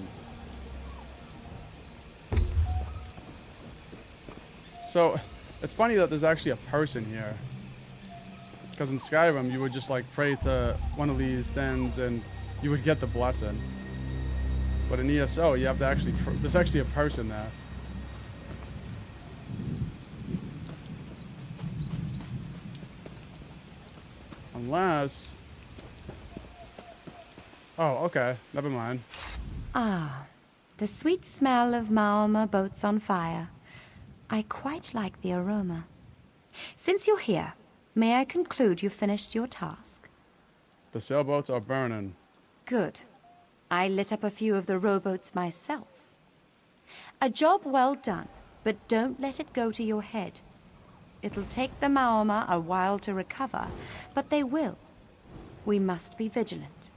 So, It's funny that there's actually a person here. Because in Skyrim, you would just like pray to one of these things and you would get the blessing. But in ESO, you have to actually, there's actually a person there. Unless... Oh, okay. Never mind. Ah, the sweet smell of Maoma boats on fire. I quite like the aroma. Since you're here, may I conclude you've finished your task? The sailboats are burning. Good. I lit up a few of the rowboats myself. A job well done, but don't let it go to your head. It'll take the Maoma a while to recover, but they will. We must be vigilant.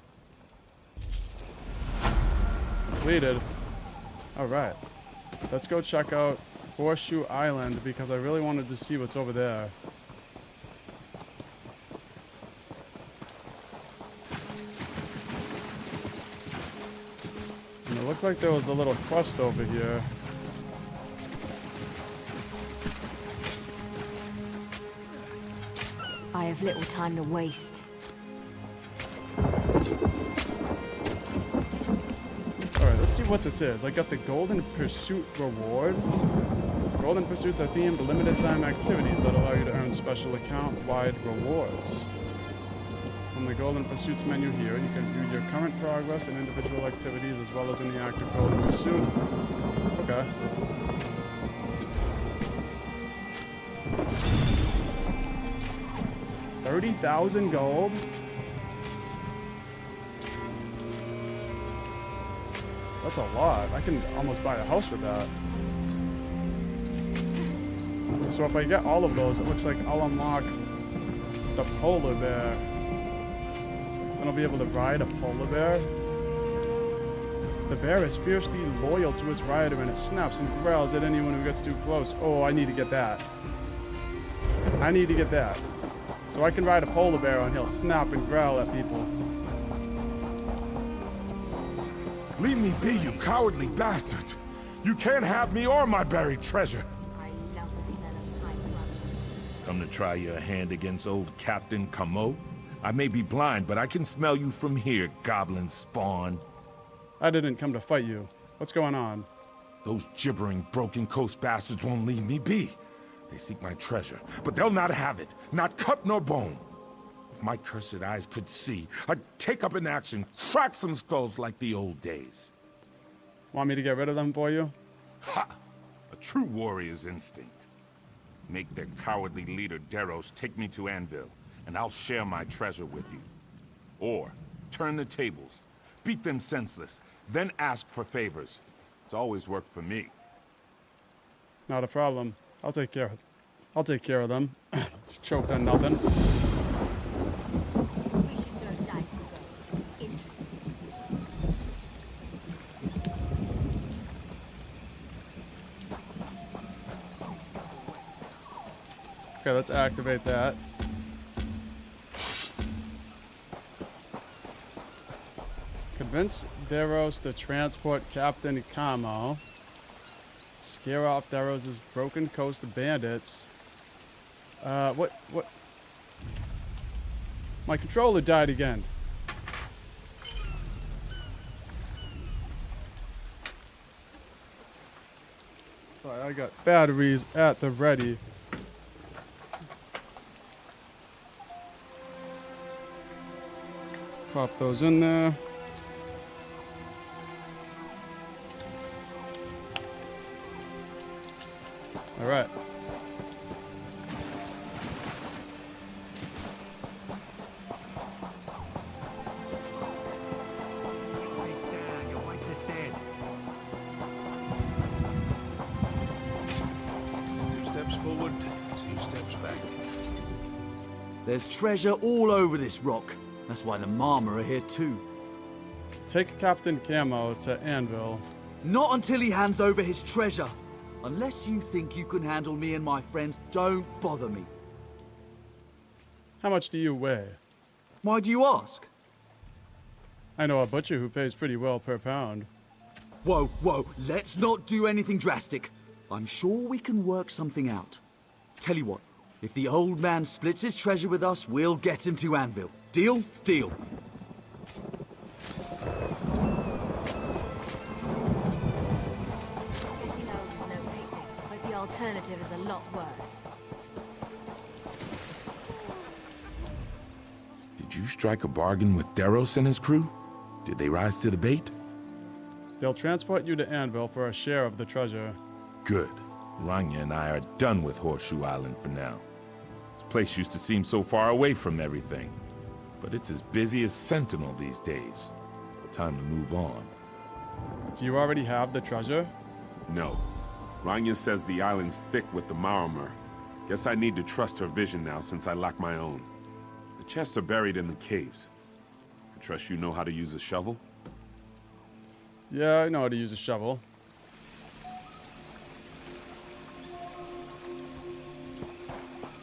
Completed. Alright. Let's go check out Horseshoe Island because I really wanted to see what's over there. And it looked like there was a little quest over here. I have little time to waste. Alright, let's see what this is. I got the Golden Pursuit reward. Golden Pursuits are themed limited time activities that allow you to earn special account-wide rewards. From the Golden Pursuits menu here, you can view your current progress and individual activities as well as any active Golden Pursuit. Okay. $30,000 gold? That's a lot. I can almost buy a house with that. So if I get all of those, it looks like I'll unlock the polar bear. Then I'll be able to ride a polar bear. The bear is fiercely loyal to its rider and it snaps and growls at anyone who gets too close. Oh, I need to get that. I need to get that. So I can ride a polar bear and he'll snap and growl at people. Leave me be, you cowardly bastards! You can't have me or my buried treasure! Come to try your hand against old Captain Camo? I may be blind, but I can smell you from here, goblin spawn. I didn't come to fight you. What's going on? Those gibbering, broken coast bastards won't leave me be. They seek my treasure, but they'll not have it. Not cut nor bone. If my cursed eyes could see, I'd take up an action, crack some skulls like the old days. Want me to get rid of them for you? Ha! A true warrior's instinct. Make their cowardly leader Deros take me to Anvil, and I'll share my treasure with you. Or, turn the tables, beat them senseless, then ask for favors. It's always worked for me. Not a problem. I'll take care of them. Choked on nothing. We should throw dice with them. Interesting. Okay, let's activate that. Convince Deros to transport Captain Camo. Scare off Deros' broken coast bandits. What? My controller died again. Sorry, I got batteries at the ready. Pop those in there. All right. There's treasure all over this rock. That's why the Marma are here too. Take Captain Camo to Anvil. Not until he hands over his treasure. Unless you think you can handle me and my friends, don't bother me. How much do you weigh? Why do you ask? I know a butcher who pays pretty well per pound. Whoa, let's not do anything drastic. I'm sure we can work something out. Tell you what, if the old man splits his treasure with us, we'll get him to Anvil. Deal? Deal. But the alternative is a lot worse. Did you strike a bargain with Deros and his crew? Did they rise to the bait? They'll transport you to Anvil for a share of the treasure. Good. Rania and I are done with Horseshoe Island for now. This place used to seem so far away from everything, but it's as busy as Sentinel these days. Time to move on. Do you already have the treasure? No. Rania says the island's thick with the Marmer. Guess I need to trust her vision now since I lack my own. The chests are buried in the caves. I trust you know how to use a shovel? Yeah, I know how to use a shovel.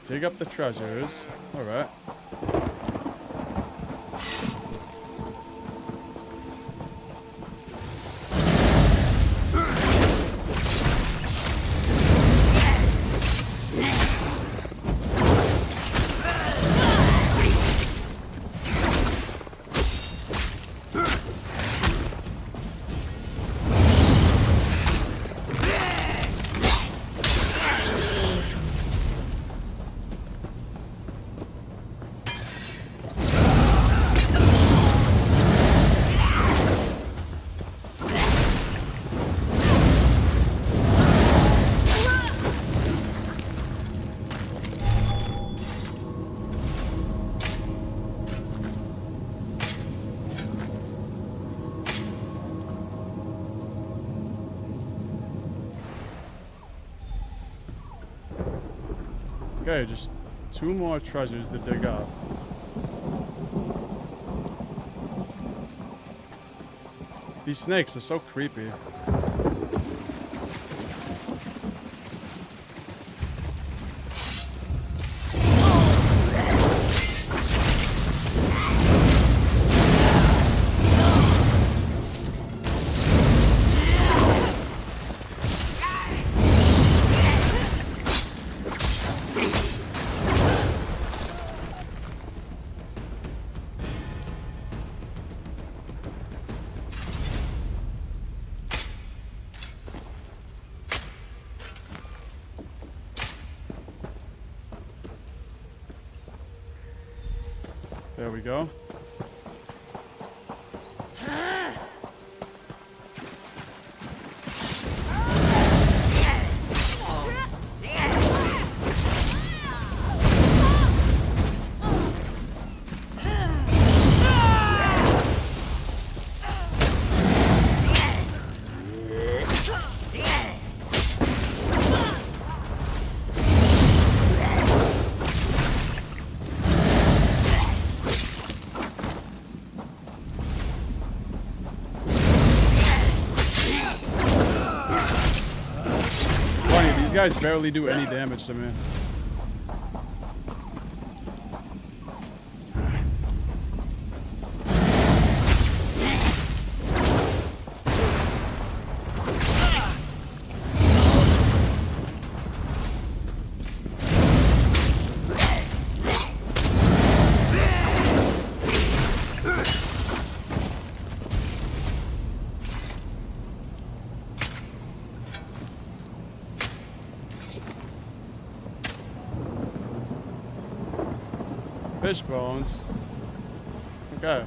Dig up the treasures. Alright. Okay, just 2 more treasures to dig up. These snakes are so creepy. There we go. These guys barely do any damage to me. Fish bones. Okay.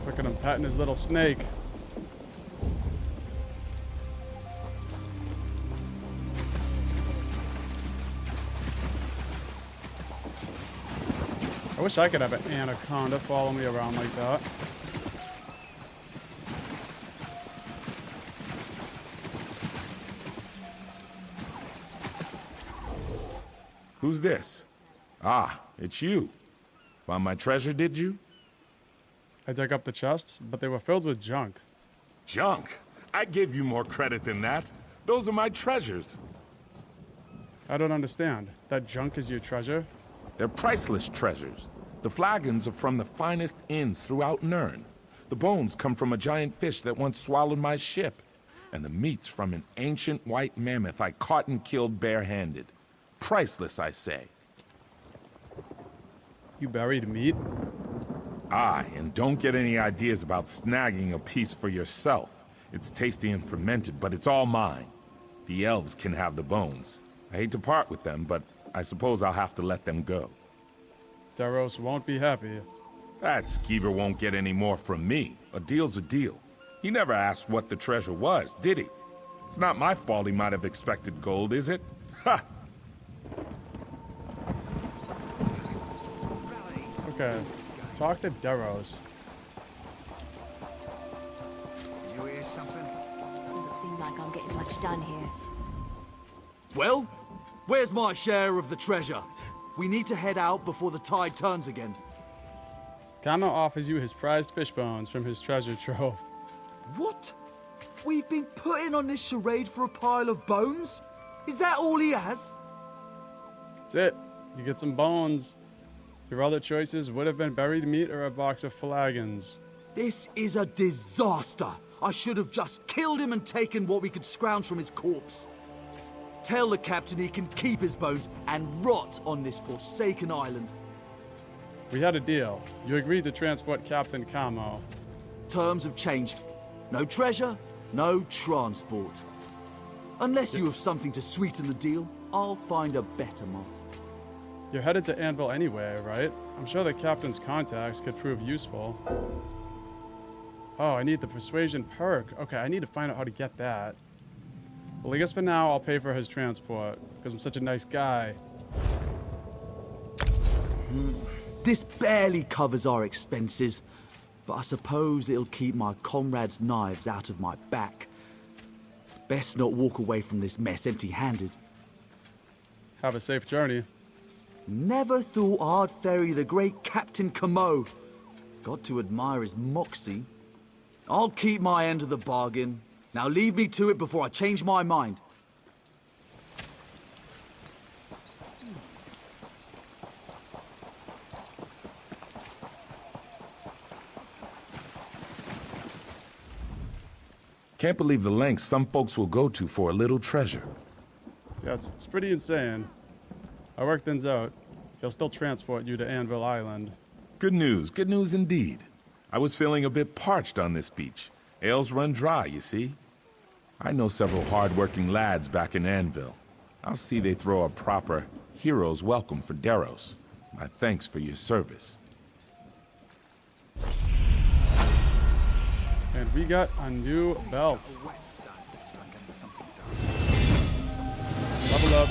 Look at him patting his little snake. I wish I could have an anaconda follow me around like that. Who's this? Ah, it's you. Found my treasure, did you? I dug up the chests, but they were filled with junk. Junk? I gave you more credit than that. Those are my treasures. I don't understand. That junk is your treasure? They're priceless treasures. The flagons are from the finest inns throughout Nirn. The bones come from a giant fish that once swallowed my ship. And the meat's from an ancient white mammoth I caught and killed barehanded. Priceless, I say. You buried meat? Aye, and don't get any ideas about snagging a piece for yourself. It's tasty and fermented, but it's all mine. The elves can have the bones. I hate to part with them, but I suppose I'll have to let them go. Deros won't be happy. That skeever won't get any more from me. A deal's a deal. He never asked what the treasure was, did he? It's not my fault he might have expected gold, is it? Ha! Okay, talk to Deros. You hear something? Doesn't seem like I'm getting much done here. Well, where's my share of the treasure? We need to head out before the tide turns again. Kamo offers you his prized fish bones from his treasure trove. What? We've been putting on this charade for a pile of bones? Is that all he has? That's it. You get some bones. Your other choices would have been buried meat or a box of flagons. This is a disaster. I should have just killed him and taken what we could scrounge from his corpse. Tell the captain he can keep his bones and rot on this forsaken island. We had a deal. You agreed to transport Captain Kamo. Terms have changed. No treasure, no transport. Unless you have something to sweeten the deal, I'll find a better mark. You're headed to Anvil anyway, right? I'm sure the captain's contacts could prove useful. Oh, I need the persuasion perk. Okay, I need to find out how to get that. Well, I guess for now, I'll pay for his transport, because I'm such a nice guy. This barely covers our expenses, but I suppose it'll keep my comrades' knives out of my back. Best not walk away from this mess empty-handed. Have a safe journey. Never thought I'd ferry the great Captain Kamo. Got to admire his moxie. I'll keep my end of the bargain. Now leave me to it before I change my mind. Can't believe the lengths some folks will go to for a little treasure. Yeah, it's pretty insane. I worked things out. He'll still transport you to Anvil Island. Good news indeed. I was feeling a bit parched on this beach. Ales run dry, you see. I know several hard-working lads back in Anvil. I'll see they throw a proper hero's welcome for Deros. My thanks for your service. And we got a new belt. Level up.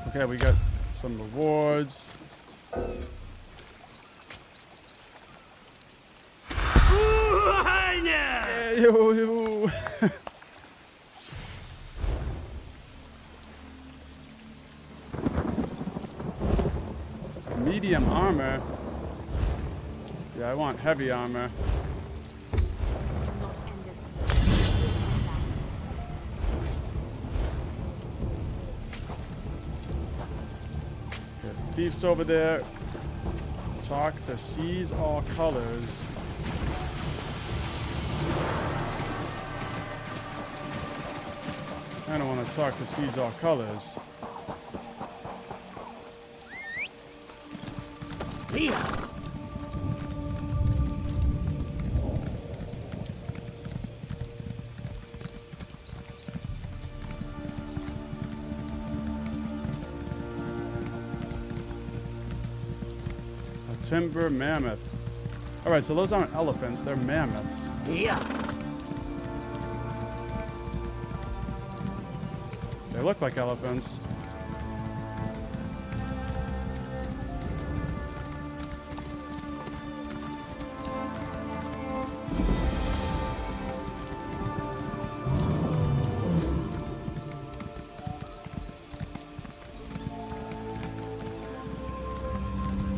Okay, we got some rewards. Yeah, yo. Medium armor. Yeah, I want heavy armor. Okay, thieves over there. Talk to seize all colors. I don't want to talk to seize all colors. Here. Timber mammoth. Alright, so those aren't elephants, they're mammoths. Yeah. They look like elephants.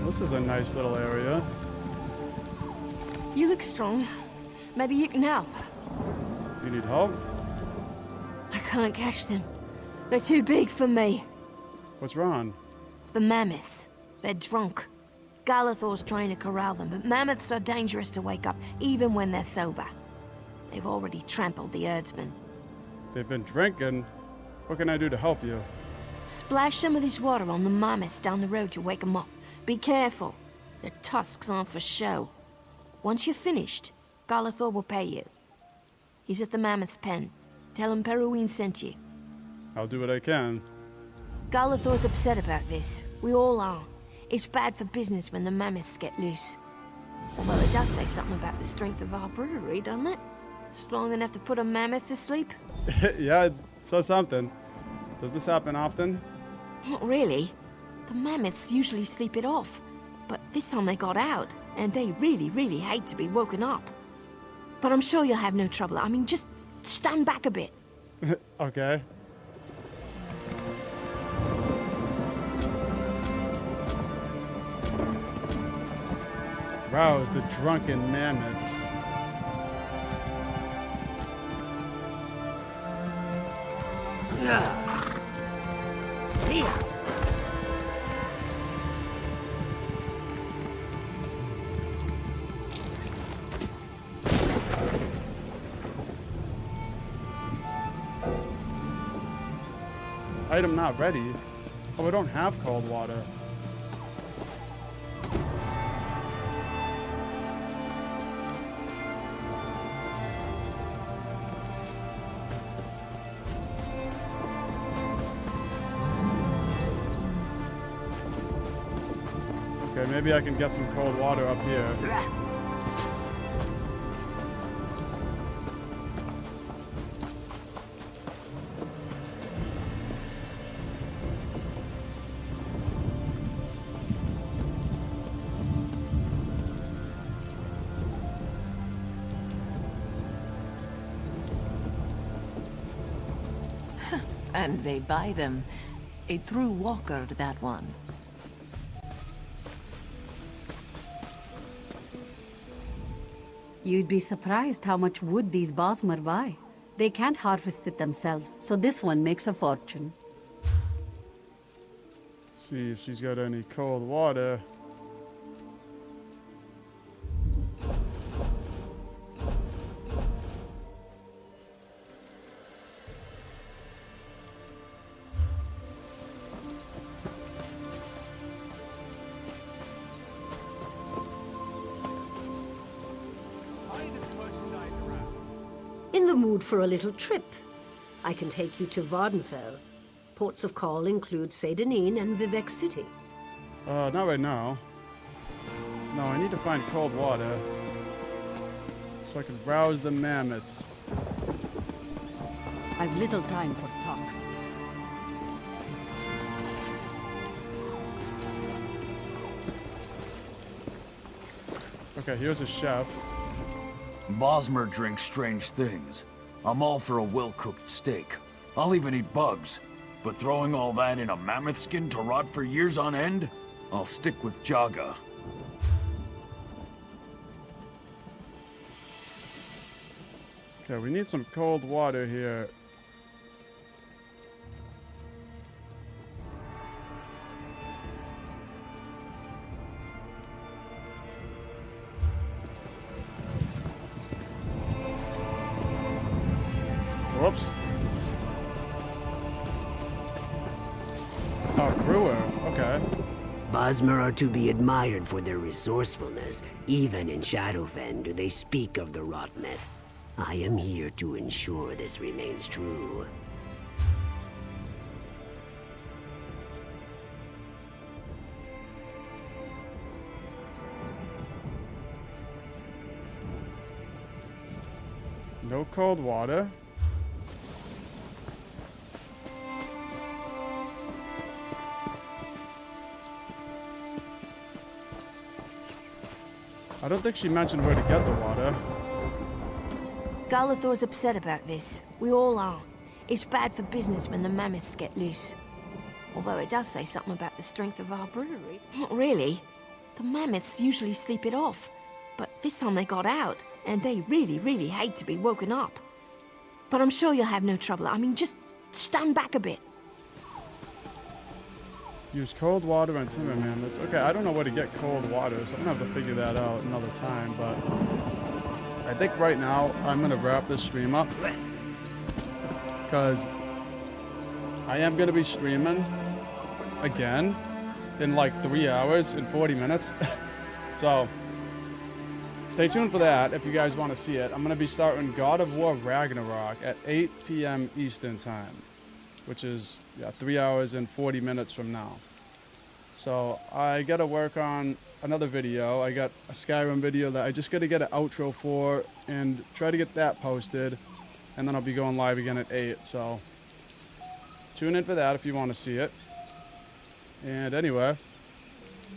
This is a nice little area. You look strong. Maybe you can help. You need help? I can't catch them. They're too big for me. What's wrong? The mammoths. They're drunk. Galathor's trying to corral them, but mammoths are dangerous to wake up, even when they're sober. They've already trampled the herdsmen. They've been drinking. What can I do to help you? Splash some of this water on the mammoths down the road to wake them up. Be careful. Their tusks aren't for show. Once you're finished, Galathor will pay you. He's at the mammoth's pen. Tell him Peruine sent you. I'll do what I can. Galathor's upset about this. We all are. It's bad for business when the mammoths get loose. Although it does say something about the strength of our brewery, doesn't it? Strong enough to put a mammoth to sleep? Yeah, it says something. Does this happen often? Not really. The mammoths usually sleep it off. But this time they got out, and they really, really hate to be woken up. But I'm sure you'll have no trouble. I mean, just stand back a bit. Okay. Rouse the drunken mammoths. Item not ready. Oh, I don't have cold water. Okay, maybe I can get some cold water up here. And they buy them. A true walker, that one. You'd be surprised how much wood these Bosmer buy. They can't harvest it themselves, so this one makes a fortune. Let's see if she's got any cold water. In the mood for a little trip? I can take you to Vardenfell. Ports of call include Saint-Denis and Vivec City. Not right now. No, I need to find cold water so I can rouse the mammoths. I've little time for talk. Okay, here's a chef. Bosmer drinks strange things. I'm all for a well-cooked steak. I'll even eat bugs. But throwing all that in a mammoth skin to rot for years on end? I'll stick with Jaga. Okay, we need some cold water here. Whoops. Oh, brewer. Okay. Bosmer are to be admired for their resourcefulness. Even in Shadowfen do they speak of the Rotmeth. I am here to ensure this remains true. No cold water. I don't think she mentioned where to get the water. Galathor's upset about this. We all are. It's bad for business when the mammoths get loose. Although it does say something about the strength of our brewery. Not really. The mammoths usually sleep it off. But this time they got out, and they really, really hate to be woken up. But I'm sure you'll have no trouble. I mean, just stand back a bit. Use cold water on timber mammoths. Okay, I don't know where to get cold water, so I'm gonna have to figure that out another time, but I think right now I'm gonna wrap this stream up because I am gonna be streaming again in like 3 hours and 40 minutes. So stay tuned for that if you guys want to see it. I'm gonna be starting God of War Ragnarok at 8 p.m. Eastern time, which is 3 hours and 40 minutes from now. So I gotta work on another video. I got a Skyrim video that I just gotta get an outro for and try to get that posted, and then I'll be going live again at 8. So tune in for that if you want to see it. And anyway,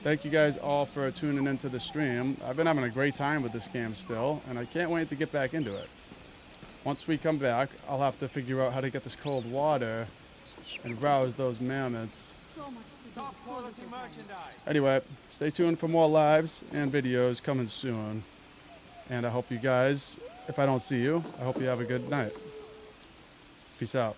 thank you guys all for tuning into the stream. I've been having a great time with this game still, and I can't wait to get back into it. Once we come back, I'll have to figure out how to get this cold water and rouse those mammoths. Anyway, stay tuned for more lives and videos coming soon. And I hope you guys, if I don't see you, I hope you have a good night. Peace out.